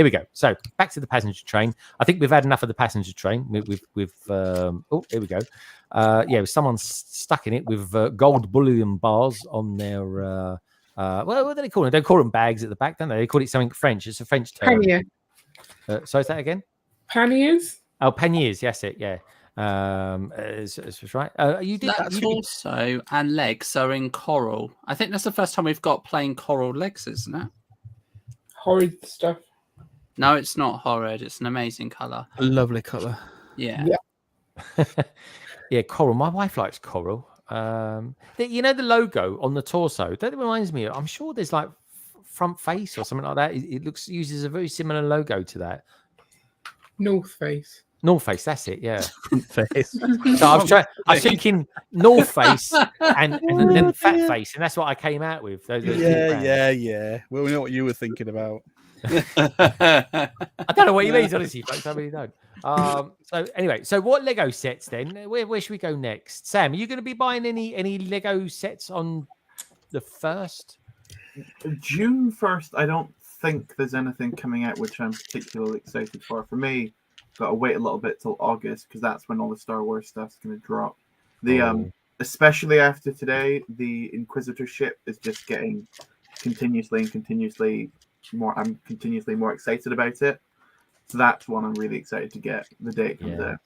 go. So back to the passenger train. I think we've had enough of the passenger train. Oh, here we go. Yeah, someone stuck in it with gold bullion bars on their what do they call them? They don't call them bags at the back, don't they? They call it something French. It's a French term. Pannier. So is that again? Panniers? Oh, panniers. Yes, it. Yeah. It's right. You did That's that. also and legs are in coral. I think that's the first time we've got plain coral legs, isn't it? Horrid stuff. No, it's not horrid. It's an amazing color. A lovely color. Yeah. Yeah, coral. My wife likes coral. You know the logo on the torso. That reminds me. I'm sure there's like front face or something like that. It uses a very similar logo to that. North Face. North Face, that's it. Yeah. Face. So I was thinking North Face and then Fat Face, and that's what I came out with. Yeah. Well, we know what you were thinking about. I don't know what you mean, honestly, folks. I really don't. So anyway, so what Lego sets then? Where should we go next? Sam, are you going to be buying any Lego sets on the 1st? June 1st, I don't think there's anything coming out which I'm particularly excited for. For me, got to wait a little bit till August because that's when all the Star Wars stuff's going to drop. Especially after today, the Inquisitor ship is just getting continuously more. I'm continuously more excited about it. So that's one I'm really excited to get the day it comes out.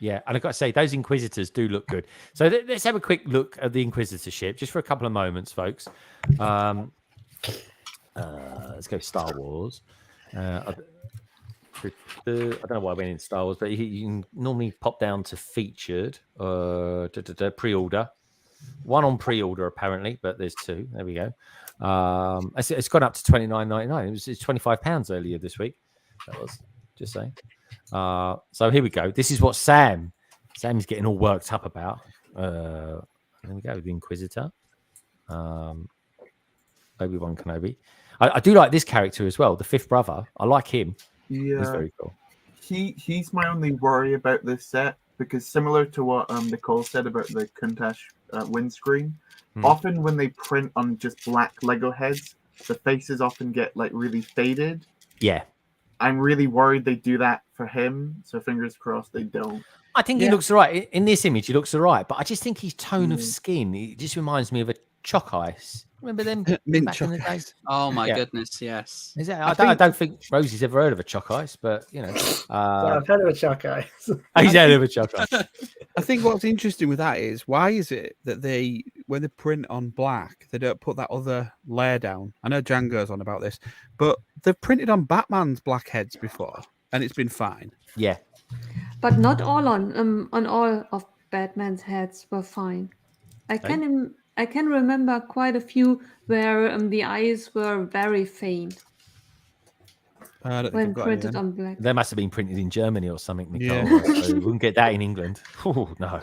Yeah, and I've got to say, those Inquisitors do look good. So let's have a quick look at the Inquisitor ship, just for a couple of moments, folks. Let's go Star Wars. I don't know why I went in Star Wars, but you can normally pop down to featured, pre-order. One on pre-order apparently, but there's two. There we go. It's gone up to $29.99. It's £25 earlier this week. That was just saying. So here we go. This is what Sam's getting all worked up about. There we go. The Inquisitor. Obi-Wan Kenobi. I do like this character as well. The fifth brother. I like him. Yeah, he's very cool. He's my only worry about this set, because similar to what Nicole said about the Countach windscreen, often when they print on just black Lego heads, the faces often get like really faded. Yeah. I'm really worried they do that for him, so fingers crossed they don't. I think he looks all right. In this image, he looks all right, but I just think his tone of skin, it just reminds me of a Chalk Ice. Remember them back in the day? Oh my goodness, yes. Is that, I don't think Rosie's ever heard of a Chalk Ice, but you know. I've heard of a Chalk Ice. He's heard of a Chalk Ice. I think what's interesting with that is, why is it that when they print on black, they don't put that other layer down? I know Jan goes on about this, but they've printed on Batman's black heads before, and it's been fine. Yeah. But not all on all of Batman's heads were fine. I can remember quite a few where the eyes were very faint when printed on black. They must have been printed in Germany or something, Nicole. Yeah. So we wouldn't get that in England. Oh, no.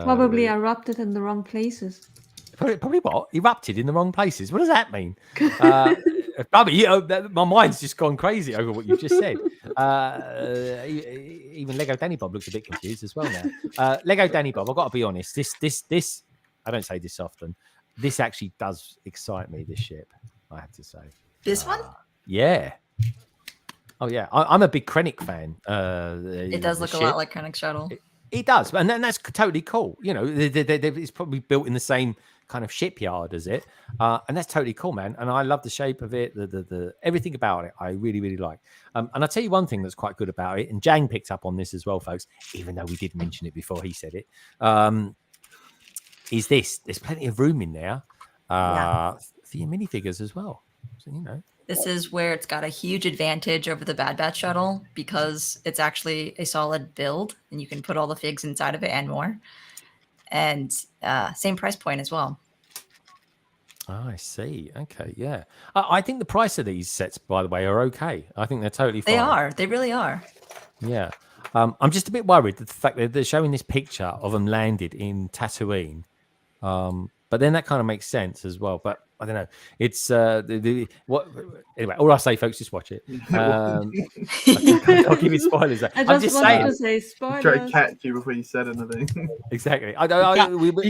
Probably erupted in the wrong places. Probably what? Erupted in the wrong places. What does that mean? My mind's just gone crazy over what you just said. Even LEGODaniBob looks a bit confused as well now. LEGODaniBob, I've got to be honest. This. I don't say this often. This actually does excite me, this ship, I have to say. This one? Yeah. Oh, yeah. I'm a big Krennic fan. It does look a lot like Krennic's shuttle. It does. And that's totally cool. You know, it's probably built in the same kind of shipyard as it. And that's totally cool, man. And I love the shape of it. The everything about it, I really, really like. And I'll tell you one thing that's quite good about it. And Jang picked up on this as well, folks, even though we did mention it before he said it. Is this? There's plenty of room in there for your minifigures as well. So, you know. This is where it's got a huge advantage over the Bad Batch shuttle, because it's actually a solid build and you can put all the figs inside of it and more. And same price point as well. Oh, I see. Okay, yeah. I think the price of these sets, by the way, are okay. I think they're totally fine. They are. They really are. Yeah. I'm just a bit worried that the fact that they're showing this picture of them landed in Tatooine. But then that kind of makes sense as well. But I don't know. It's anyway. All I say, folks, just watch it. I'll give you spoilers. I just wanted to say spoilers. Try to catch you before you said anything. Exactly. He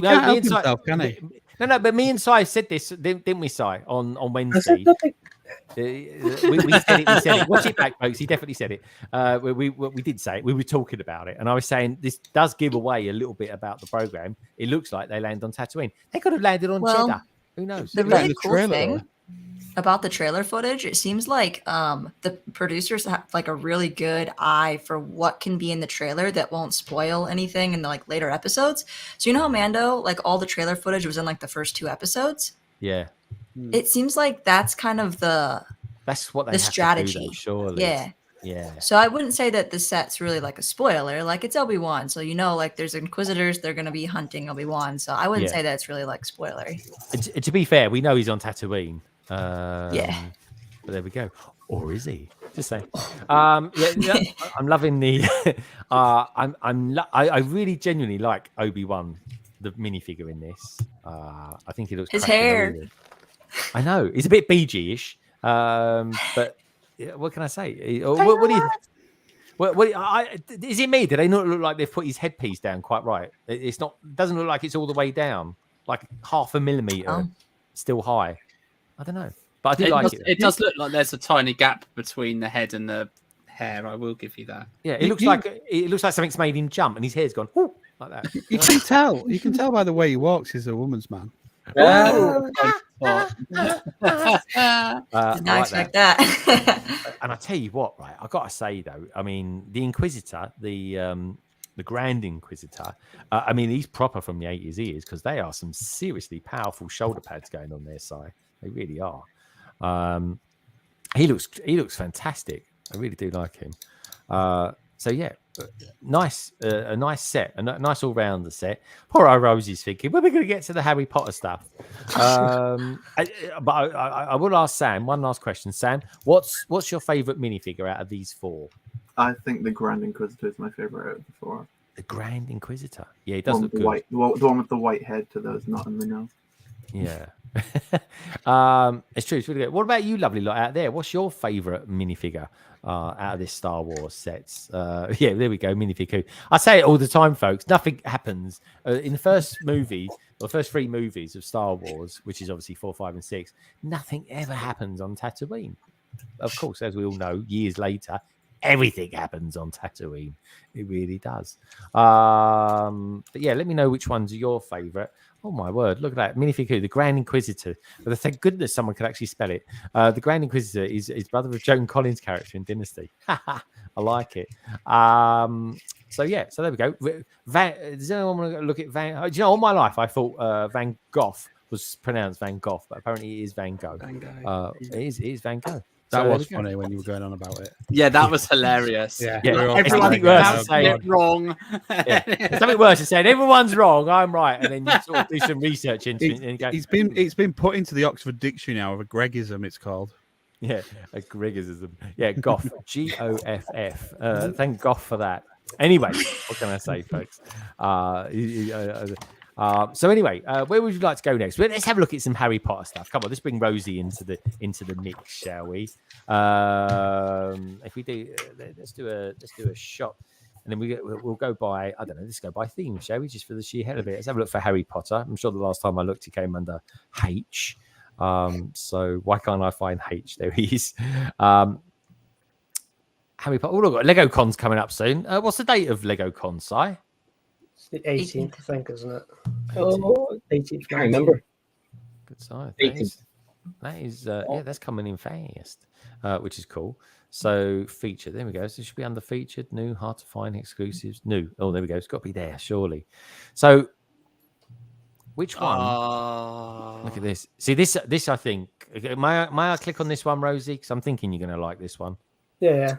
can't help himself, can he? No. But me and Si said this, didn't we, Si, on Wednesday? We said it. Watch it back, folks. He definitely said it. We did say it. We were talking about it, and I was saying this does give away a little bit about the program. It looks like they land on Tatooine. They could have landed on Jeddah. Who knows? The really cool thing about the trailer footage, it seems like the producers have like a really good eye for what can be in the trailer that won't spoil anything in the like later episodes. So you know how Mando, like all the trailer footage was in like the first 2 episodes? Yeah. It seems like that's kind of that's what they have strategy. To do, though, surely. Yeah. So I wouldn't say that the set's really like a spoiler. Like it's Obi-Wan, so you know, like there's Inquisitors, they're going to be hunting Obi-Wan. So I wouldn't say that it's really like spoilery. To be fair, we know he's on Tatooine. But there we go. Or is he? Just saying. I'm loving the. I really genuinely like Obi-Wan, the minifigure in this. I think he looks. His hair. I know he's a bit BG-ish, but what can I say? What do you? Is it me? Do they not look like they've put his headpiece down quite right? It's not. Doesn't look like it's all the way down, like 0.5 millimeter, still high. I don't know, but I do like it. It does look like there's a tiny gap between the head and the hair. I will give you that. Yeah, it looks like something's made him jump, and his hair's gone like that. You can tell. You can tell by the way he walks. He's a woman's man. Did not expect that. And I tell you what, right? I got to say though, I mean, the Inquisitor, the the Grand Inquisitor. I mean, he's proper from the 80s, he is, because they are some seriously powerful shoulder pads going on their side. They really are. He looks fantastic. I really do like him. So yeah, nice, a nice set, a nice all-rounder set. Poor old Rosie's thinking, when are we going to get to the Harry Potter stuff? But I will ask Sam one last question. Sam, what's your favourite minifigure out of these four? I think the Grand Inquisitor is my favorite out of the four. The Grand Inquisitor. Yeah, he does look good. The one with the white head to those not in the know. Yeah. It's true. It's really good. What about you, lovely lot out there? What's your favourite minifigure out of this Star Wars sets? Yeah, there we go. Minifigure. I say it all the time, folks. Nothing happens in the first movie, or the first three movies of Star Wars, which is obviously 4, 5, and 6. Nothing ever happens on Tatooine. Of course, as we all know, years later, everything happens on Tatooine. It really does. But yeah, let me know which one's your favourite. Oh my word, look at that. Minifigure, the Grand Inquisitor. But thank goodness someone could actually spell it. The Grand Inquisitor is brother of Joan Collins' character in Dynasty. I like it. So yeah, so there we go. Does anyone want to look at Van? Do you know, all my life I thought Van Gogh was pronounced Van Gogh, but apparently it is Van Gogh. It is Van Gogh. That was funny when you were going on about it. Yeah, that was hilarious. Yeah, it's something worse saying it wrong. It's something worse than saying everyone's wrong, I'm right, and then you sort of do some research into it. And go, it's been put into the Oxford Dictionary now of a Gregism. It's called. Yeah, a Gregism. Yeah, Goff. Goff. Thank Goff for that. Anyway, what can I say, folks? So anyway, where would you like to go next? Well, let's have a look at some Harry Potter stuff. Come on, let's bring Rosie into the mix, shall we? If we do, let's do a shot, and then we'll go by, I don't know, let's go by theme, shall we? Just for the sheer hell of it. Let's have a look for Harry Potter. I'm sure the last time I looked, he came under H. So why can't I find H? There he is. Harry Potter. Oh, look, LegoCon's coming up soon. What's the date of LegoCon, Si? It's the 18th, I think, isn't it? 18th. I remember. Good side. That is yeah, that's coming in fast, which is cool. So featured, there we go. So it should be under featured, new, hard to find, exclusives, new. Oh, there we go. It's got to be there, surely. So which one? Look at this. See this. I think. May I click on this one, Rosie? Because I'm thinking you're going to like this one. Yeah.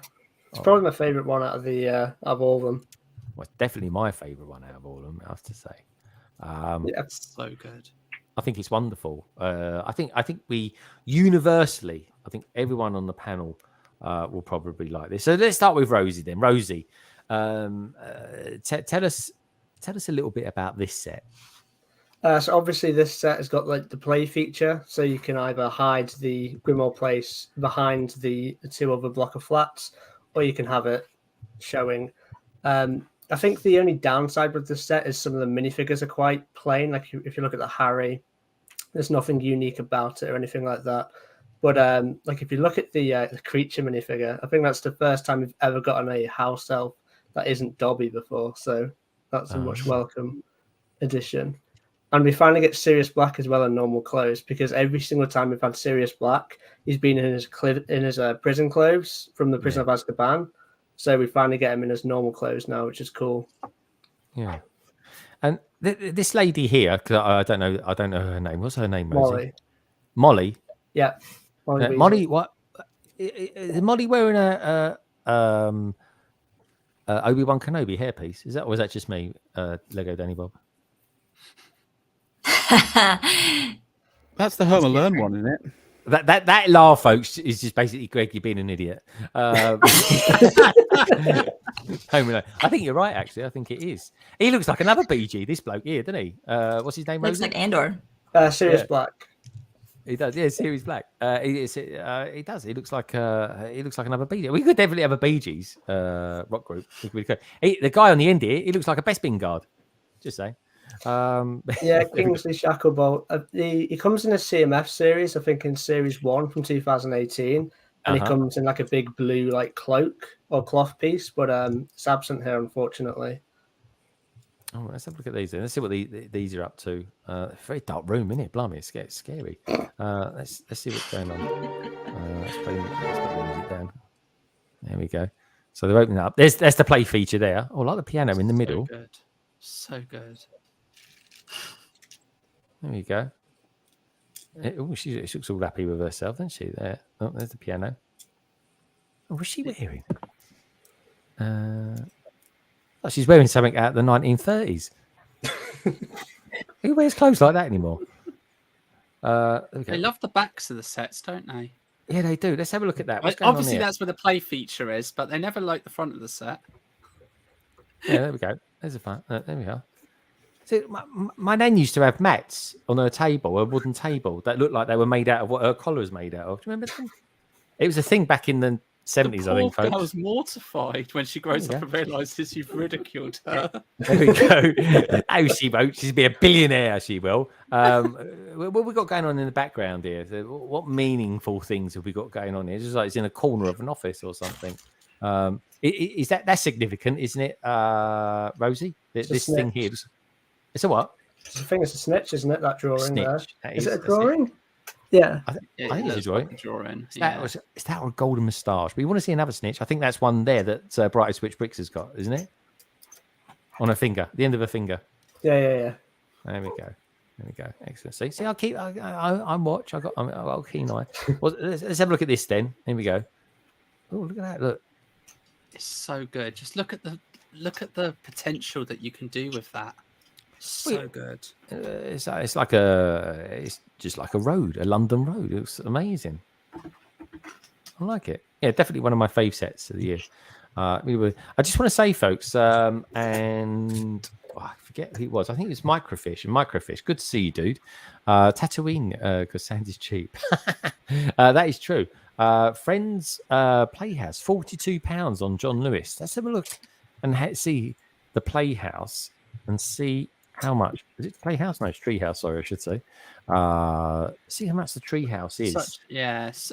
It's probably my favourite one out of all of them. Well, it's definitely my favourite one out of all of them, I have to say. Yeah, it's so good. I think it's wonderful. I think we universally, I think everyone on the panel will probably like this. So let's start with Rosie then. Rosie, tell us a little bit about this set. So obviously this set has got like the play feature, so you can either hide the Grimoire place behind the two other block of flats, or you can have it showing. I think the only downside with this set is some of the minifigures are quite plain. Like if you look at the Harry, there's nothing unique about it or anything like that. But like if you look at the creature minifigure, I think that's the first time we've ever gotten a house elf that isn't Dobby before. So that's a much welcome addition. And we finally get Sirius Black as well in normal clothes, because every single time we've had Sirius Black, he's been in his prison clothes from the Prison of Azkaban. So we finally get him in his normal clothes now, which is cool. Yeah, and this lady here, because I don't know her name. What's her name? Rosie? Molly. Yeah, Molly. What? Is Molly wearing a Obi-Wan Kenobi hairpiece? Is that, or was that just me? LEGODaniBob. That's the Home Alone one, isn't it? That laugh, folks, is just basically Greg, you're being an idiot. Home Alone. I think you're right, actually. I think it is. He looks like another BG, this bloke here, doesn't he? What's his name? Looks like Andor. Sirius Black. He does, yeah. Sirius Black. He does. He looks like another BG. We could definitely have a BG's rock group. The guy on the end here, he looks like a Bespin guard. Just saying. Yeah, Kingsley Shacklebolt. He comes in a CMF series, I think in series 1 from 2018, and he comes in like a big blue like cloak or cloth piece, but it's absent here, unfortunately. Oh, let's have a look at these then. Let's see what these are up to. Very dark room, isn't it? Blimey, it's scary. Let's see what's going on. Let's put the music down. There we go. So they're opening up. There's the play feature there. Oh, I like the piano in the middle. So good. So good. There you go. She looks all happy with herself, doesn't she? There. Oh, there's the piano. Oh, what's she wearing? Oh, she's wearing something out of the 1930s. Who wears clothes like that anymore? They love the backs of the sets, don't they? Yeah, they do. Let's have a look at that. What's going Obviously, on here? that's where the play feature is, but they never like the front of the set. Yeah, there we go. There's a fun. There we are. See, my nan used to have mats on her table, a wooden table that looked like they were made out of what her collar was made out of. Do you remember them? It was a thing back in the 70s, I think, Poor folks. girl's mortified when she grows up and realizes you've ridiculed her. There we go. Oh, she won't. She'll be a billionaire, she will. What we got going on in the background here? So what meaningful things have we got going on here? It's just like it's in a corner of an office or something. Is that's significant, isn't it, Rosie? This thing here. It's a what? I think it's a snitch, isn't it? That drawing there. Is it a that's drawing? Yeah. I think it's a drawing. Is Yeah. that or a golden moustache? But you want to see another snitch? I think that's one there that Bright Switch Bricks has got, isn't it? On her finger, the end of her finger. Yeah. There we go. There we go. Excellent. See, I'm watch. I've got a keen eye. Well, let's have a look at this then. Here we go. Oh, look at that! Look, It's so good. Just look at the potential that you can do with that. So good. It's just like a road, a London road. It looks amazing. I like it. Yeah, definitely one of my fave sets of the year. I just want to say, folks, and I forget who it was. I think it was Microfish. Good to see you, dude. Tatooine, because sand is cheap. That is true. Friends Playhouse, £42 on John Lewis. Let's have a look and see the Playhouse and see how much. Is it Playhouse? No, it's Treehouse. Sorry, I should say. See how much the Treehouse is.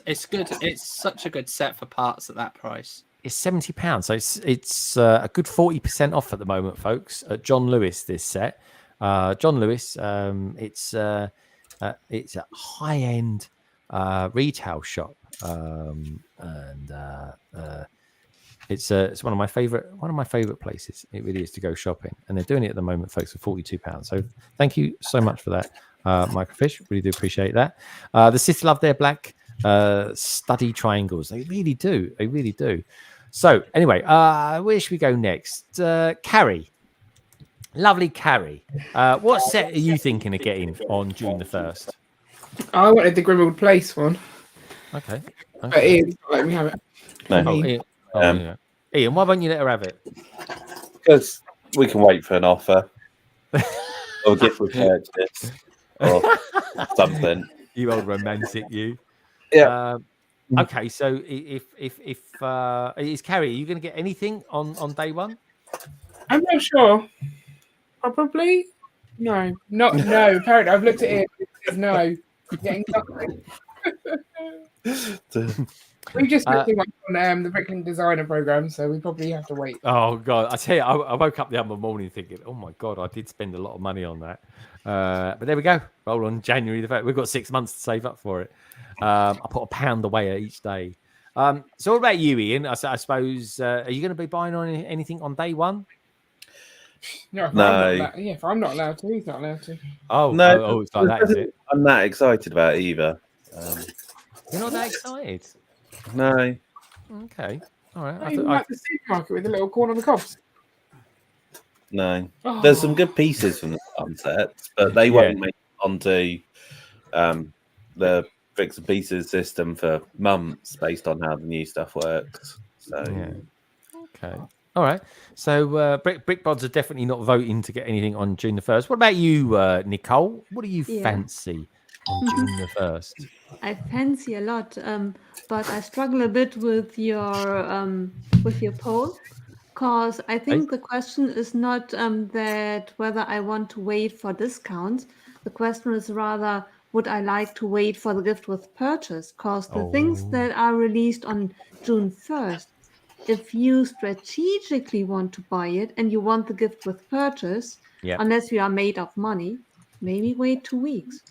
It's good. It's such a good set for parts at that price. It's £70, so it's a good 40% off at the moment, folks. At John Lewis, this set. John Lewis. It's a high-end retail shop, and it's one of my favorite places. It really is to go shopping, and they're doing it at the moment, folks, for £42. So thank you so much for that, Microfish. Really do appreciate that. The City love their black study triangles. They really do. They really do. So anyway, where should we go next? Carrie, lovely Carrie. What set are you thinking of getting on June the 1st? I wanted the Grimwood Place one. Okay. But Ian let me have it. No. Yeah. Ian, why won't you let her have it? Because we can wait for an offer or gift with purchase or something. You old romantic, you. Yeah. Okay, so if is Carrie, are you going to get anything on day one? I'm not sure. Probably. No. Apparently, I've looked at it. It says no. Getting something. We just looked on the Brickling Designer program, so we probably have to wait. Oh God, I tell you, I woke up the other morning thinking, oh my God, I did spend a lot of money on that. But there we go. Roll on January the 1st. We've got 6 months to save up for it. I put £1 away each day. So what about you, Ian? I suppose are you going to be buying on anything on day one? No. If I'm not allowed to, he's not allowed to. Oh no! Oh, it's like that, is it? I'm not excited about it either. You're not that excited? No. Okay. All right. I like the supermarket with the little corn on the cobs. No. There's some good pieces from the sunsets, but they won't make it onto the Bricks and Pieces system for months based on how the new stuff works. So Okay. All right. So BrickBods are definitely not voting to get anything on June the 1st. What about you, Nicole? What do you fancy on June the 1st? I fancy a lot, but I struggle a bit with your poll, because I think the question is not that whether I want to wait for discounts. The question is rather, would I like to wait for the gift with purchase? Because the things that are released on June 1st, if you strategically want to buy it and you want the gift with purchase, unless you are made of money, maybe wait 2 weeks.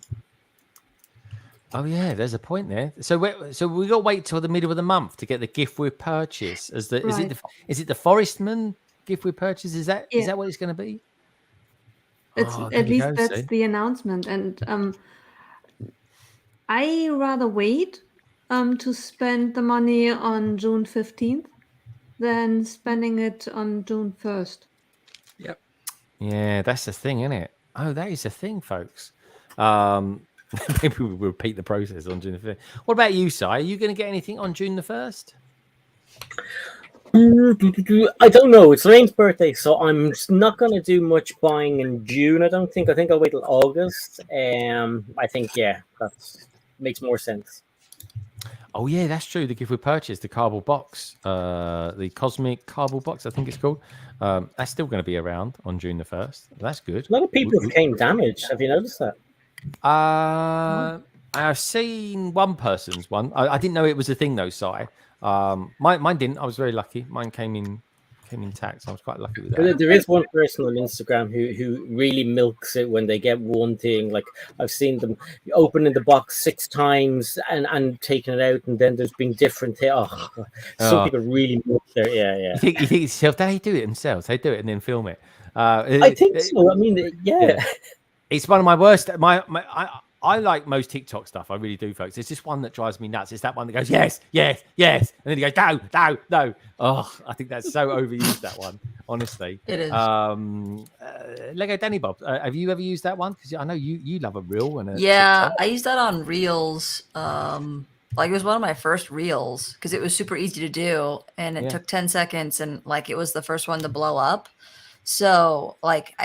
Oh yeah, there's a point there. So we got to wait till the middle of the month to get the gift with purchase. Is it Right. the Forestman gift with purchase? Is that Yeah. what it's going to be? It's Oh, there at you least go, that's see? the announcement, and I rather wait to spend the money on June 15th than spending it on June 1st. Yep. Yeah, that's the thing, isn't it? Oh, that is the thing, folks. Maybe we'll repeat the process on June the 5th. What about you, Si? Are you going to get anything on June the 1st? I don't know. It's Lane's birthday, so I'm just not going to do much buying in June. I don't think. I think I'll wait till August. I think that makes more sense. Oh yeah, that's true. The gift we purchased, the cardboard box, the cosmic cardboard box, I think it's called. That's still going to be around on June the 1st. That's good. A lot of people became damaged. Have you noticed that? I've seen one person's one. I didn't know it was a thing though, Si. Mine didn't. I was very lucky. Mine came intact. So I was quite lucky with that. There is one person on Instagram who really milks it when they get one thing. Like I've seen them opening the box 6 times and taking it out, and then there's been different things. Some people really milk their You think to yourself, they do it themselves? They do it and then film it. I think so. I mean, yeah. It's one of my worst. I like most TikTok stuff. I really do, folks. There's just one that drives me nuts. It's that one that goes, yes, yes, yes. And then he goes, no, no, no. Oh, I think that's so overused, that one, honestly. It is. LEGODaniBob, have you ever used that one? Because I know you love a reel. Yeah, TikTok. I used that on Reels. Like it was one of my first Reels because it was super easy to do. And it took 10 seconds and like it was the first one to blow up. So like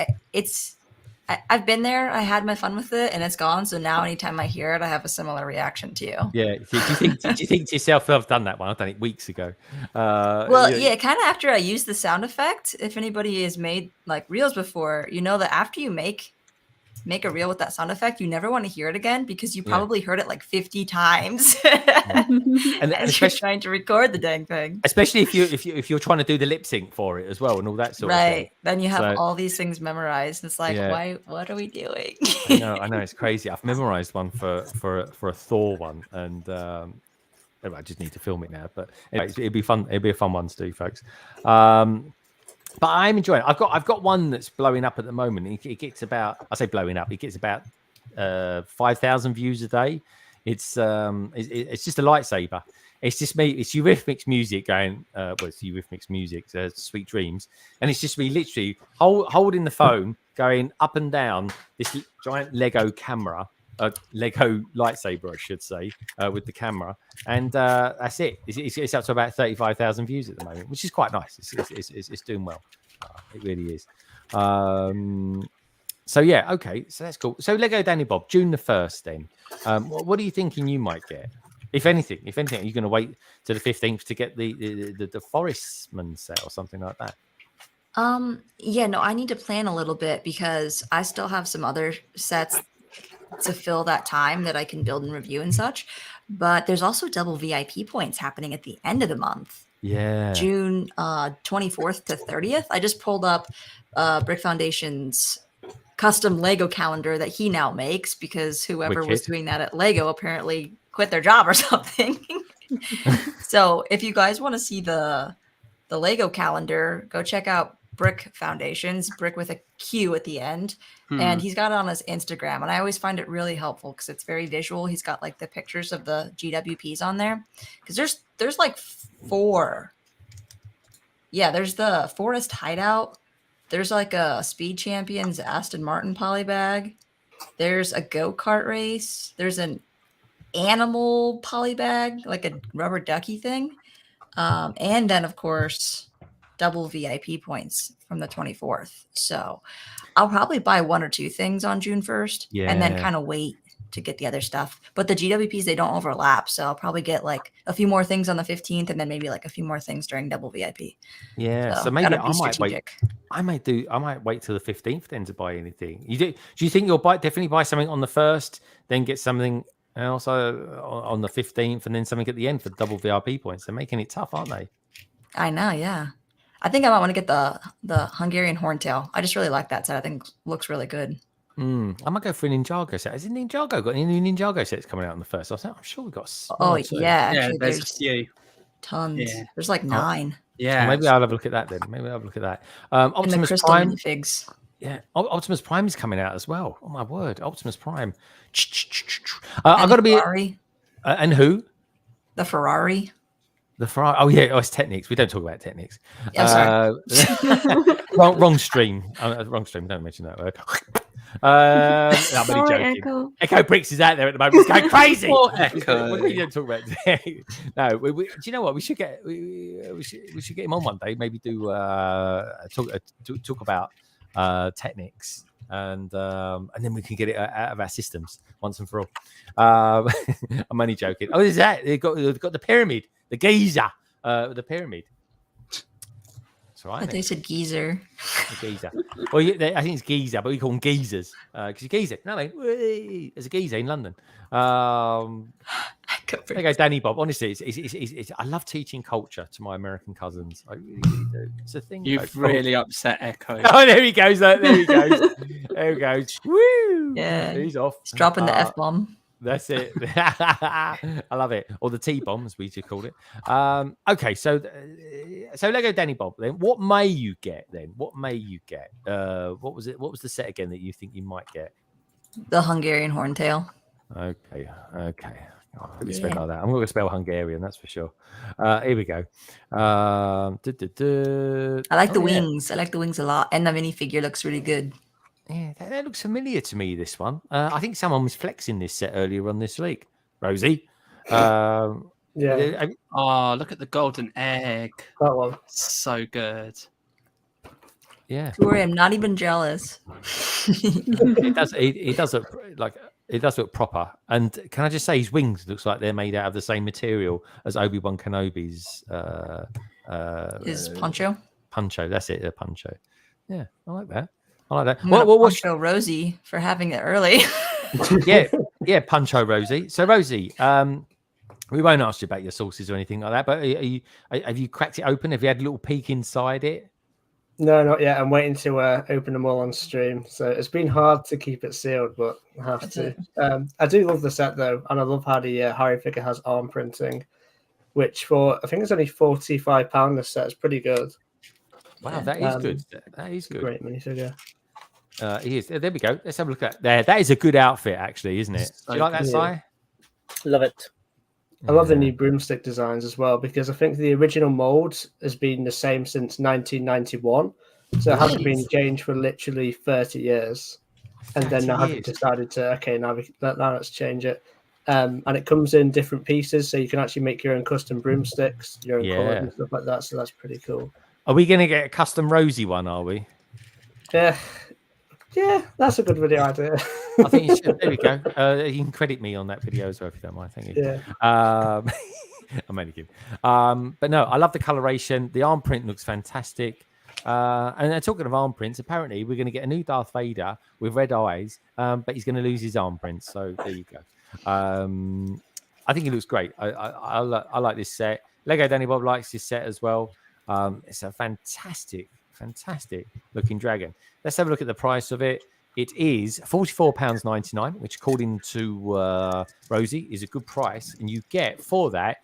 I've been there. I had my fun with it, and it's gone. So now, anytime I hear it, I have a similar reaction to you. Yeah. Do you think to yourself, I've done that one? I've done it weeks ago. Well, yeah, kind of after I used the sound effect. If anybody has made like reels before, you know that after you make a reel with that sound effect, you never want to hear it again because you probably heard it like 50 times. And as you're trying to record the dang thing. Especially if you're trying to do the lip sync for it as well and all that sort of thing. Right. Then you have all these things memorized. And it's like, what are we doing? I know it's crazy. I've memorized one for a Thor one, and I just need to film it now. But anyway, it'd be fun. It'd be a fun one to do, folks. But I'm enjoying it. I've got one that's blowing up at the moment. It gets about, I say blowing up, it gets about 5,000 views a day. It's just a lightsaber. It's just me. It's Eurythmics music going. It's Eurythmics music. Sweet Dreams, and it's just me literally holding the phone, going up and down this giant Lego camera, Lego lightsaber, I should say, with the camera, and that's it. It's up to about 35,000 views at the moment, which is quite nice. It's doing well. It really is. So yeah, okay, so that's cool. So LEGODaniBob, June the 1st. Then, what are you thinking you might get? If anything, are you going to wait to the 15th to get the Forestman set or something like that? Yeah, no, I need to plan a little bit because I still have some other sets to fill that time that I can build and review and such. But there's also double VIP points happening at the end of the month. Yeah. June 24th to 30th. I just pulled up Brick Foundation's custom Lego calendar that he now makes because whoever was doing that at Lego apparently quit their job or something. So if you guys want to see the Lego calendar, go check out Brick Foundations, Brick with a Q at the end. And he's got it on his Instagram. And I always find it really helpful because it's very visual. He's got like the pictures of the GWPs on there. Because there's like 4. Yeah, there's the Forest Hideout. There's like a Speed Champions Aston Martin polybag. There's a go-kart race. There's an animal polybag, like a rubber ducky thing. And then, of course, double VIP points from the 24th. So I'll probably buy 1 or 2 things on June 1st and then kind of wait to get the other stuff. But the GWPs, they don't overlap. So I'll probably get like a few more things on the 15th and then maybe like a few more things during double VIP. Yeah. So maybe I might wait. I might wait till the 15th then to buy anything. Do you think you'll definitely buy something on the 1st, then get something else on the 15th and then something at the end for double VIP points? They're making it tough, aren't they? I know, yeah. I think I might want to get the Hungarian Horntail. I just really like that set. I think it looks really good. I might go for a Ninjago set. Has Ninjago got any new Ninjago sets coming out on the first? I'm sure we've got. Oh, one or two. yeah. Yeah, Actually, there's a there's few. tons. Yeah. There's like 9. Yeah. Maybe I'll have a look at that then. Maybe I'll have a look at that. And the Optimus crystal Prime. minifigs. Yeah, Optimus Prime is coming out as well. Oh my word, Optimus Prime. I've got to be. Ferrari. And who? The Ferrari. The Ferrari. Oh yeah, it's Technics. We don't talk about Technics. Yeah, sorry. wrong stream. Wrong stream. Don't mention that word. I'm Sorry, only joking. Echo. Echo Bricks is out there at the moment. It's going crazy. Poor Echo. We don't talk about. No, do you know what? We should get. We should get him on one day. Maybe do talk about Technics, and then we can get it out of our systems once and for all. I'm only joking. Oh, is that they've got the pyramid, the Giza, the pyramid. That's right. They said geezer. The geezer. Well, I think it's geezer, but we call them geezers because you're geezer. No, I mean, there's a geezer in London. There you go, Danny Bob. Honestly, it's I love teaching culture to my American cousins. I really, really do. It's a thing. You've really upset Echo. Oh, there he goes. There he goes. There he goes. Woo! Yeah. He's off. He's dropping the F-bomb. That's it. I love it. Or the T-bomb, as we just called it. Okay, so Lego Danny Bob. Then, what may you get? Then, what may you get? What was it? What was the set again that you think you might get? The Hungarian horntail. Okay. Oh, let me spell like that. I'm going to spell Hungarian, that's for sure. Here we go. I like the wings. I like the wings a lot, and the minifigure looks really good. Yeah, that looks familiar to me. This one. I think someone was flexing this set earlier on this week. Rosie. Yeah. Oh, look at the golden egg. That one. So good. Yeah. Sorry, I'm not even jealous. It does look like it does look proper. And can I just say his wings looks like they're made out of the same material as Obi-Wan Kenobi's His poncho. Poncho, that's it, a poncho. Yeah, I like that. I like that. What's Poncho Rosie for having it early? yeah, Poncho Rosie. So Rosie, we won't ask you about your sauces or anything like that, but have you cracked it open? Have you had a little peek inside it? No, not yet. I'm waiting to open them all on stream. So it's been hard to keep it sealed, but I have to. I do love the set though, and I love how the Harry figure has arm printing, which for I think it's only £45. This set is pretty good. Wow, that is good. That is good. Great minifigure. He is. There we go. Let's have a look at that. That is a good outfit, actually, isn't it? Do you like that, Si? Love it. I love the new broomstick designs as well, because I think the original mold has been the same since 1991. So it hasn't been changed for literally 30 years. And then now have decided to, now let's change it. And it comes in different pieces, so you can actually make your own custom broomsticks, your own colours and stuff like that. So that's pretty cool. Are we going to get a custom Rosie one, are we? Yeah, that's a good video idea. I think you should. There we go. You can credit me on that video as well if you don't mind. Thank you. Yeah. I'm only kidding. But no, I love the coloration. The arm print looks fantastic. And talking of arm prints, apparently we're going to get a new Darth Vader with red eyes, but he's going to lose his arm prints. So there you go. I think it looks great. I like this set. Lego Danny Bob likes this set as well. It's a fantastic looking dragon. Let's have a look at the price of it. It is £44.99, which according to Rosie is a good price. And you get for that,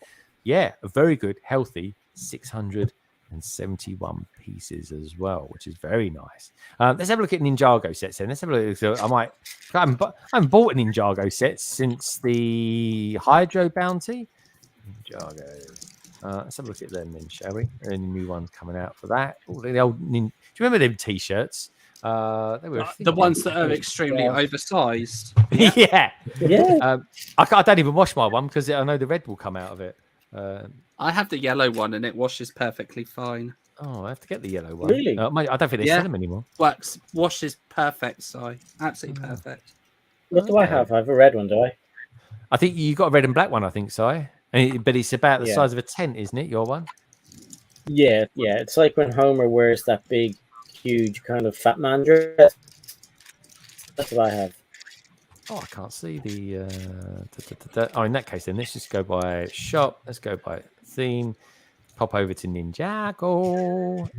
a very good, healthy 671 pieces as well, which is very nice. Let's have a look at Ninjago sets then. Let's have a look. So I haven't bought a Ninjago set since the Hydro Bounty. Ninjago. Let's have a look at them then, shall we? Any new ones coming out for that? Oh, the old do you remember them t-shirts? They were the ones that are extremely oversized. Yeah. I don't even wash my one because I know the red will come out of it. I have the yellow one and it washes perfectly fine. Oh, I have to get the yellow one. Really? I don't think they sell them anymore. Washes perfect, Si. Absolutely perfect. What do I have? I have a red one, do I? I think you got a red and black one, I think, Si. But it's about the size of a tent, isn't it? Your one? Yeah. It's like when Homer wears that big, huge kind of fat man dress. That's what I have. Oh, I can't see the. Oh, in that case, then let's just go by shop. Let's go by theme. Pop over to Ninjago.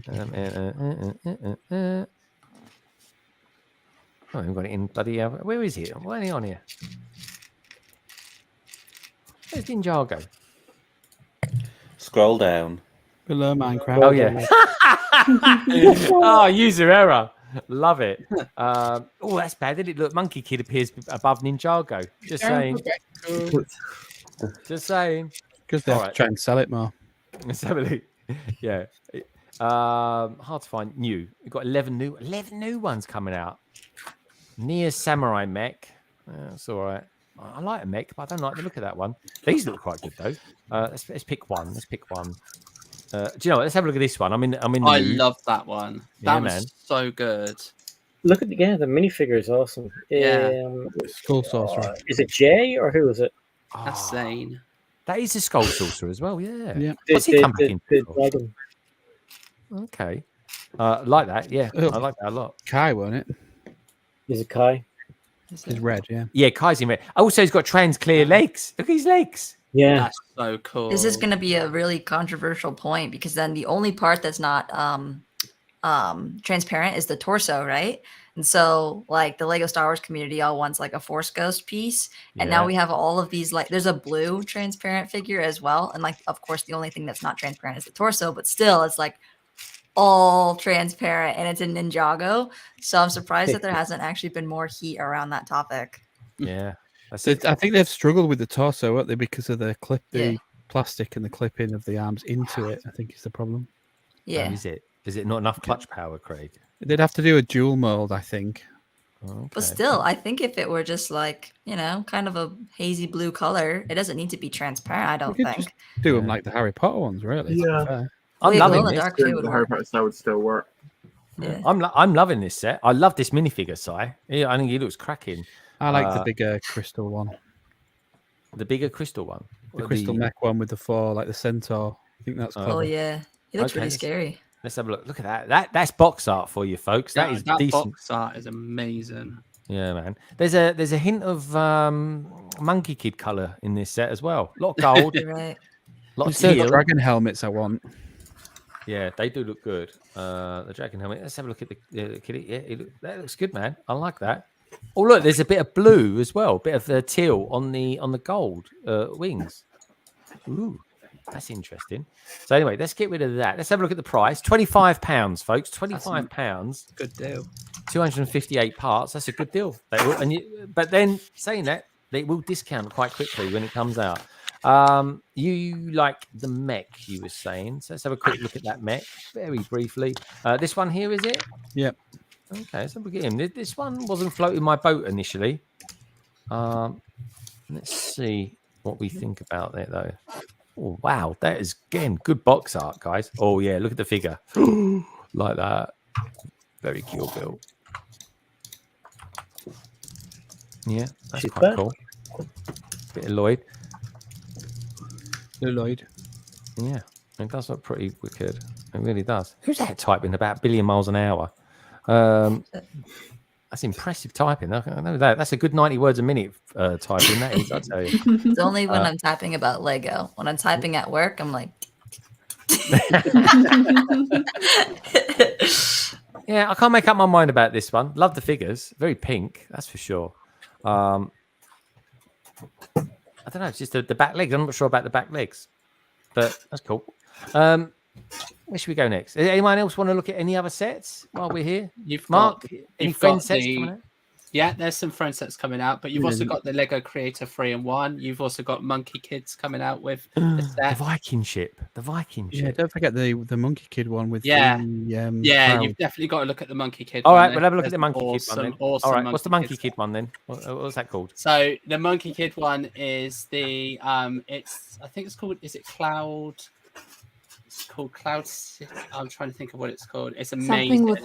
I haven't got it in bloody. Where is it? Why are they on here? Where's Ninjago? Scroll down. Below Minecraft. Oh yeah. Oh, user error. Love it. Oh, that's bad. Did it look? Monkey Kid appears above Ninjago. Just saying. Just saying. Because they have to try and sell it more. Let's have a look. Yeah. Hard to find new. We've got 11 new ones coming out. Near Samurai Mech. That's all right. I like a mech, but I don't like the look of that one. These look quite good though. Let's pick one. Let's pick one. Do you know what? Let's have a look at this one. I'm in. The I mood. love that one. Yeah, That was man. so good. Look at the minifigure is awesome. Yeah. Skull Sorcerer. Is it Jay or who is it? That's Zane. That is a Skull Sorcerer as well. Yeah. Yeah. What's he come back in? The dragon. Okay. Like that. Yeah. I like that a lot. Kai, won't it? Is it Kai? He's red, yeah. Yeah, Kai's in red. Also, he's got trans clear legs. Look at his legs. Yeah. That's so cool. This is going to be a really controversial point because then the only part that's not transparent is the torso, right? And so, like, the Lego Star Wars community all wants like a Force Ghost piece, and now we have all of these. Like, there's a blue transparent figure as well, and like, of course, the only thing that's not transparent is the torso, but still, it's like all transparent, and it's in Ninjago. So I'm surprised that there hasn't actually been more heat around that topic. Yeah. I think they've struggled with the torso, haven't they, because of the Yeah. plastic and the clipping of the arms into it. I think is the problem. Yeah. Is it? Is it not enough clutch power, Craig? They'd have to do a dual mold, I think. Okay. But still, I think if it were just like, kind of a hazy blue color, it doesn't need to be transparent, I don't could think. just do them like the Harry Potter ones, really. to be Yeah. fair. I'm Well, loving glow in the this. dark too would The Harry work. Potter style would still work. Yeah. I'm loving this set. I love this minifigure, Si. Yeah, I think he looks cracking. I like the bigger crystal one. The bigger crystal one. The Or crystal mech one with the four, like the centaur. I think that's clever. Oh yeah, he looks Okay, really let's- scary. Let's have a look. Look at that. That's box art for you, folks. That is that decent. box art is amazing. Yeah, man. There's a hint of Monkey Kid color in this set as well. A lot of gold. You're right. Lot of It's the teal. dragon helmets I want. Yeah, they do look good. The dragon helmet. Let's have a look at the kitty. Yeah, that looks good, man. I like that. Oh, look, there's a bit of blue as well. A bit of the teal on the gold wings. Ooh, that's interesting. So anyway, let's get rid of that. Let's have a look at the price. £25, folks. £25. Good deal. 258 parts. That's a good deal. But then saying that, they will discount quite quickly when it comes out. You like the mech, you were saying. So let's have a quick look at that mech very briefly. This one here, is it? Yep. Okay, let's have a look at him. This one wasn't floating my boat initially. Let's see what we think about it, though. Oh, wow. That is, again, good box art, guys. Oh, yeah. Look at the figure. Like that. Very cool build. Yeah, that's She's quite bad. cool. Bit of Lloyd. Lloyd. Yeah, it does look pretty wicked. It really does. Who's that typing about a billion miles an hour? That's impressive typing. I know that. That's a good 90 words a minute typing. That is, I tell you. It's only when I'm typing about Lego. When I'm typing at work, I'm like, Yeah, I can't make up my mind about this one. Love the figures. Very pink, that's for sure. I don't know. It's just the back legs. I'm not sure about the back legs, but that's cool. Where should we go next? Anyone else want to look at any other sets while we're here? Mark, any friend sets coming out? Yeah, there's some friend sets coming out, but you've also got the Lego Creator 3-in-1. You've also got Monkey Kids coming out with the The set. Viking ship. The Viking Yeah, ship. don't forget the Monkey Kid one with Yeah. the Yeah, cloud. you've definitely got to look at the Monkey Kid. All one. right, we'll have a look at There's the Monkey awesome, Kid one then. Awesome All right, what's the Monkey Kids. Kid one then? What's that called? So the Monkey Kid one is the it's I think it's called, is it Cloud? It's called Cloud City. I'm trying to think of what it's called. It's amazing. Something with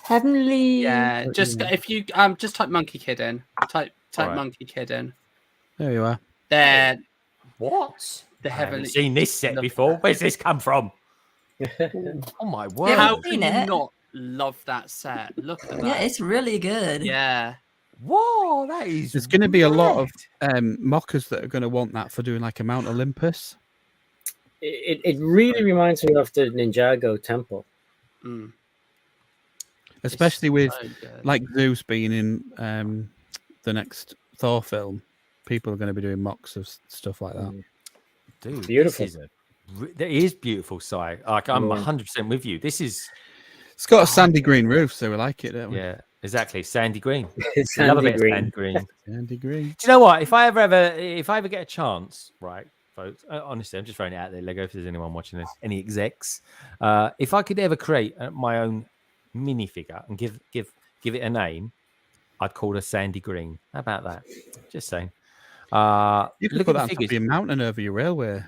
heavenly. Yeah, just if you just type Monkey Kid in. Type Alright. Monkey Kid in. There you are. They're What? the I haven't heavenly. seen this set Look- before. Where's this come from? Oh my word! How I've can seen you it. not love that set? Look at that. yeah, it's really good. Yeah. Whoa, that is. There's going to be a lot of mockers that are going to want that for doing like a Mount Olympus. It really reminds me of the Ninjago temple. Mm. especially with so good. like Zeus being in the next Thor film. People are going to be doing mocks of stuff like that. Dude, Beautiful. That is beautiful, Si. Like I'm 100% with you. This is. It's got a sandy green roof, so we like it, don't we? Yeah, exactly. Sandy green. It's We love a sandy bit of green. sandy green. Sandy green. Do you know what? If I ever get a chance, right, folks? Honestly, I'm just throwing it out there, Lego. If there's anyone watching this, any execs, if I could ever create my own minifigure and give it a name, I'd call it Sandy Green. How about that? Just saying. You could Look put at that the on top of figures. your mountain over your railway.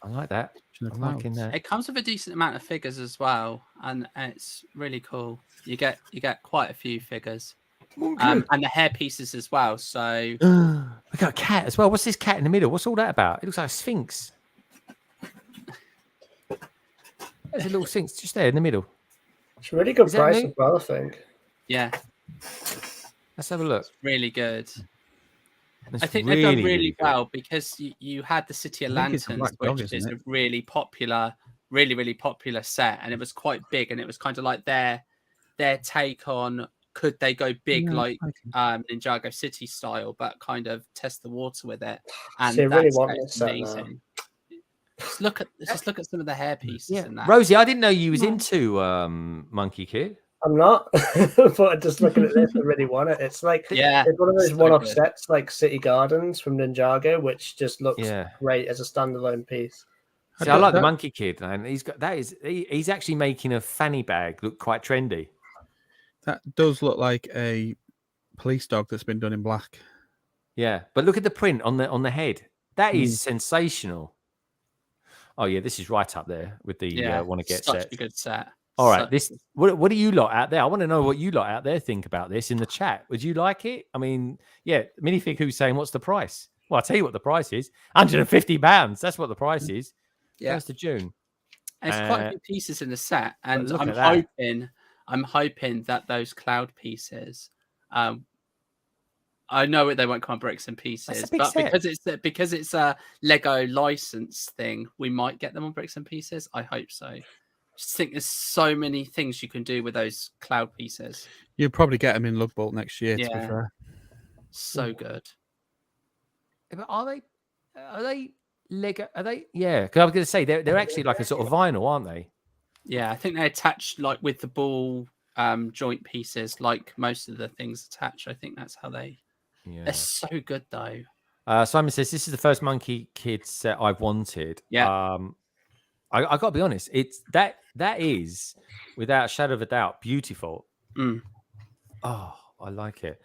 I like that. I'm liking that. It comes with a decent amount of figures as well, and it's really cool. You get quite a few figures, and the hair pieces as well. So We got a cat as well. What's this cat in the middle? What's all that about? It looks like a sphinx. There's a little sphinx just there in the middle. It's a really good Is that price new? as well, I think. yeah, Let's have a look. really good. That's I think they've done really, really really good. well because you had the City of I think it's a Lanterns, black dog, which is isn't a it? really popular, really popular set, and it was quite big, and it was kind of like their take on could they go big Yeah, like I Ninjago City style, but kind of test the water with it. And See, I really that's want this set now. amazing. Just look at some of the hair pieces Yeah, in that. Rosie, I didn't know you was into Monkey Kid. I'm not, but just looking at this, I really want it. It's like Yeah, it's one of those so one-off good. sets like City Gardens from Ninjago, which just looks Yeah. great as a standalone piece. See, I like the Monkey Kid, and he's got that is he's actually making a fanny bag look quite trendy. That does look like a police dog that's been done in black. Yeah, but look at the print on the head. That is sensational. Oh yeah, this is right up there with the want to get such set. a good set. All right, Such this what do you lot out there? I want to know what you lot out there think about this in the chat. Would you like it? I mean, yeah, Minifig who's saying what's the price? Well, I'll tell you what the price is. £150. That's what the price is. Yeah. 1st of June. And it's quite a few pieces in the set, and look I'm at that. hoping that those cloud pieces. I know they won't come on bricks and pieces, big but set. because it's a Lego license thing, we might get them on bricks and pieces. I hope so. Just think there's so many things you can do with those cloud pieces. You'll probably get them in Lugbolt next year. To be Yeah. fair, So good. But are they Lego? Are they? Yeah, because I was going to say they're actually like a sort of vinyl, aren't they? Yeah, I think they attach like with the ball joint pieces, like most of the things attach. I think that's how they. Yeah. They're so good though. Simon says this is the first Monkey Kid set I've wanted. Yeah. I got to be honest. It's that is without a shadow of a doubt beautiful. Mm. Oh, I like it.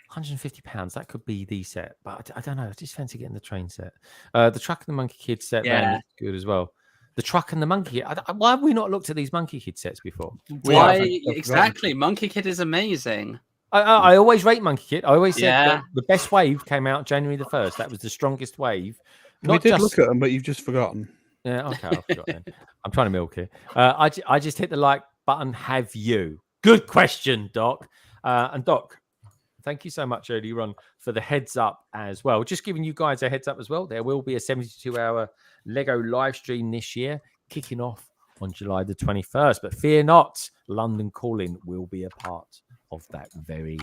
£150. That could be the set, but I don't know. I just fancy getting the train set. The Truck and the Monkey Kid set van looks good as well. The Truck and the Monkey Kid. Why have we not looked at these Monkey Kid sets before? Why exactly? Monkey Kid is amazing. I always rate Monkey Kid. I always said Yeah. that the best wave came out January the 1st. That was the strongest wave. we did look at them, but you've just forgotten. Yeah, okay, I forgot then. I'm trying to milk here. I just hit the like button. Have you? Good question, Doc. And Doc, thank you so much earlier on for the heads up as well. Just giving you guys a heads up as well. There will be a 72-hour Lego live stream this year, kicking off on July the 21st. But fear not, London Calling will be a part of that very,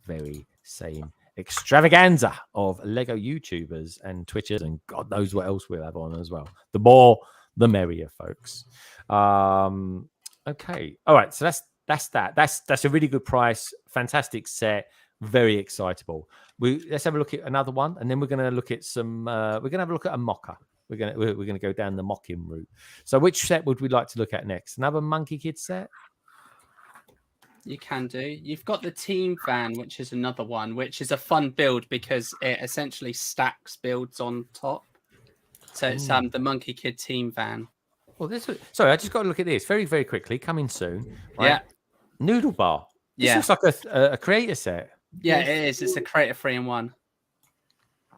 very same extravaganza of Lego YouTubers and Twitchers, and God knows what else we'll have on as well. The more, the merrier, folks. Okay, all right. So that's that. That's a really good price. Fantastic set. Very excitable. Let's have a look at another one, and then we're going to look at some. We're going to have a look at a mocker. We're going to go down the mocking route. So, which set would we like to look at next? Another Monkey Kid set. You can do. You've got the team van, which is another one, which is a fun build because it essentially stacks builds on top. So it's the Monkey Kid team van. Well, sorry, I just got to look at this very, very quickly. Coming soon. Right? Yeah. Noodle bar. This looks like a creator set. Yeah, it is. It's a creator 3-in-1.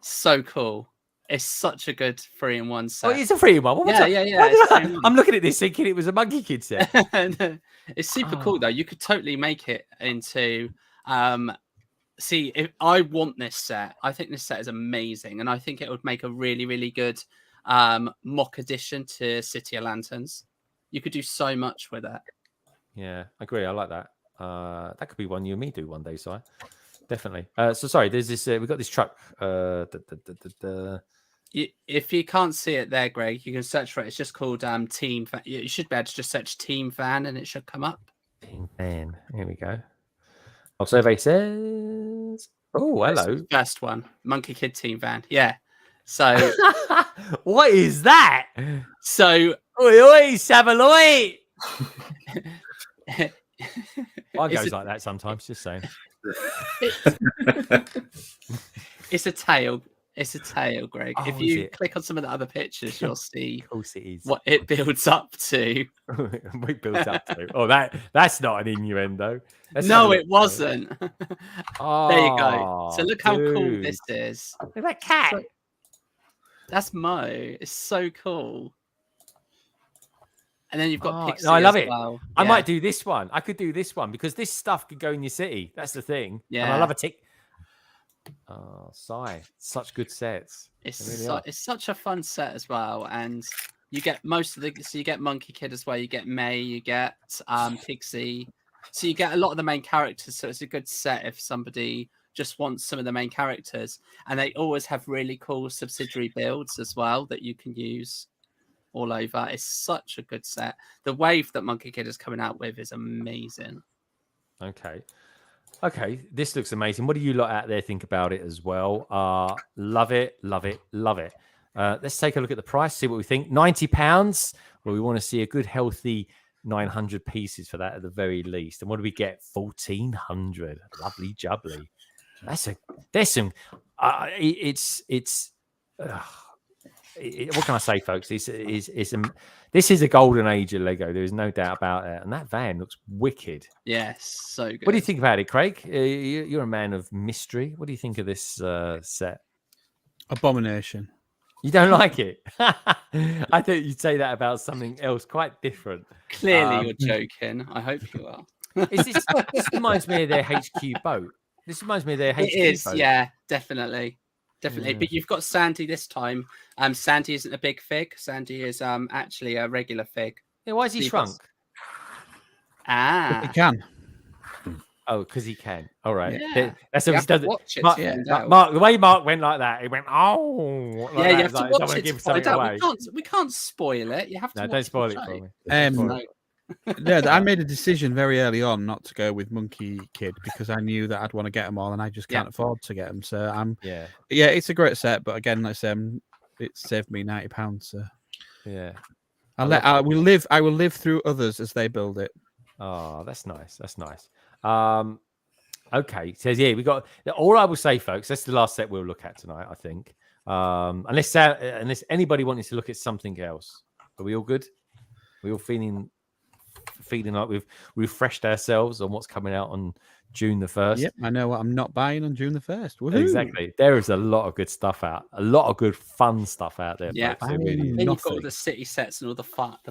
So cool. It's such a good 3-in-1 set. Oh, it's a 3-in-1. Yeah. I'm looking at this thinking it was a Monkey Kid set. It's super cool though. You could totally make it into. See, if I want this set, I think this set is amazing, and I think it would make a really, really good mock addition to City of Lanterns. You could do so much with it. Yeah, I agree. I like that. That could be one you and me do one day, Si. Definitely. So sorry, there's this. We've got this truck. If you can't see it there, Greg, you can search for it. It's just called Team Van. You should be able to just search Team Van and it should come up. Team Van. Here we go. Our survey says. Oh, hello. First one, Monkey Kid Team Van. Yeah. So what is that? So oi, oi, Savaloy. Mine goes like that sometimes. Just saying. It's a tail. It's a tail, Greg. Oh, if you click on some of the other pictures, you'll see of course it is. What it builds up to. It builds up to. Oh, that's not an innuendo. No, it wasn't. Oh, there you go. So look how cool this is. Look at that cat. That's Mo. It's so cool. And then you've got Pixie. No, I love as it. Well. I Yeah. might do this one. I could do this one because this stuff could go in your city. That's the thing. Yeah. And I love a tick. Oh, Sigh. Such good sets. It's really it's such a fun set as well, and you get most of the. So you get Monkey Kid as well. You get May. You get Pixie. So you get a lot of the main characters. So it's a good set if somebody just wants some of the main characters, and they always have really cool subsidiary builds as well that you can use all over. It's such a good set. The wave that Monkey Kid is coming out with is amazing. Okay, this looks amazing. What do you lot out there think about it as well? Love it, love it, love it. Let's take a look at the price, see what we think. £90. Well, we want to see a good, healthy 900 pieces for that at the very least. And what do we get? 1,400. Lovely jubbly. There's some. What can I say, folks? This is a golden age of Lego. There is no doubt about it. And that van looks wicked. Yes, so good. What do you think about it, Craig? You're a man of mystery. What do you think of this set? Abomination. You don't like it? I thought you'd say that about something else quite different. Clearly, you're joking. I hope you are. This reminds me of their HQ boat. This reminds me of their HQ It is, boat. yeah, definitely. Yeah. But you've got Sandy this time. Sandy isn't a big fig. Sandy is actually a regular fig. Yeah, why is he shrunk? Ah, He can. Oh, because he can. All right. Yeah. That's You what he have does. to watch it Mark, to find out. Mark, the way Mark went like that, he went, oh. Like yeah, that. you have to Like, watch don't it to give find something out. away. We can't spoil it. You have to. No, watch don't spoil it to for show. me. Yeah, I made a decision very early on not to go with Monkey Kid because I knew that I'd want to get them all, and I just can't afford to get them. So yeah, it's a great set, but again, let's it saved me £90. So yeah, I will live through others as they build it. Oh, that's nice. That's nice. Okay, it says we got. All I will say, folks, that's the last set we'll look at tonight. I think, unless anybody wanted to look at something else, are we all good? We all feeling like we've refreshed ourselves on what's coming out on June the 1st. Yep, I know what I'm not buying on June the 1st. Woohoo! Exactly. There is a lot of good stuff out. A lot of good fun stuff out there. Yeah, folks. Really then you've got all the city sets and all the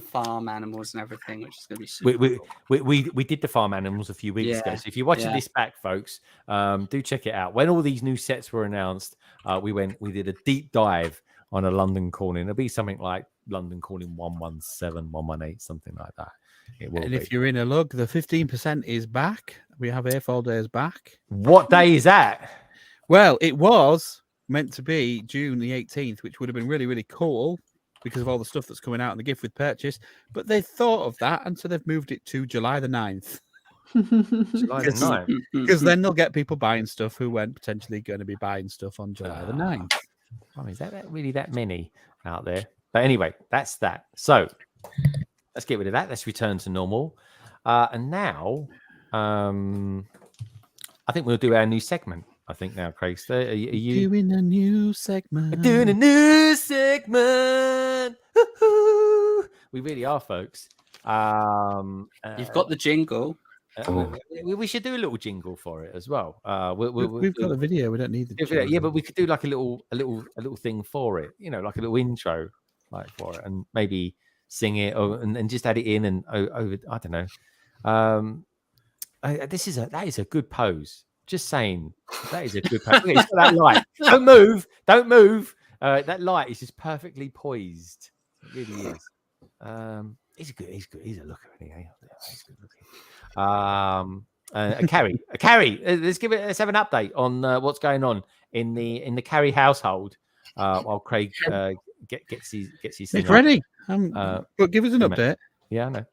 farm animals and everything, which is going to be super cool. We did the farm animals a few weeks ago. So if you're watching this back, folks, do check it out. When all these new sets were announced, we did a deep dive on a London calling. It'll be something like London calling 117, 118, something like that. It will And be. if you're in a lug, the 15% is back. We have AFOL days back. What day is that? Well, it was meant to be June the 18th, which would have been really, really cool because of all the stuff that's coming out in the gift with purchase. But they thought of that, and so they've moved it to July the 9th. July the 9th. Because then they'll get people buying stuff who weren't potentially going to be buying stuff on July the 9th. Oh, is that really that many out there? But anyway, that's that. So let's get rid of that. Let's return to normal. And now, I think we'll do our new segment. I think now, Craigster, are you doing a new segment? Doing a new segment. Woo-hoo. We really are, folks. You've got the jingle. We should do a little jingle for it as well. We've got a video. We don't need the jingle. Yeah, but we could do like a little thing for it. You know, like a little intro, like for it, and maybe sing it and just add it in and over. I don't know. That is a good pose. Just saying, that is a good pose. Look, it's got that light. Don't move. Don't move. That light is just perfectly poised. It really is. He's good. He's a looker, isn't he? He's good looking. Carrie, let's have an update on what's going on in the Carrie household while Craig gets his It's thing ready. up. But give us an a minute. update. Yeah, I know.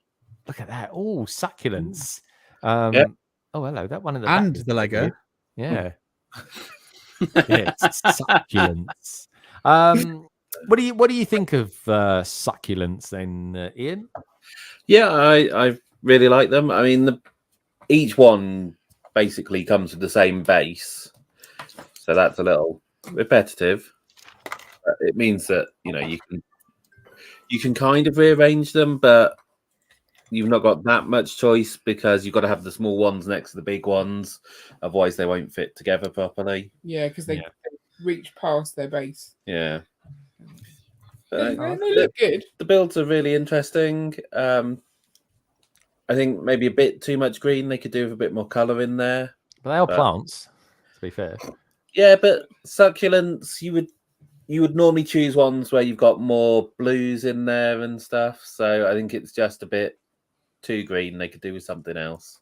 Look at that. Oh, succulents. Yeah. Oh, hello. That one in the And back is the quite Lego. weird. Yeah. Yeah, it's succulents. What do you think of succulents then, Ian? Yeah, I really like them. I mean, each one basically comes with the same base, so that's a little repetitive. It means that you can kind of rearrange them, but you've not got that much choice because you've got to have the small ones next to the big ones, otherwise they won't fit together properly. Yeah, because they reach past their base. Yeah. They look good. The builds are really interesting. I think maybe a bit too much green. They could do with a bit more color in there. But they are plants, to be fair. Yeah, but succulents, you would normally choose ones where you've got more blues in there and stuff. So I think it's just a bit too green. They could do with something else.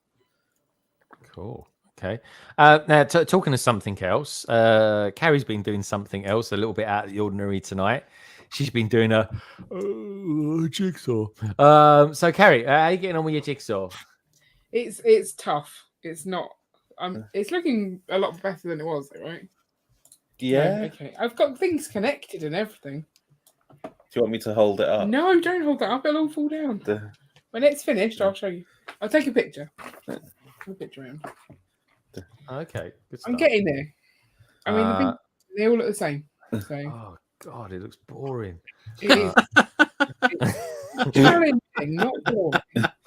Cool. Okay. Now, talking of something else, Carrie's been doing something else a little bit out of the ordinary tonight. She's been doing a jigsaw. So, Carrie, how are you getting on with your jigsaw? It's tough. It's not. It's looking a lot better than it was, though, right? Yeah. No, okay. I've got things connected and everything. Do you want me to hold it up? No, don't hold that up. It'll all fall down. When it's finished, I'll show you. I'll take a picture. A picture around. Okay. Good stuff. I'm getting there. I mean, they all look the same. So. Oh God, it looks boring. It is. Challenging, not boring.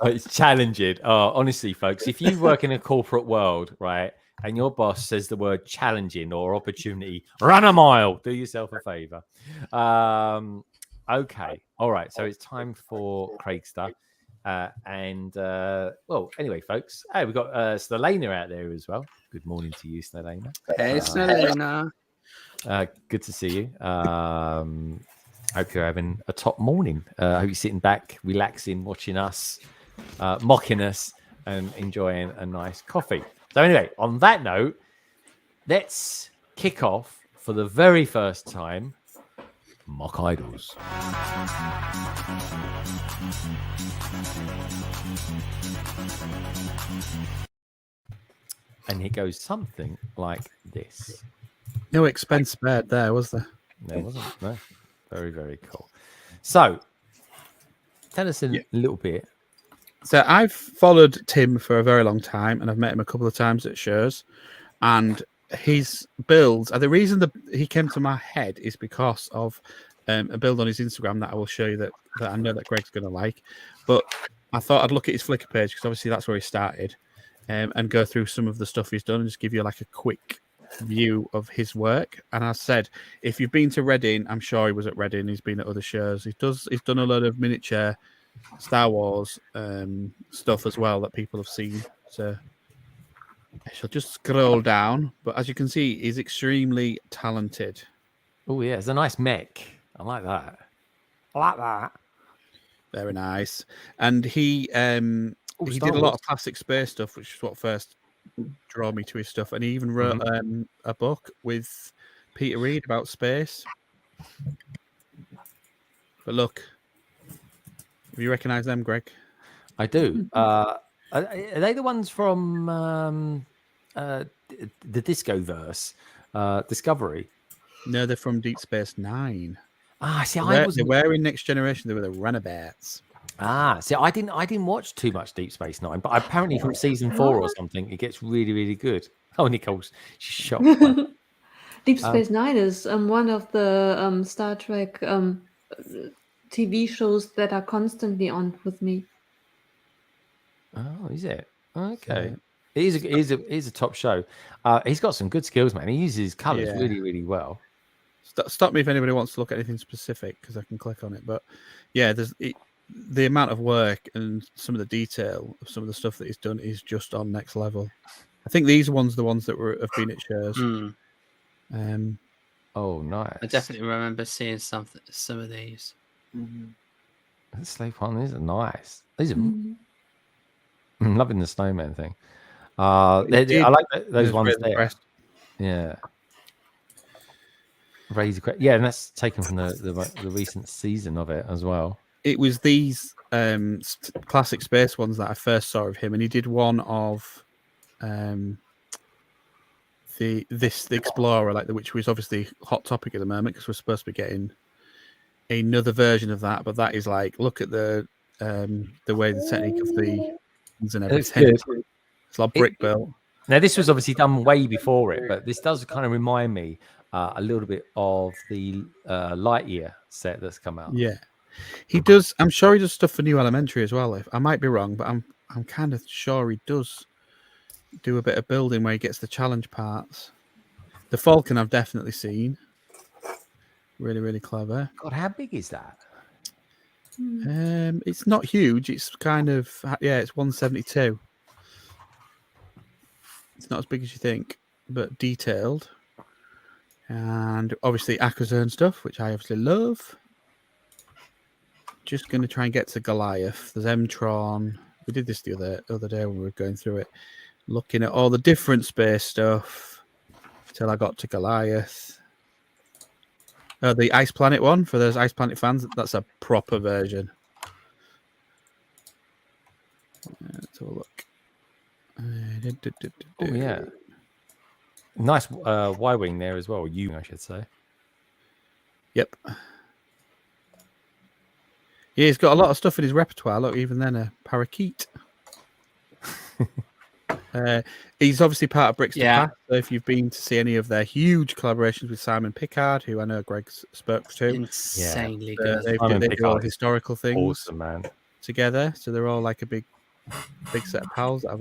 It's challenging. Oh, honestly, folks, if you work in a corporate world, right, and your boss says the word challenging or opportunity, run a mile. Do yourself a favor. Okay. All right. So it's time for Craigster. Well, anyway, folks, hey, we've got Snellena out there as well. Good morning to you, Snellena. Hey, Snellena. Good to see you. Hope you're having a top morning. Hope you're sitting back, relaxing, watching us, mocking us, and enjoying a nice coffee. So anyway, on that note, let's kick off for the very first time, Mock Idols. And it goes something like this. No expense spared there, was there? There wasn't. No. Very, very cool. So, tell us a little bit. So I've followed Tim for a very long time, and I've met him a couple of times at shows. And his builds, the reason that he came to my head is because of a build on his Instagram that I will show you that I know that Greg's going to like. But I thought I'd look at his Flickr page because obviously that's where he started, and go through some of the stuff he's done and just give you like a quick view of his work. And I said, if you've been to Reading, I'm sure he was at Reading, he's been at other shows, he's done a lot of miniature Star Wars stuff as well that people have seen. So I shall just scroll down, but as you can see, he's extremely talented. Oh yeah, it's a nice mech. I like that. I like that. Very nice. And he did a lot of classic space stuff, which is what first drew me to his stuff. And he even wrote a book with Peter Reed about space. But look, have you recognise them, Greg? I do. Are they the ones from the Disco Verse, Discovery? No, they're from Deep Space Nine. Ah, see, they were in Next Generation. They were the Runabouts. Ah, see, I didn't watch too much Deep Space Nine, but apparently from season 4 or something, it gets really, really good. Oh, Nicole's she's shocked. Deep Space Nine is one of the Star Trek TV shows that are constantly on with me. Oh, is it? Okay. It is a top show. He's got some good skills, man. He uses his colours really, really well. Stop me if anybody wants to look at anything specific because I can click on it. But yeah, the amount of work and some of the detail of some of the stuff that he's done is just on next level. I think these ones, the ones that have been at shows. Oh, nice. I definitely remember seeing some of these. Sleep on these are nice. These are. I'm loving the snowman thing. I like those was ones really there. impressed. Yeah. Razor Crest. Yeah, and that's taken from the recent season of it as well. It was these classic space ones that I first saw of him, and he did one of the Explorer, like which was obviously hot topic at the moment because we're supposed to be getting another version of that. But that is like, look at the way the technique of the and everything. It's like brick built. Now this was obviously done way before it, but this does kind of remind me a little bit of the Lightyear set that's come out. Yeah, he does. I'm sure he does stuff for New Elementary as well. If I might be wrong, but I'm kind of sure he does do a bit of building where he gets the challenge parts. The Falcon I've definitely seen. Really, really clever. God, how big is that? It's not huge. It's kind of it's 172. It's not as big as you think, but detailed. And obviously Akazern stuff, which I obviously love. Just going to try and get to Goliath. There's Mtron. We did this the other day when we were going through it, looking at all the different space stuff till I got to Goliath. The Ice Planet one, for those Ice Planet fans, that's a proper version. Let's have a look. Oh yeah, nice Y-wing there as well. I should say. Yep. Yeah, he's got a lot of stuff in his repertoire. Look, even then a parakeet. He's obviously part of BrickStagePass. So if you've been to see any of their huge collaborations with Simon Pickard, who I know Greg spoke to, insanely good. They do all historical things, awesome, man, together. So they're all like a big set of pals. I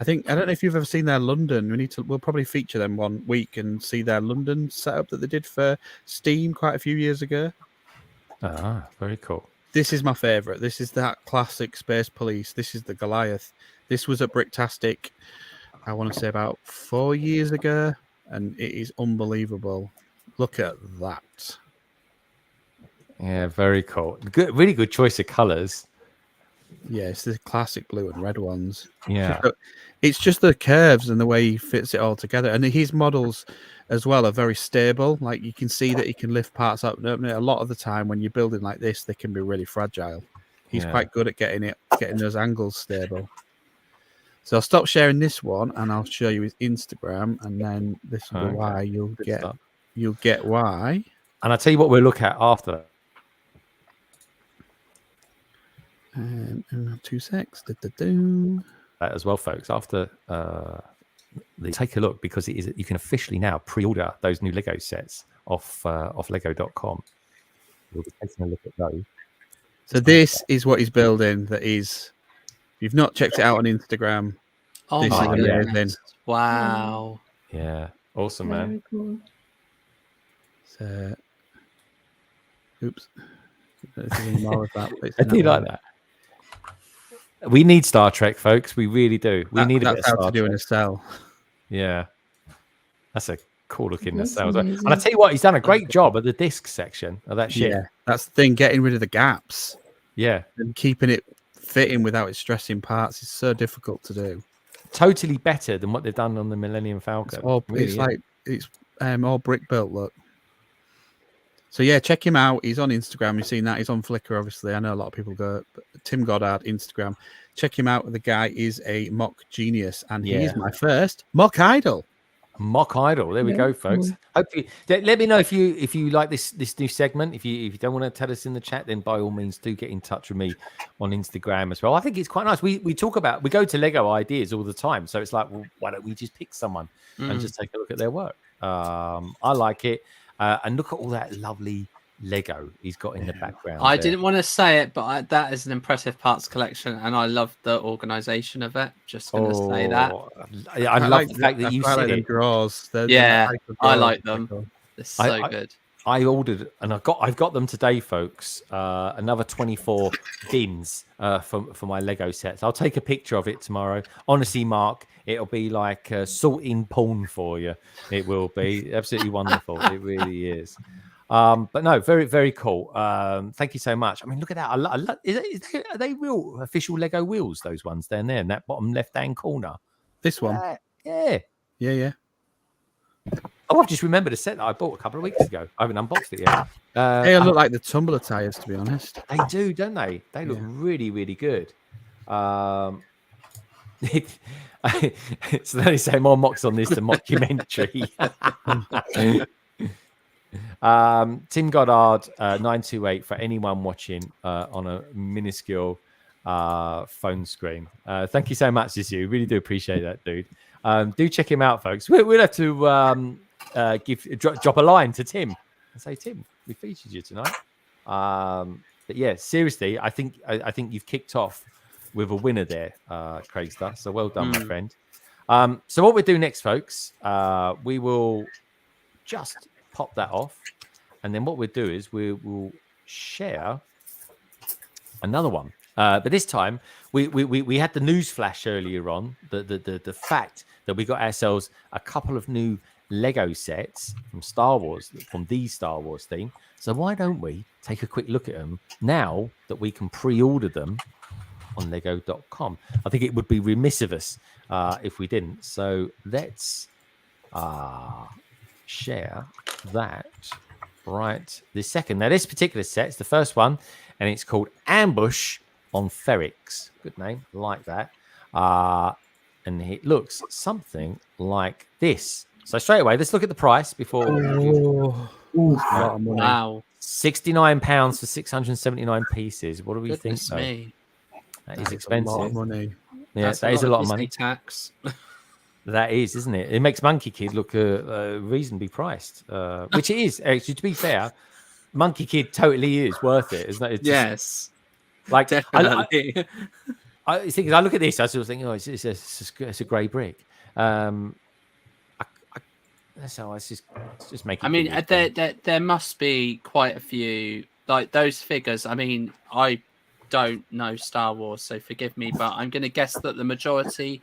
don't know if you've ever seen their London. We'll probably feature them one week and see their London setup that they did for Steam quite a few years ago. Ah, very cool. This is my favorite. This is that classic Space Police. This is the Goliath. This was at Bricktastic, I want to say about 4 years ago, and it is unbelievable. Look at that. Yeah, very cool. Good, really good choice of colours. Yeah, it's the classic blue and red ones. Yeah. It's just the curves and the way he fits it all together. And his models as well are very stable. Like you can see that he can lift parts up and open it. A lot of the time when you're building like this, they can be really fragile. He's quite good at getting those angles stable. So I'll stop sharing this one and I'll show you his Instagram, and then this will be why you'll get why. And I'll tell you what we'll look at after. 2 secs. That as well, folks. After take a look, because it is, you can officially now pre-order those new Lego sets off LEGO.com. We'll be taking a look at those. So this is what he's building. That is, if you've not checked it out on Instagram, this is amazing. Wow. Yeah, awesome, man. Very cool. So, oops. I don't know if there's any more of that, but I do like that. We need Star Trek, folks. We really do. We need a bit of Star Trek. In a cell. Yeah, that's a cool looking That's nacelle. And amazing. I tell you what, he's done a great job at the disc section of that ship. Yeah, that's the thing. Getting rid of the gaps. Yeah, and keeping it fitting without it stressing parts is so difficult to do. Totally better than what they've done on the Millennium Falcon. It's all brick built. Look. So yeah, check him out. He's on Instagram. You've seen that. He's on Flickr, obviously. I know a lot of people go. But Tim Goddard, Instagram. Check him out. The guy is a mock genius, and he is my first mock idol. Mock idol. There we go, folks. Hopefully, let me know if you like this new segment. If you don't want to tell us in the chat, then by all means do get in touch with me on Instagram as well. I think it's quite nice. We go to Lego ideas all the time, so it's like, well, why don't we just pick someone and just take a look at their work? I like it. And look at all that lovely Lego he's got in the background. I didn't want to say it, but that is an impressive parts collection, and I love the organisation of it. Just going to say that. I love the fact that you said it. Draws. I like them. They're so good. I ordered, and I've got them today, folks. Another 24 bins for my Lego sets. I'll take a picture of it tomorrow. Honestly, Mark, it'll be like sorting porn for you. It will be absolutely wonderful. It really is. But no, very, very cool. Thank you so much. I mean, look at that. Are they real official Lego wheels? Those ones down there in that bottom left-hand corner. This one. Yeah. Yeah. Oh, I've just remembered a set that I bought a couple of weeks ago. I haven't unboxed it yet. They look like the tumbler tires, to be honest. They do, don't they? They look really, really good. So they say more mocks on this than mockumentary. Tim Goddard 928 for anyone watching on a minuscule phone screen. Thank you so much, Zizu. Really do appreciate that, dude. Do check him out, folks. We'll have to drop a line to Tim and say, Tim, we featured you tonight. But yeah, seriously, I think you've kicked off with a winner there, Craigster. So well done, my friend. So what we'll do next, folks, we will just pop that off, and then what we'll do is we will share another one. But this time we had the news flash earlier on, the fact that we got ourselves a couple of new Lego sets from Star Wars, from the Star Wars theme. So why don't we take a quick look at them now that we can pre-order them on LEGO.com? I think it would be remiss of us if we didn't. So let's share that right this second. Now, this particular set is the first one, and it's called Ambush on Ferrix. Good name, like that. And it looks something like this. So straight away, let's look at the price before. Wow. £69 for 679 pieces. What do we think? Though? Me. That is expensive. A lot of money. Yeah, that is a lot of money. Tax. That is, isn't it? It makes Monkey Kid look reasonably priced, which it is. Actually, to be fair, Monkey Kid totally is worth it, isn't it? It's yes, like definitely. I think I look at this, I sort of think, oh, it's a grey brick. So it's just making. I mean, there must be quite a few like those figures. I mean, I don't know Star Wars, so forgive me, but I'm going to guess that the majority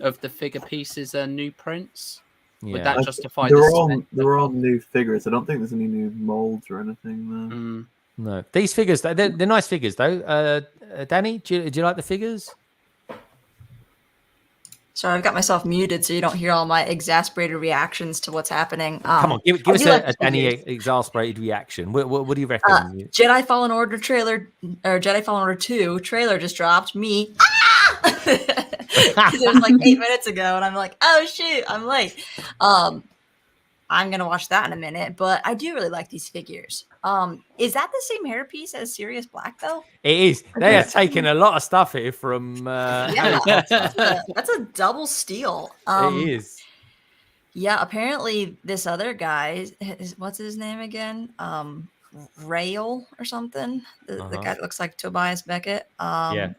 of the figure pieces are new prints. Yeah. Would that justify? They're all new figures. I don't think there's any new molds or anything. No, these figures they're nice figures though. Danny, do you like the figures? Sorry, I've got myself muted so you don't hear all my exasperated reactions to what's happening. Come on, give us a Danny exasperated reaction. What do you reckon? Jedi Fallen Order trailer, or Jedi Fallen Order 2 trailer just dropped. Me. It was like 8 minutes ago, and I'm like, oh shoot, I'm late. I'm gonna watch that in a minute, but I do really like these figures. Is that the same hairpiece as Sirius Black though? It is. They are taking a lot of stuff here from. Yeah, that's a double steal. It is. Yeah, apparently this other guy, what's his name again? Rail or something. The guy that looks like Tobias Beckett. Yeah.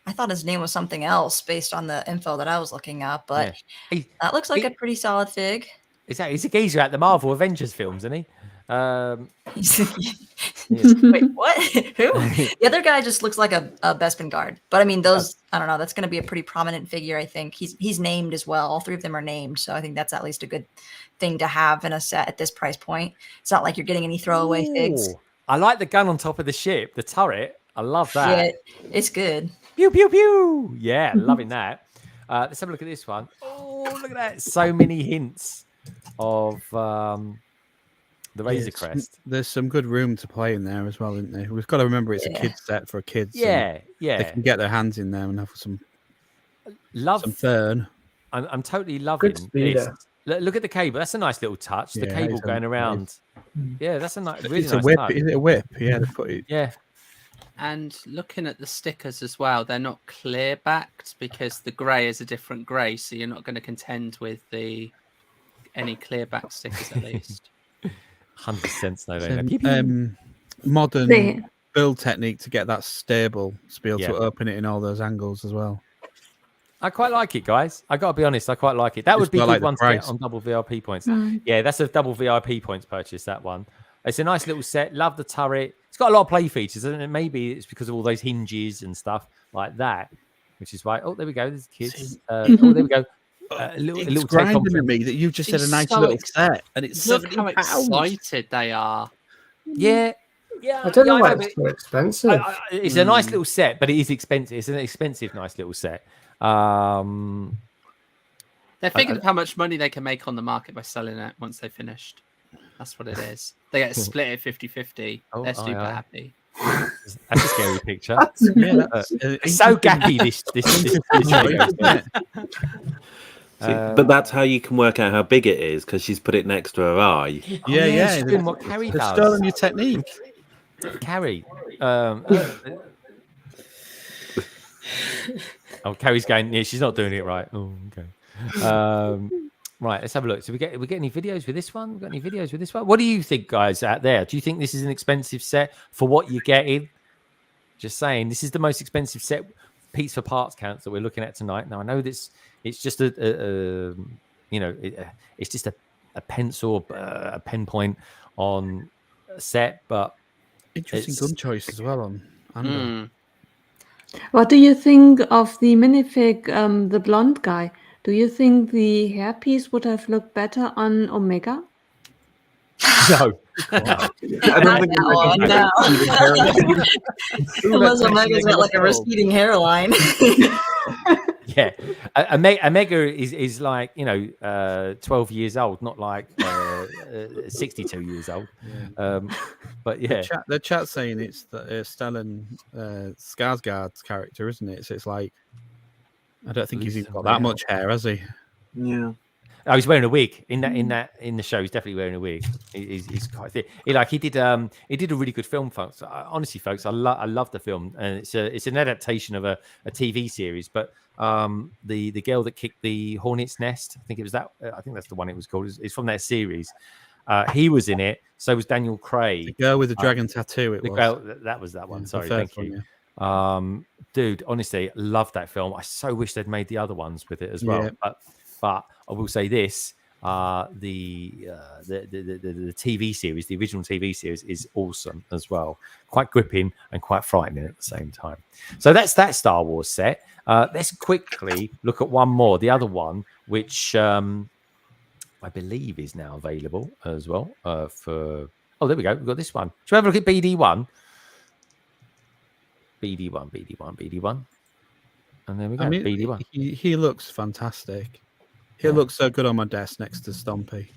I thought his name was something else based on the info that I was looking up, but that looks like a pretty solid fig. He's a geezer at the Marvel Avengers films, isn't he? Wait, what? Who? The other guy just looks like a Bespin guard. But I mean, those, I don't know, that's going to be a pretty prominent figure, I think. He's named as well. All three of them are named. So I think that's at least a good thing to have in a set at this price point. It's not like you're getting any throwaway figs. I like the gun on top of the ship, the turret. I love that. Yeah, it's good. Pew, pew, pew. Yeah, loving that. Let's have a look at this one. Oh, look at that. So many hints of the Razor Crest. There's some good room to play in there as well, isn't there? We've got to remember it's a kid's set for kids. Yeah. They can get their hands in there and have some fun. I'm totally loving this. Look at the cable. That's a nice little touch. The cable going around. Yeah, that's a really nice whip. touch. Is it a whip? Yeah, they put it. Yeah. And looking at the stickers as well, they're not clear backed because the grey is a different grey, so you're not going to contend with any clear back stickers at least. 100% modern build technique to get that stable, to be able to open it in all those angles as well. I quite like it, guys. I got to be honest, I quite like it. That would be a good one to get on double VIP points. Yeah, that's a double VIP points purchase, that one. It's a nice little set. Love the turret. It's got a lot of play features, and maybe it's because of all those hinges and stuff like that, which is why. Oh, there we go. There's kids. Oh, there we go. A little grinding to me that you've just said a nice little set, and it's look £70. how excited they are. Yeah. I don't know why it's so expensive. It's a nice little set, but it is expensive. It's an expensive, nice little set. They're thinking of how much money they can make on the market by selling it once they're finished. That's what it is. They get split at 50-50. They're super happy. That's a scary picture. It's so gappy. This but that's how you can work out how big it is, because she's put it next to her eye. She's doing what Carrie They're does. stolen your technique. Carrie. Carrie's going. Yeah, she's not doing it right. Oh, okay. Right, let's have a look. So we get any videos with this one? We got any videos with this one? What do you think, guys, out there? Do you think this is an expensive set for what you're getting? Just saying, this is the most expensive set piece for parts counts that we're looking at tonight. Now I know this. It's just it's just a pencil, a pen point on a set, but interesting gun choice as well on Andor. What do you think of the minifig, the blonde guy? Do you think the hairpiece would have looked better on Omega? No. I don't think Unless Omega's got like a receding hairline. Yeah, Omega is like 12 years old, not like 62 years old. But yeah, the chat saying it's Stellan Skarsgård's character, isn't it? So it's like, I don't think he's even got that much hair, has he? Yeah. Oh, he's wearing a wig in the show. He's definitely wearing a wig. He's quite thick. He did a really good film, folks. Honestly, folks, I love the film, and it's an adaptation of a TV series. But the girl that kicked the hornet's nest, I think it was that. I think that's the one it was called. It's from that series. He was in it. So was Daniel Craig. The girl with the dragon tattoo. That was that one. Yeah, Sorry, thank you. Yeah. Dude, honestly, love that film. I so wish they'd made the other ones with it as well. Yeah. But I will say this: the TV series, the original TV series, is awesome as well. Quite gripping and quite frightening at the same time. So that's that Star Wars set. Let's quickly look at one more. The other one, which I believe is now available as well. There we go. We've got this one. Should we have a look at BD1? BD1. And there we go. I mean, BD1. He looks fantastic. He looks so good on my desk next to Stompy.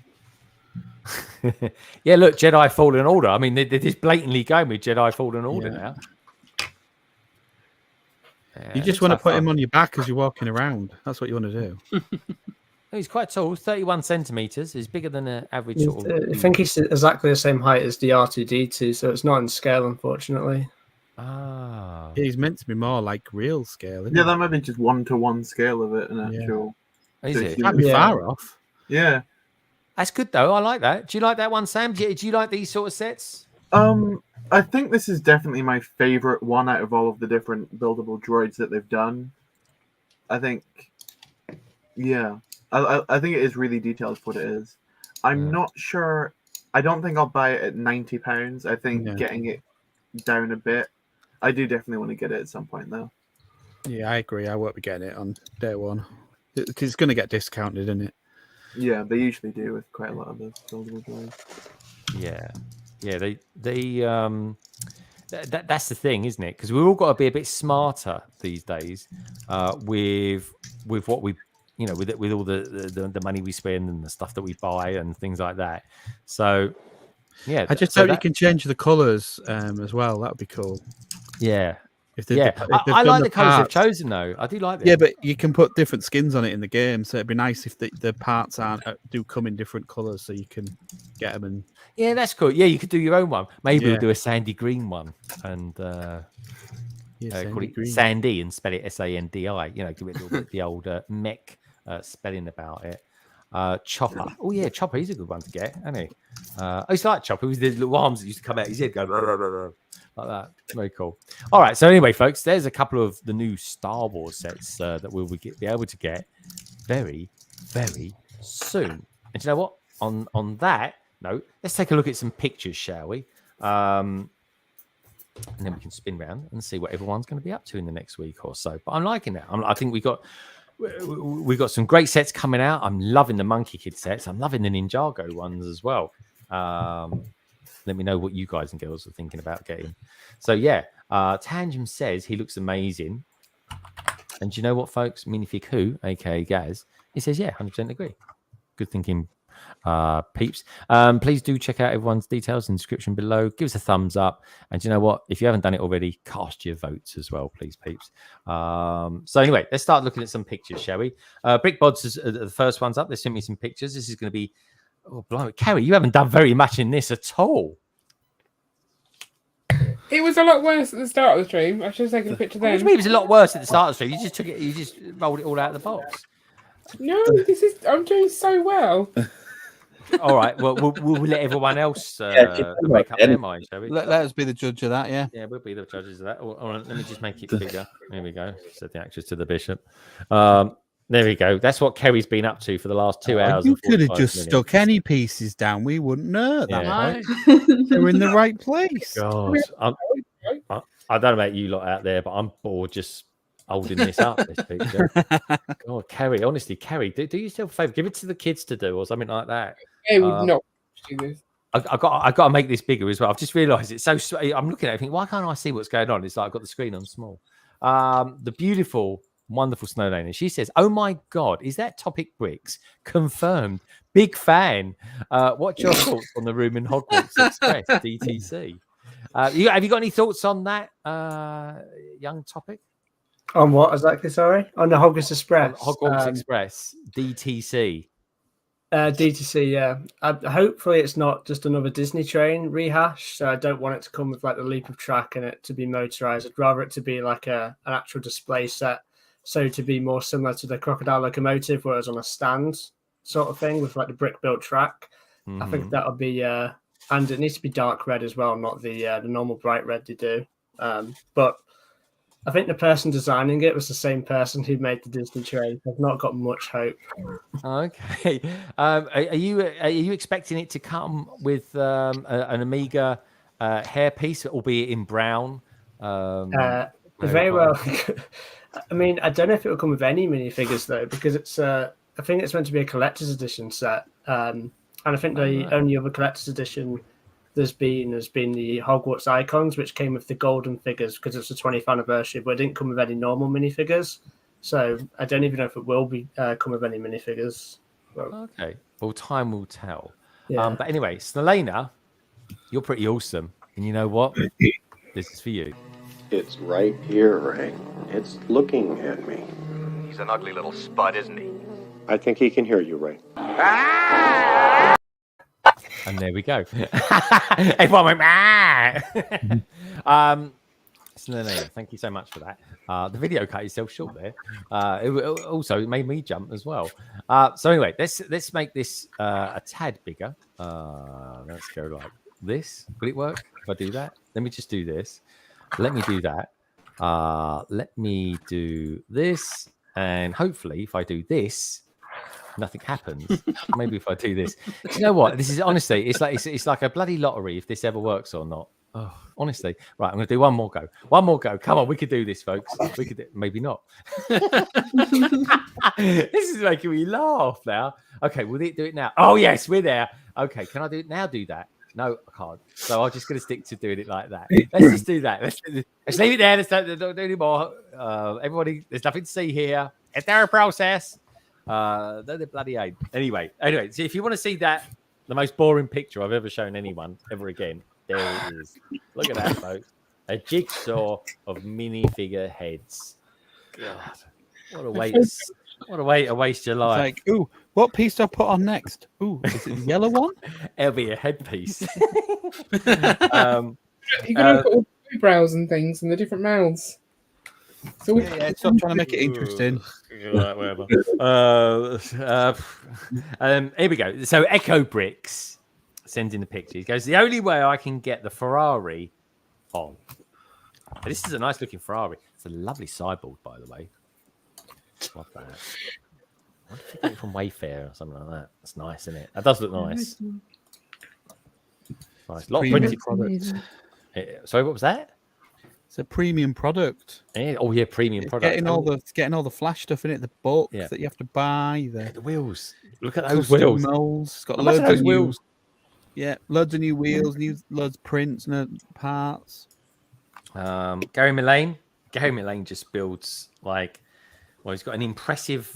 Yeah, look, Jedi Fallen Order. I mean, they're just blatantly going with Jedi Fallen Order now. You just want to put him on your back as you're walking around. That's what you want to do. He's quite tall, 31 centimeters. He's bigger than an average sort of... I think he's exactly the same height as the R2D2, so it's not in scale, unfortunately. Ah. He's meant to be more like real scale. Yeah, that might be just 1-to-1 scale of it, an actual. Is it? Might be far off. Yeah. That's good though. I like that. Do you like that one, Sam? Do you like these sort of sets? I think this is definitely my favorite one out of all of the different buildable droids that they've done. I think, I think it is really detailed for what it is. I'm not sure. I don't think I'll buy it at £90. I think getting it down a bit. I do definitely want to get it at some point though. Yeah, I agree. I won't be getting it on day one. It's going to get discounted, isn't it? Yeah, they usually do with quite a lot of the buildable droids. Yeah, that's the thing, isn't it? Because we've all got to be a bit smarter these days with what we, with all the money we spend and the stuff that we buy and things like that. So, yeah, I just hope you can change the colours as well. That would be cool. Yeah. I like the colours they've chosen, though. I do like them. Yeah, but you can put different skins on it in the game, so it'd be nice if the parts do come in different colours, so you can get them. And yeah, that's cool. Yeah, you could do your own one. Maybe we'll do a sandy green one and call it green. Sandy and spell it Sandi. Give it a little bit the old mech spelling about it. Chopper. Oh yeah, Chopper. He's a good one to get, isn't he? I used to like Chopper. It was the little arms that used to come out his head, go blah, blah, blah, blah, like that. Very cool. All right. So anyway, folks, there's a couple of the new Star Wars sets that we'll be able to get very, very soon. And you know what? On that note, let's take a look at some pictures, shall we? And then we can spin round and see what everyone's going to be up to in the next week or so. But I'm liking that. I think we got some great sets coming out. I'm loving the Monkey Kid sets. I'm loving the Ninjago ones as well. Let me know what you guys and girls are thinking about getting. So yeah, Tangent says he looks amazing. And do you know what, folks? Minifig Who, aka Gaz, he says, yeah, 100% agree. Good thinking, peeps. Please do check out everyone's details in the description below. Give us a thumbs up. And do you know what? If you haven't done it already, cast your votes as well, please, peeps. So anyway, let's start looking at some pictures, shall we? BrickBods is the first one's up. They sent me some pictures. This is going to be, oh, blimey. Carrie, you haven't done very much in this at all. It was a lot worse at the start of the stream. I should have taken a picture then. What do you mean it was a lot worse at the start of the stream? You just took it, you just rolled it all out of the box. No, I'm doing so well. All right. Well, we'll let everyone else make up their mind, shall we? Let us be the judge of that, yeah. Yeah, we'll be the judges of that. All right, let me just make it bigger. There we go. Said the actress to the bishop. There we go. That's what Kerry's been up to for the last 2 hours. You could have just stuck any pieces down. We wouldn't know at that point. They're in the right place. God, I don't know about you lot out there, but I'm bored just holding this up. This picture. God, Kerry, honestly, Kerry, do yourself a favor. Give it to the kids to do or something like that. They would not do this. I got to make this bigger as well. I've just realised it's so. I'm looking at it, thinking, why can't I see what's going on? It's like I've got the screen on small. The beautiful, wonderful Snow Lane. She says, "Oh my God, is that TopicBricks confirmed? Big fan. What's your thoughts on the room in Hogwarts Express DTC? Have you got any thoughts on that, young Topic? On what exactly? Sorry, on the Hogwarts Express. Hogwarts Express DTC. DTC, yeah. Hopefully, it's not just another Disney train rehash. So I don't want it to come with like the leap of track and it to be motorized. I'd rather it to be like an actual display set. So to be more similar to the Crocodile Locomotive, where it's on a stand sort of thing with like the brick built track. I think that'll be, and it needs to be dark red as well, not the normal bright red they do. But I think the person designing it was the same person who made the Disney train. I've not got much hope. Okay. Are you expecting it to come with an Amiga hairpiece, albeit in brown? Very well. I mean, I don't know if it will come with any minifigures though, because it's I think it's meant to be a collector's edition set. And I think the only other collector's edition has been the Hogwarts Icons, which came with the golden figures because it's the 20th anniversary, but it didn't come with any normal minifigures. So I don't even know if it will be come with any minifigures. Well, okay. Well, time will tell. Yeah. But anyway, Snelena, you're pretty awesome. And you know what? This is for you. It's right here, Ray. It's looking at me. He's an ugly little spud, isn't he? I think he can hear you, Ray. And there we go. Everyone went, Snelena, thank you so much for that. The video cut itself short there. It also made me jump as well. So anyway, let's make this a tad bigger. Let's go like this. Will it work if I do that? Let me just do this. Let me do that. Let me do this. And hopefully if I do this, nothing happens. Maybe if I do this. Do you know what? This is honestly, it's like a bloody lottery if this ever works or not. Oh, honestly. Right, I'm going to do one more go. One more go. Come on, we could do this, folks. We could maybe not. This is making me laugh now. Okay, we'll do it now. Oh, yes, we're there. Okay, can I do it now? Do that? No, I can't. So I'm just going to stick to doing it like that. Let's just do that. Let's leave it there. Let's don't do any more. Everybody, there's nothing to see here. It's their process. They're bloody ain't. Anyway, so if you want to see that, the most boring picture I've ever shown anyone ever again, there it is. Look at that, folks. A jigsaw of minifigure heads. God, what a way to waste your life. It's like, ooh, what piece do I put on next? Ooh, is it the yellow one? It'll be a headpiece. You can look at all the eyebrows and things and the different mouths. So stop trying to make it interesting. Right, whatever. Here we go. So Echo Bricks sends in the picture. He goes, the only way I can get the Ferrari on. This is a nice looking Ferrari. It's a lovely sideboard, by the way. Love that. I wonder if you get it from Wayfair or something like that. That's nice, isn't it? That does look nice. Nice. A lot of printed products. Sorry, what was that? It's a premium product. Yeah. Oh yeah, premium product. Getting all the flash stuff in it, the books that you have to buy. The wheels. Look at those wheels. Molds. It's got loads of those wheels. Yeah, loads of new wheels, loads of prints and parts. Gary Millane just builds like Well, he's got an impressive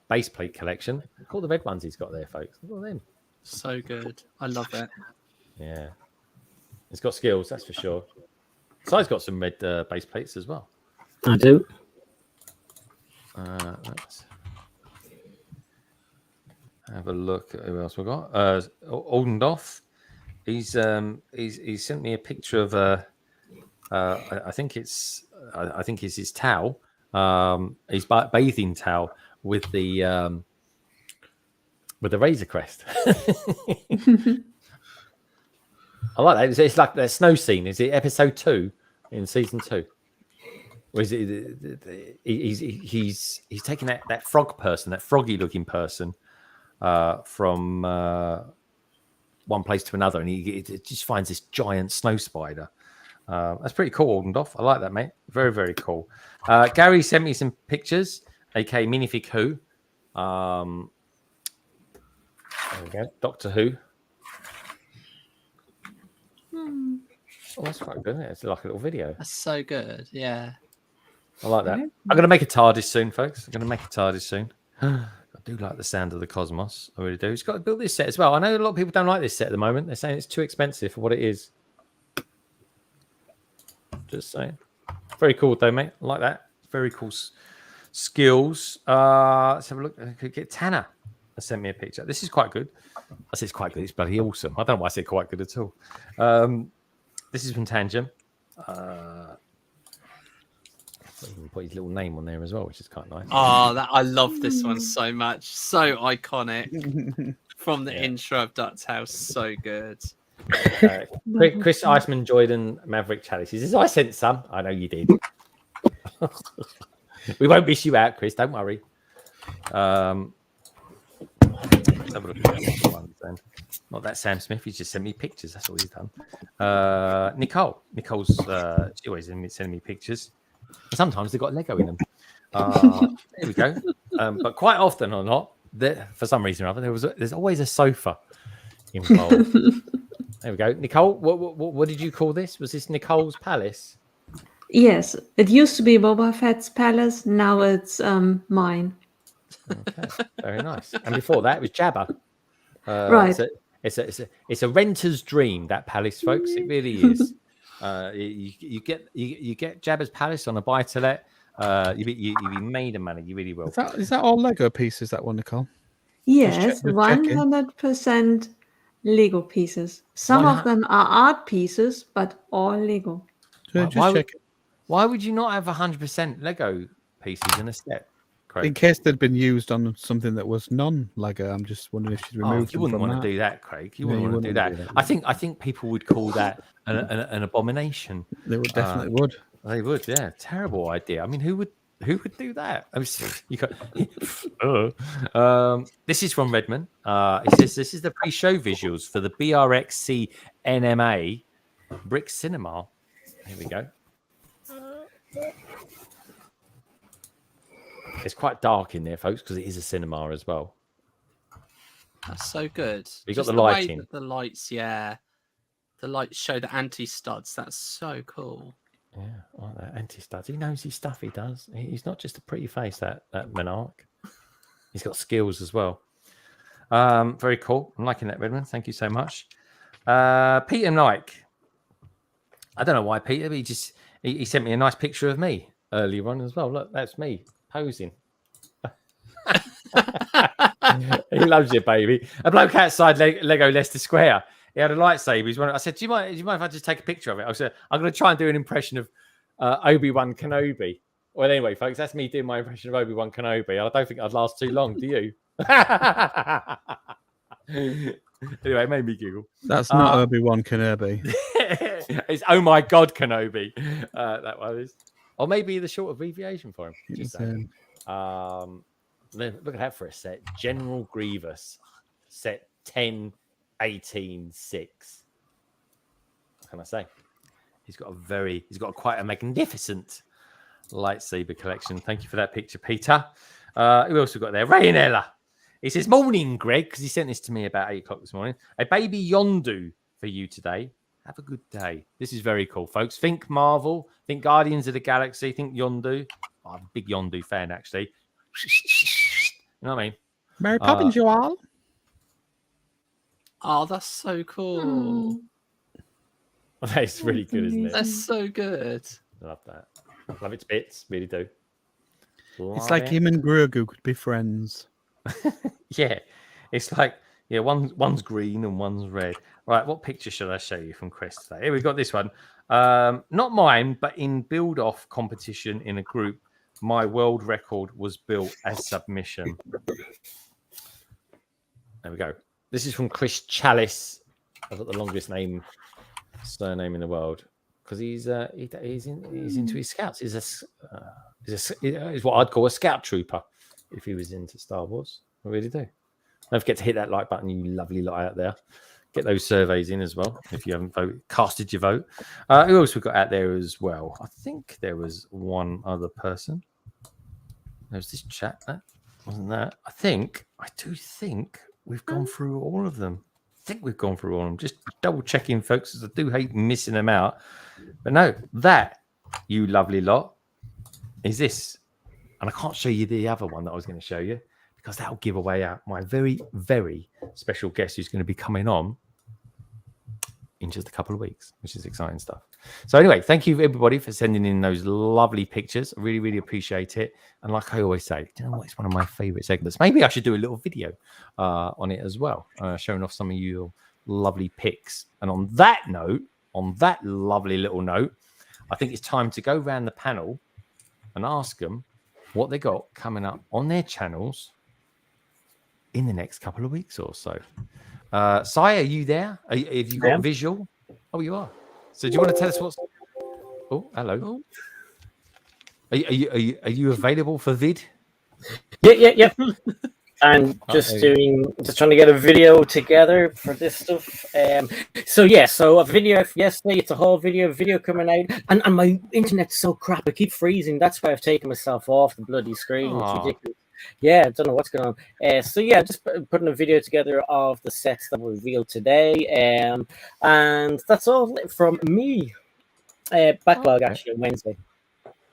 base plate collection. Look at all the red ones he's got there, folks. Look at them. So good. I love it. Yeah. He's got skills, that's for sure. Si's got some red base plates as well. I do. Let's have a look at who else we got. Oldendorf. He's sent me a picture of I think it's his towel. His bathing towel with the Razor Crest. I like that. It's like that snow scene. Is it episode 2 in season 2? Or is it? He's taking that frog person, that froggy looking person, from one place to another, and he just finds this giant snow spider. That's pretty cool, Oldendorf. I like that, mate. Very, very cool. Gary sent me some pictures, aka Minifig Who. There we go. Doctor Who. Oh, that's quite good, isn't it? It's like a little video. That's so good. Yeah. I like that. I'm going to make a TARDIS soon, folks. I'm going to make a TARDIS soon. I do like the sound of the cosmos. I really do. He's got to build this set as well. I know a lot of people don't like this set at the moment. They're saying it's too expensive for what it is. Just saying. Very cool, though, mate. I like that. Very cool skills. Let's have a look. I could get Tanner. Sent me a picture. This is quite good. I say it's quite good. It's bloody awesome. I don't know why I say quite good at all. This is from Tangent. Put his little name on there as well, which is quite nice. Oh, I love this one so much. So iconic. From the intro of DuckTales. So good. Chris Iceman Jordan Maverick Chalice. He says, I sent some. I know you did. We won't miss you out, Chris. Don't worry. Let's have a look at the ones then. Not that Sam Smith. He's just sent me pictures. That's all he's done. Nicole's she always sending me pictures. Sometimes they've got Lego in them. There we go. But quite often or not, for some reason or other, there's always a sofa involved. There we go. Nicole, what did you call this? Was this Nicole's Palace? Yes, it used to be Boba Fett's palace. Now it's mine. Okay, very nice. And before that, it was Jabba. Right. It's a renter's dream, that palace, folks. It really is. You get Jabba's palace on a buy-to-let. You be made of money. You really will. Is that all Lego pieces? That one, Nicole? Yes, 100% Lego pieces. Some of them are art pieces, but all Lego. Why would you not have 100% Lego pieces in a set? Craig? In case they'd been used on something that was non-Lego, I'm just wondering if she'd removed them. You wouldn't want to do that, Craig. You wouldn't want to do that. I think people would call that an abomination. They would definitely would. They would, yeah. Terrible idea. I mean, who would do that? I mean, this is from Redmond. It says this is the pre-show visuals for the BRXC NMA Brick Cinema. Here we go. It's quite dark in there, folks, because it is a cinema as well. That's so good. You got Just the way lighting. that the lights, yeah. The lights show the anti-studs. That's so cool. Yeah, I like that anti-studs. He knows his stuff, he does. He's not just a pretty face, that Monarch. He's got skills as well. Very cool. I'm liking that, Redmond. Thank you so much. Peter Nike. I don't know why, Peter, but he sent me a nice picture of me earlier on as well. Look, that's me posing. He loves you, baby. A bloke outside Lego Leicester Square. He had a lightsaber. I said, do you mind if I just take a picture of it? I said, I'm going to try and do an impression of Obi-Wan Kenobi. Well, anyway, folks, that's me doing my impression of Obi-Wan Kenobi. I don't think I'd last too long, do you? Anyway, it made me giggle. That's not Obi-Wan Kenobi. It's Oh My God Kenobi. That one is. Or maybe the short abbreviation for him. Just saying. Look at that for a set. General Grievous. Set 10-18-6. What can I say? He's got quite a magnificent lightsaber collection. Thank you for that picture, Peter. Who else we got there? Ray and Ella. He says, morning, Greg, because he sent this to me about 8 o'clock this morning. A baby Yondu for you today. Have a good day. This is very cool, folks. Think Marvel, think Guardians of the Galaxy, think Yondu. I'm a big Yondu fan, actually. You know what I mean? Mary Poppins, you all. Oh, that's so cool. That's really good, isn't it? That's so good. I love that. Love it to bits. Really do. It's like him and Grogu could be friends. Yeah, it's like one's green and one's red. Right, what picture should I show you from Chris today? Here we got this one. Not mine, but in build off competition in a group, my world record was built as submission. There we go. This is from Chris Chalice. I've got the longest surname in the world because he's into his scouts. He's what I'd call a scout trooper if he was into Star Wars. I really do. Don't forget to hit that like button, you lovely lot out there. Get those surveys in as well if you haven't casted your vote. Who else we got out there as well? I think there was one other person. There was this chat. That wasn't that. I do think we've gone through all of them. Just double checking, folks, because I do hate missing them out. But no, that, you lovely lot, is this. And I can't show you the other one that I was going to show you because that'll give away out my very, very special guest who's going to be coming on in just a couple of weeks, which is exciting stuff. So anyway, thank you everybody for sending in those lovely pictures. I really, really appreciate it. And like I always say, do you know what? It's one of my favorite segments. Maybe I should do a little video on it as well, showing off some of your lovely pics. And on that lovely little note, I think it's time to go around the panel and ask them what they got coming up on their channels in the next couple of weeks or so. Sai, are you there? Have you got visual? Oh, you are. So do you want to tell us what's... Oh, hello. Are you available for vid? Yeah. And just trying to get a video together for this stuff. So a video yesterday. It's a whole video coming out, and my internet's so crap. I keep freezing. That's why I've taken myself off the bloody screen. It's ridiculous. Yeah, I don't know what's going on. Just putting a video together of the sets that were revealed today. And that's all from me. Backlog actually on Wednesday.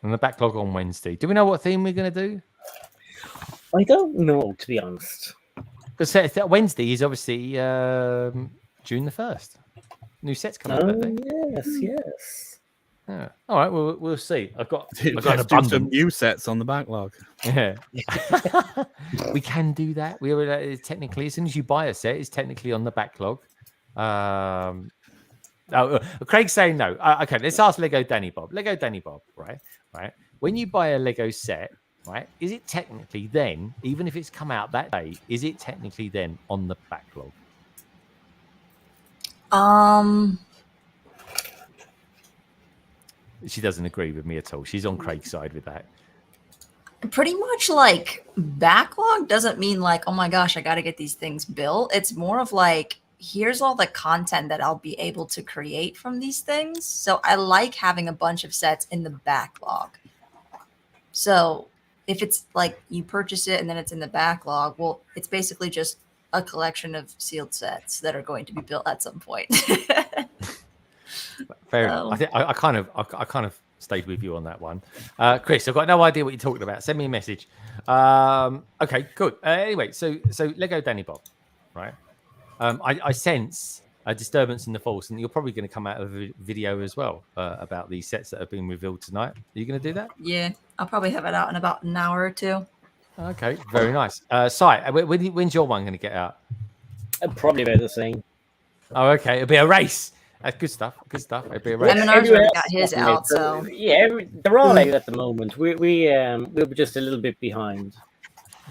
And the backlog on Wednesday. Do we know what theme we're going to do? I don't know, to be honest. Because Wednesday is obviously June the 1st. New sets come out that day. Yes. Yeah. All right, we'll see. I've got some new sets on the backlog. Yeah. We can do that. We were technically, as soon as you buy a set, it's technically on the backlog. Craig's saying no. Okay, let's ask LEGODaniBob. LEGODaniBob, right? When you buy a Lego set, right, is it technically then, even if it's come out that day, is it technically then on the backlog? She doesn't agree with me at all. She's on Craig's side with that. Pretty much like backlog doesn't mean like, oh my gosh, I got to get these things built. It's more of like, here's all the content that I'll be able to create from these things. So I like having a bunch of sets in the backlog. So if it's like you purchase it and then it's in the backlog, well, it's basically just a collection of sealed sets that are going to be built at some point. Fair enough. I think I kind of stayed with you on that one. Chris, I've got no idea what you're talking about. Send me a message. Okay, good. Anyway, so LEGODaniBob, right? I sense a disturbance in the force, and you're probably going to come out of a video as well about these sets that have been revealed tonight. Are you going to do that? Yeah, I'll probably have it out in about an hour or two. Okay, very nice. Sai, when's your one going to get out? Probably about the same. Oh, okay. It'll be a race. That's good stuff. It'll be a race. MNRK's already got his out, so yeah, they're all out at the moment. We'll be just a little bit behind.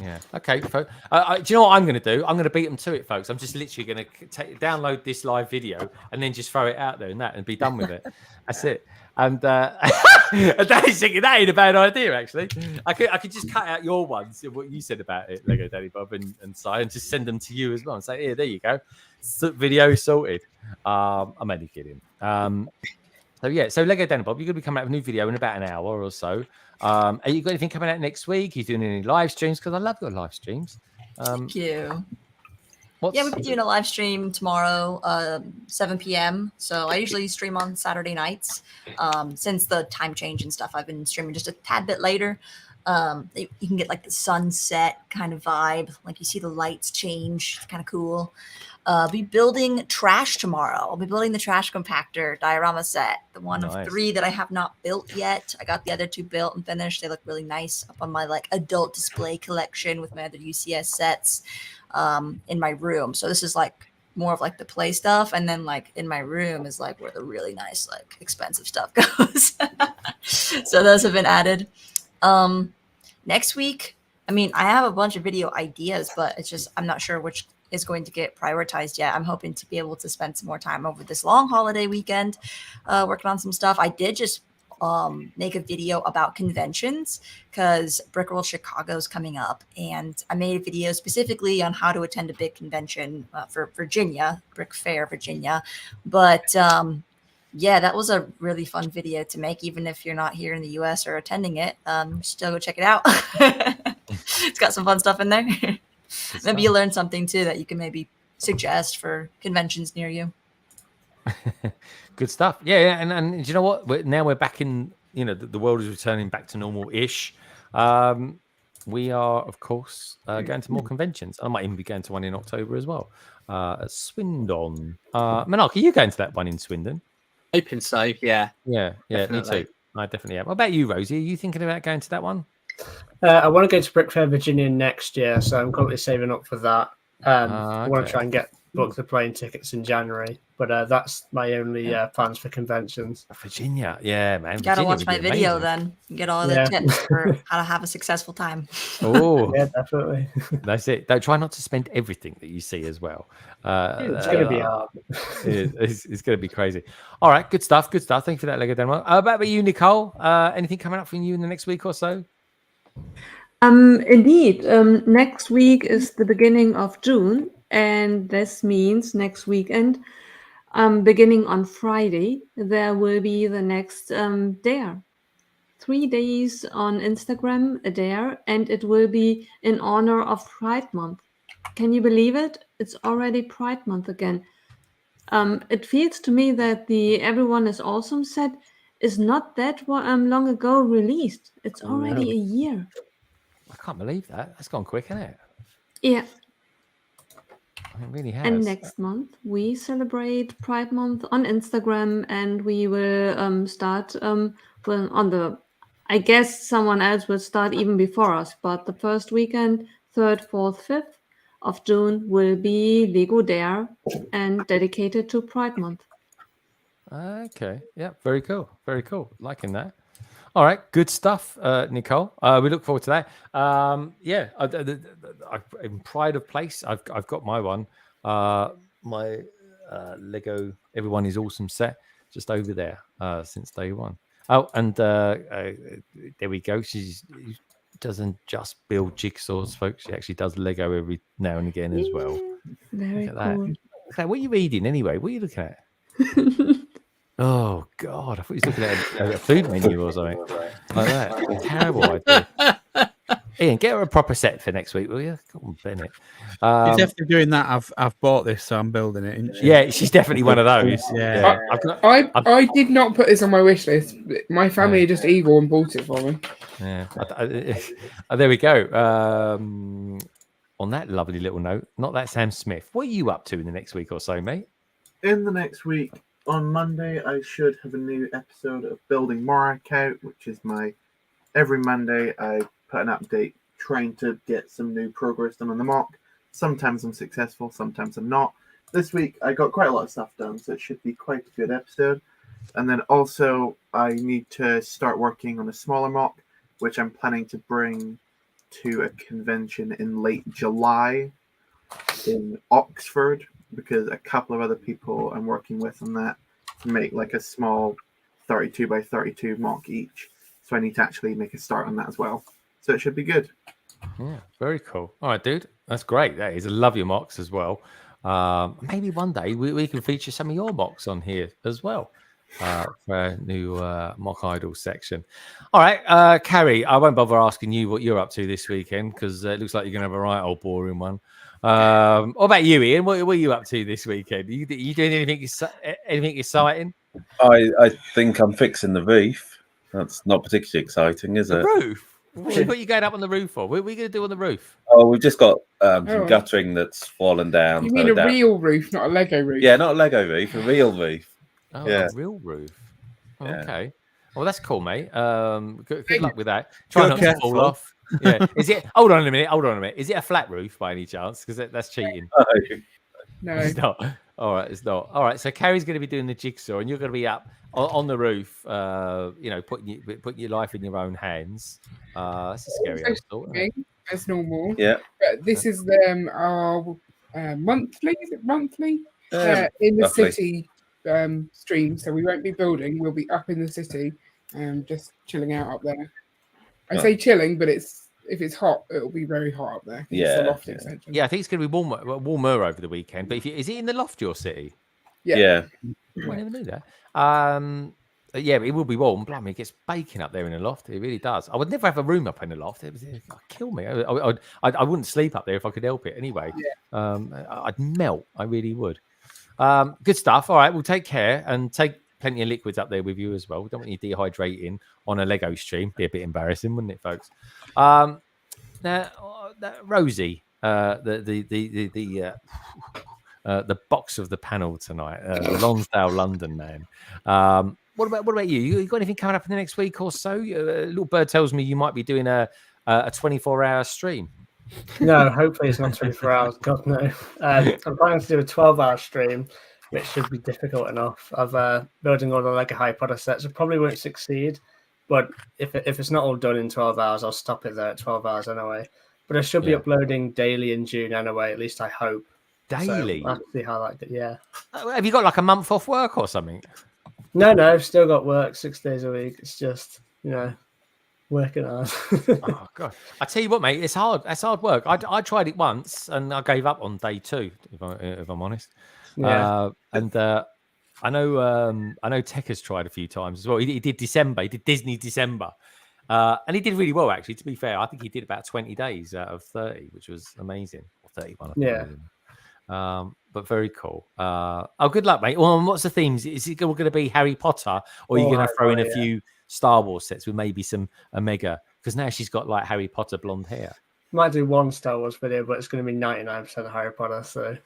Yeah. Okay. Do you know what I'm going to do? I'm going to beat them to it, folks. I'm just literally going to download this live video and then just throw it out there and be done with it. That's it. And Danny's thinking that ain't a bad idea, actually. I could just cut out your ones, what you said about it, LEGODaniBob and Si, and just send them to you as well and say, here, there you go. Video sorted. I'm only kidding. So LEGODaniBob, you're going to be coming out with a new video in about an hour or so. Are you got anything coming out next week? Are you doing any live streams? Because I love your live streams. Thank you. Yeah, we'll be doing a live stream tomorrow, 7 p.m. So I usually stream on Saturday nights. Since the time change and stuff, I've been streaming just a tad bit later. You can get like the sunset kind of vibe, like you see the lights change. It's kind of cool. I'll be building trash tomorrow. I'll be building the trash compactor diorama set, the one of 3 that I have not built yet. I got the other 2 built and finished. They look really nice up on my like adult display collection with my other UCS sets in my room. So this is like more of like the play stuff, and then like in my room is like where the really nice like expensive stuff goes. So those have been added. Next week, I mean, I have a bunch of video ideas, but it's just I'm not sure which is going to get prioritized yet. I'm hoping to be able to spend some more time over this long holiday weekend working on some stuff. I did just make a video about conventions because Brick World Chicago is coming up, and I made a video specifically on how to attend a big convention for Virginia, Brick Fair, Virginia. But yeah, that was a really fun video to make, even if you're not here in the US or attending it. Still go check it out. It's got some fun stuff in there. Maybe you learn something too that you can maybe suggest for conventions near you. Good stuff. Yeah, and do you know what? Now we're back in. You know, the world is returning back to normal-ish. We are, of course, going to more conventions. I might even be going to one in October as well. At Swindon. MNRK, are you going to that one in Swindon? Hoping so. Yeah. Yeah. Definitely. Me too. I definitely am. What about you, Rosie? Are you thinking about going to that one? I want to go to Brick Fair, Virginia next year, so I'm currently saving up for that. I want to try and book the plane tickets in January, but that's my only plans for conventions. Virginia, yeah, man. You gotta watch my video then. Get all the tips for how to have a successful time. Oh, yeah, definitely. That's it. Don't try not to spend everything that you see as well. It's going to be hard. It's going to be crazy. All right, good stuff. Good stuff. Thank you for that, LEGODaniBob. About you, Nicole? Anything coming up from you in the next week or so? Indeed. Next week is the beginning of June, and this means next weekend, beginning on Friday, there will be the next dare. 3 days on Instagram, a dare, and it will be in honor of Pride Month. Can you believe it? It's already Pride Month again. It feels to me that the Everyone is Awesome set is not that long ago released. It's already a year. I can't believe that. That's gone quick, hasn't it? Yeah. It really has. And next month we celebrate Pride Month on Instagram, and we will start on the. I guess someone else will start even before us, but the first weekend, 3rd, 4th, 5th of June will be Lego Dare and dedicated to Pride Month. Okay. Yeah. Very cool. Very cool. Liking that. All right, good stuff, Nicole. We look forward to that. Yeah, in pride of place, I've got my one. My Lego Everyone is Awesome set just over there since day one. Oh, and there we go. She doesn't just build jigsaws, folks. She actually does Lego every now and again as well. Very Look at cool. that. Okay, what are you reading anyway? What are you looking at? Oh God! I thought he was looking at a food menu or something like that. Terrible idea. Ian, get her a proper set for next week, will you? Come on, Bennett. She's definitely doing that. I've bought this, so I'm building it. Isn't she? Yeah, she's definitely one of those. Yeah. I did not put this on my wish list. My family are just evil and bought it for me. Yeah. There we go. On that lovely little note, not that Sam Smith. What are you up to in the next week or so, mate? In the next week, on Monday, I should have a new episode of Building MNRK out, which is my every Monday I put an update trying to get some new progress done on the mock. Sometimes I'm successful, sometimes I'm not. This week I got quite a lot of stuff done, so it should be quite a good episode. And then also I need to start working on a smaller mock, which I'm planning to bring to a convention in late July in Oxford, because a couple of other people I'm working with on that to make like a small 32 by 32 mock each. So I need to actually make a start on that as well. So it should be good. Yeah, very cool. All right, dude. That's great. That is. I love your mocks as well. Maybe one day we can feature some of your mocks on here as well for our new mock idol section. All right, Carrie, I won't bother asking you what you're up to this weekend because it looks like you're going to have a right old boring one. What about you, Ian? What are you up to this weekend? You doing anything exciting? I think I'm fixing the roof. That's not particularly exciting, is The it? roof? What are you going up on the roof for? What are we going to do on the roof? Oh, we've just got some Oh. guttering that's fallen down. You so mean a down. real roof, not a Lego roof? Yeah, not a Lego roof, a real roof. Oh, Yeah. a real roof. Oh, Yeah. okay. Well, that's cool, mate. Good luck with that. Try not to careful. fall off. Yeah. Is it? Hold on a minute. Is it a flat roof by any chance? Because that's cheating. No. It's not. All right, it's not. All right, so Carrie's going to be doing the jigsaw, and you're going to be up on the roof. Putting your life in your own hands. That's a scary old thought. Isn't it? As normal. Yeah. But this is our monthly. Is it monthly? In the roughly. city stream. So we won't be building. We'll be up in the city, just chilling out up there. I say chilling, but if it's hot, it'll be very hot up there. It's the loft extension. Yeah, I think it's going to be warmer over the weekend. But is it in the loft, your city? Yeah. I never knew that. Yeah, it will be warm. Blimey, it gets baking up there in the loft. It really does. I would never have a room up in the loft. It'd kill me. I wouldn't sleep up there if I could help it. Anyway, I'd melt. I really would. Good stuff. All right, we'll take care and take plenty of liquids up there with you as well. We don't want you dehydrating on a Lego stream. Be a bit embarrassing, wouldn't it, folks? Now, Rosie, the box of the panel tonight, the Lonsdale London man. What about you? You got anything coming up in the next week or so? Little Bird tells me you might be doing a 24-hour stream. No, hopefully it's not 24 hours. God, no. I'm planning to do a 12-hour stream, which should be difficult enough. Of building all the Lego Harry Potter sets. I probably won't succeed, but if it's not all done in 12 hours, I'll stop it there at 12 hours anyway. But I should be uploading daily in June anyway, at least I hope. Daily? So I'll have to see how that goes. Yeah. Have you got like a month off work or something? No, I've still got work 6 days a week. It's just, working hard. Oh god! I tell you what, mate, it's hard. That's hard work. I tried it once and I gave up on day 2. If I'm honest. Yeah. I know Tech has tried a few times as well. He did December. He did Disney December, and he did really well actually. To be fair, I think he did about 20 days out of 30, which was amazing. Or 31. I think it was. But very cool. Good luck, mate. Well, what's the themes? Is it going to be Harry Potter, or are you going to throw in a few Star Wars sets with maybe some Omega? Because now she's got like Harry Potter blonde hair. Might do one Star Wars video, but it's going to be 99% Harry Potter. So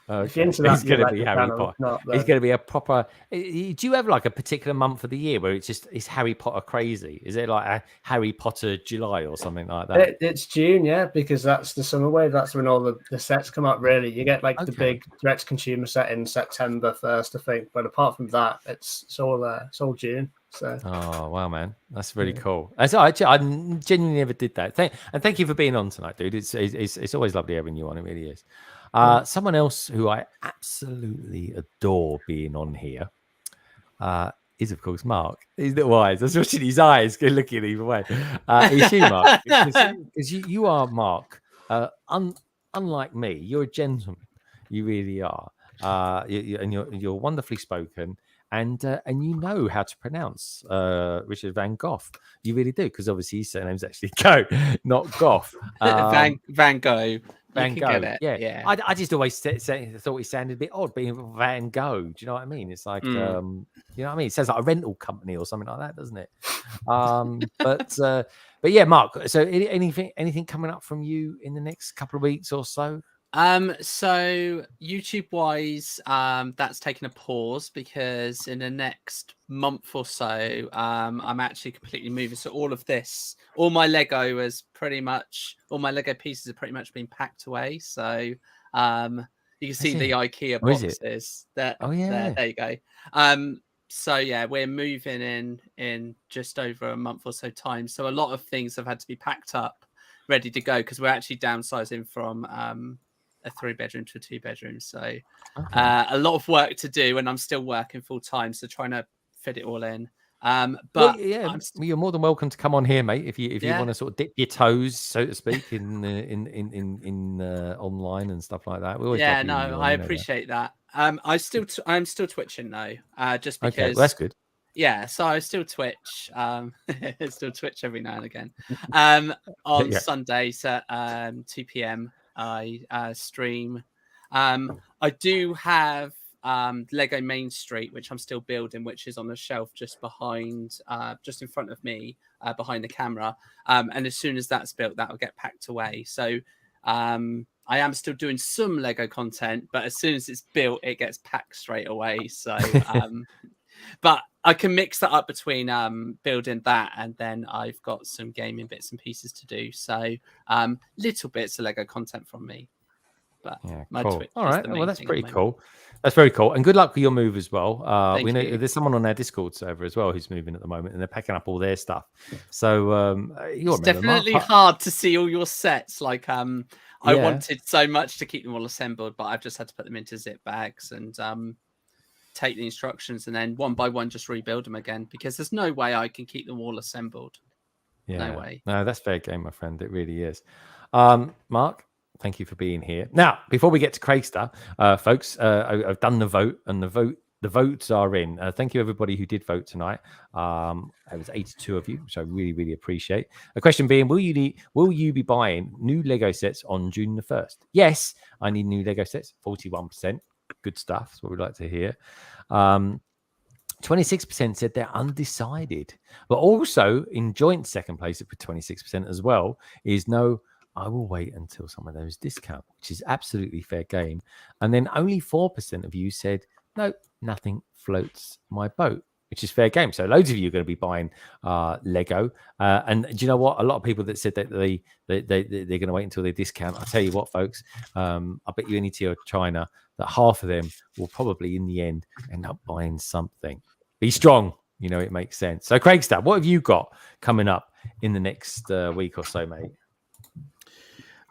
if you're into It's that, going to be Harry Potter. It's going to be a proper. Do you have like a particular month of the year where it's Harry Potter crazy? Is it like a Harry Potter July or something like that? It's June, yeah, because that's the summer wave. That's when all the sets come out. Really, you get like the big direct consumer set in September 1st, I think. But apart from that, it's all June. So. Oh wow, man, that's really cool. I genuinely never did that. Thank you for being on tonight, dude. It's always lovely having you on. It really is. Someone else who I absolutely adore being on here is, of course, Mark. His little eyes. I was watching his eyes looking either way. It's you, Mark. Because you are, Mark. Unlike me, you're a gentleman. You really are. And you're wonderfully spoken. And you know how to pronounce Richard Van Gogh. You really do, because obviously his surname's actually Go, not Goff. Van Gogh. Van Gogh. Yeah. I just always thought he sounded a bit odd being Van Gogh. Do you know what I mean? It's like, you know what I mean? It sounds like a rental company or something like that, doesn't it? But yeah, Mark. So anything coming up from you in the next couple of weeks or so? So YouTube wise, that's taken a pause because in the next month or so, I'm actually completely moving. So all my Lego pieces have pretty much been packed away. So you can see the IKEA boxes. There you go. So yeah, we're moving in just over a month or so time. So a lot of things have had to be packed up, ready to go, because we're actually downsizing from a 3-bedroom to a 2-bedroom. So a lot of work to do, and I'm still working full time, so trying to fit it all in. But you're more than welcome to come on here, mate. If you want to sort of dip your toes, so to speak, in online and stuff like that. I appreciate that. I'm still twitching though, just because. Okay, well, that's good. Yeah, so I still Twitch. Still Twitch every now and again. On Sundays at 2 p.m. I stream. I do have Lego Main Street, which I'm still building, which is on a shelf just behind, just in front of me, behind the camera. And as soon as that's built, that will get packed away. So I am still doing some Lego content, but as soon as it's built, it gets packed straight away. So, but I can mix that up between building that, and then I've got some gaming bits and pieces to do. So little bits of Lego content from me. But yeah, my cool. Twitch All is right, the well, main that's thing at pretty the moment. cool. That's very cool, and good luck with your move as well. Thank We know you. there's someone on our Discord server as well who's moving at the moment, and they're packing up all their stuff. So you'll It's remember, Mark, definitely hard to see all your sets. Like I Yeah. wanted so much to keep them all assembled, but I've just had to put them into zip bags and take the instructions and then one by one just rebuild them again, because there's no way I can keep them all assembled. Yeah, No way. no, that's fair game, my friend. It really is. Mark, thank you for being here. Now, before we get to Craigster, folks, I've done the vote, and the votes are in. Thank you, everybody who did vote tonight. It was 82 of you, which I really, really appreciate. The question being, will you be buying new Lego sets on June the 1st? Yes, I need new Lego sets, 41%. Good stuff. That's what we'd like to hear. 26% said they're undecided, but also in joint second place with 26% as well is no, I will wait until some of those discount, which is absolutely fair game. And then only 4% of you said, no, nothing floats my boat, which is fair game. So loads of you are going to be buying Lego. And do you know what? A lot of people that said that they're going to wait until they discount. I'll tell you what, folks, I bet you any tea or China that half of them will probably in the end end up buying something. Be strong. You know, it makes sense. So Craigster, what have you got coming up in the next week or so, mate?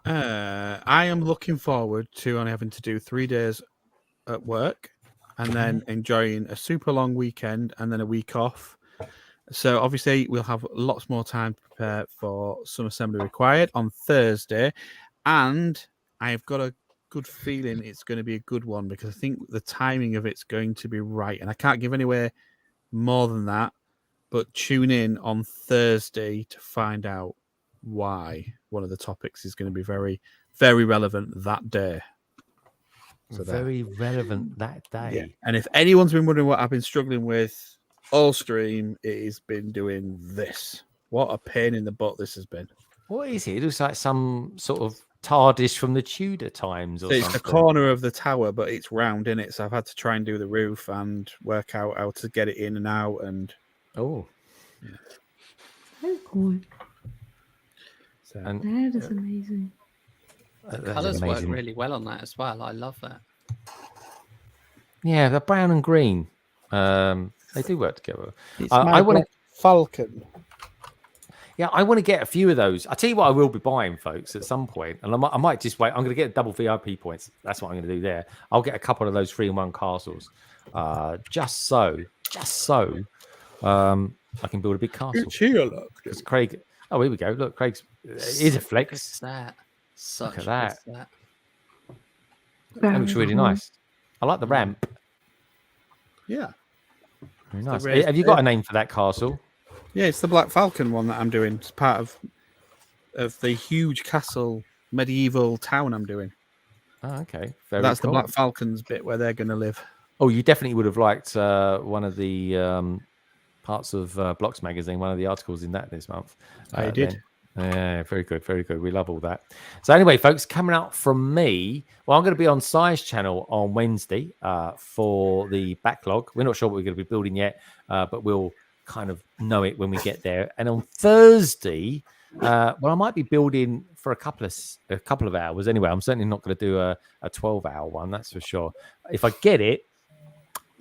I am looking forward to only having to do 3 days at work and then enjoying a super long weekend and then a week off. So obviously we'll have lots more time to prepare for some assembly required on Thursday. And I've got a good feeling it's going to be a good one because I think the timing of it's going to be right. And I can't give anywhere more than that, but tune in on Thursday to find out why one of the topics is going to be very, very relevant that day. So very relevant that day. Yeah. And if anyone's been wondering what I've been struggling with all stream, it has been doing this. What a pain in the butt this has been. What is it? It looks like some sort of TARDIS from the Tudor times or It's something. the corner of the tower, but it's round in it. So I've had to try and do the roof and work out how to get it in and out. And Very cool. So, That is amazing. The colours work really well on that as well. I love that. Yeah, the brown and green. They do work together. It's I want to Falcon. Yeah, I want to get a few of those. I'll tell you what I will be buying, folks, at some point. And I might just wait. I'm going to get double VIP points. That's what I'm going to do there. I'll get a couple of those 3-in-1 castles. Just so I can build a big castle. Because Craig... Oh, here we go. Look, Craig's... Here's a flex. Look at that. Look at that. That. That looks really nice. I like the ramp. Yeah. Very nice. raised Have you got a name for that castle? Yeah, it's the Black Falcon one that I'm doing. It's part of the huge castle medieval town I'm doing. Oh, okay. Very That's cool. the Black Falcons bit where they're going to live. Oh, you definitely would have liked one of the parts of Blocks magazine, one of the articles in that this month. I did. Then. Yeah, very good, very good. We love all that. So anyway, folks, coming out from me, well, I'm going to be on Si's channel on Wednesday for the backlog. We're not sure what we're going to be building yet, but we'll kind of know it when we get there. And on Thursday, well, I might be building for a couple of hours. Anyway, I'm certainly not going to do a 12-hour one, that's for sure. If I get it,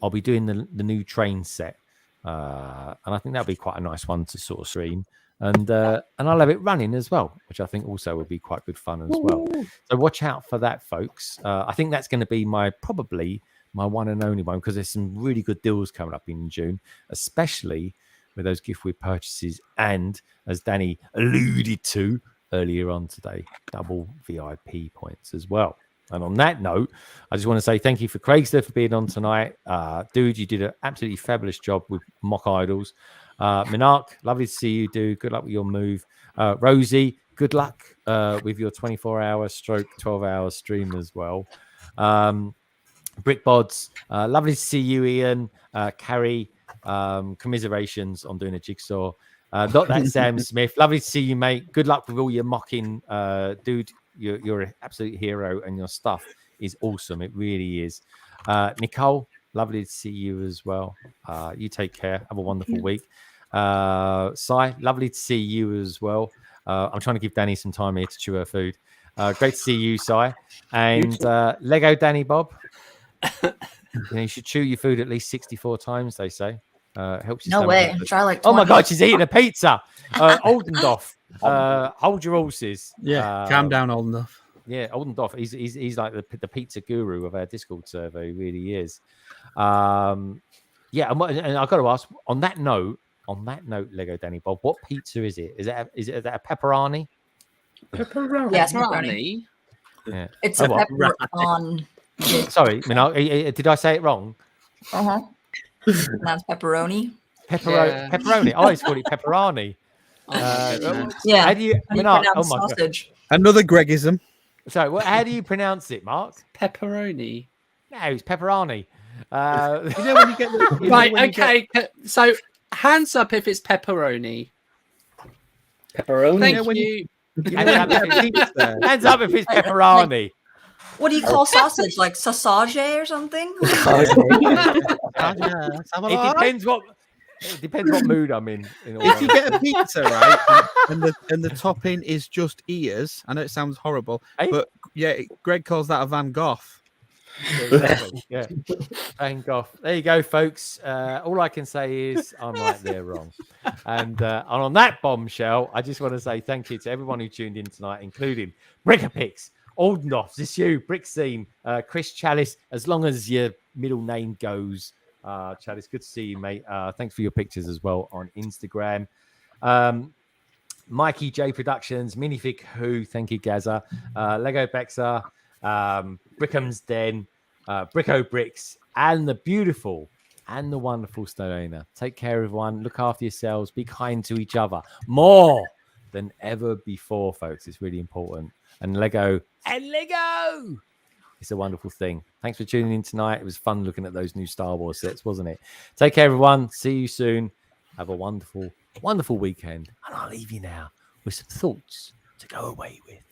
I'll be doing the new train set, and I think that'll be quite a nice one to sort of stream. And I'll have it running as well, which I think also will be quite good fun as well. So watch out for that, folks. I think that's going to be probably my one and only one, because there's some really good deals coming up in June, especially with those gift with purchases. And as Danny alluded to earlier on today, double VIP points as well. And on that note, I just want to say thank you for Craigster for being on tonight. Dude, you did an absolutely fabulous job with Mock Idols. MNRK, lovely to see you, dude. Good luck with your move. Rosie, good luck with your 24-hour stroke 12-hour stream as well. BrickBods, lovely to see you, Ian. Carrie, commiserations on doing a jigsaw. Not that Sam Smith. Lovely to see you, mate. Good luck with all your mocking, dude. You're an absolute hero, and your stuff is awesome. It really is. Nicole, lovely to see you as well. You take care. Have a wonderful week. Sai, lovely to see you as well. I'm trying to give Danny some time here to chew her food. Great to see you, Sai. And LEGODaniBob. You should chew your food at least 64 times, they say. Helps you. No way. Try like 20. Oh my God, she's eating a pizza. Oldendorf. Hold your horses. Yeah, calm down, Oldendorf. Yeah, Oldendorf. He's like the pizza guru of our Discord server. He really is. Yeah, and I got to ask on that note, LEGODaniBob, what pizza is it? Is it a pepperoni? Pepperoni. Yes, pepperoni. Yeah. It's a pepperoni. Sorry, did I say it wrong? That's pepperoni. Pepperoni. I always call it pepperoni. Yeah. How do you pronounce oh my sausage? God. Another Gregism. So, how do you pronounce it, Mark? Pepperoni. No, it's pepperoni. You know when you get the, Right. Okay. So, hands up if it's pepperoni. Pepperoni. Thank you. Hands up if it's pepperoni. What do you call sausage? Like sausage or something? It depends what mood I'm in. If you get a pizza, right, and the topping is just ears, I know it sounds horrible, but yeah, Greg calls that a Van Gogh. Yeah, Van Gogh. There you go, folks. All I can say is I'm right, they're wrong. And on that bombshell, I just want to say thank you to everyone who tuned in tonight, including BrickBods, Oldenoff, this you, Brick Scene, Chris Chalice, as long as your middle name goes. Chalice, good to see you, mate. Thanks for your pictures as well on Instagram. Mikey J Productions, Minifig Who, thank you, Gaza, Lego Bexa, Brickham's Den, Bricko Bricks, and the beautiful and the wonderful Stonona. Take care, everyone. Look after yourselves. Be kind to each other more than ever before, folks. It's really important. And Lego. It's a wonderful thing. Thanks for tuning in tonight. It was fun looking at those new Star Wars sets, wasn't it? Take care, everyone. See you soon. Have a wonderful, wonderful weekend. And I'll leave you now with some thoughts to go away with.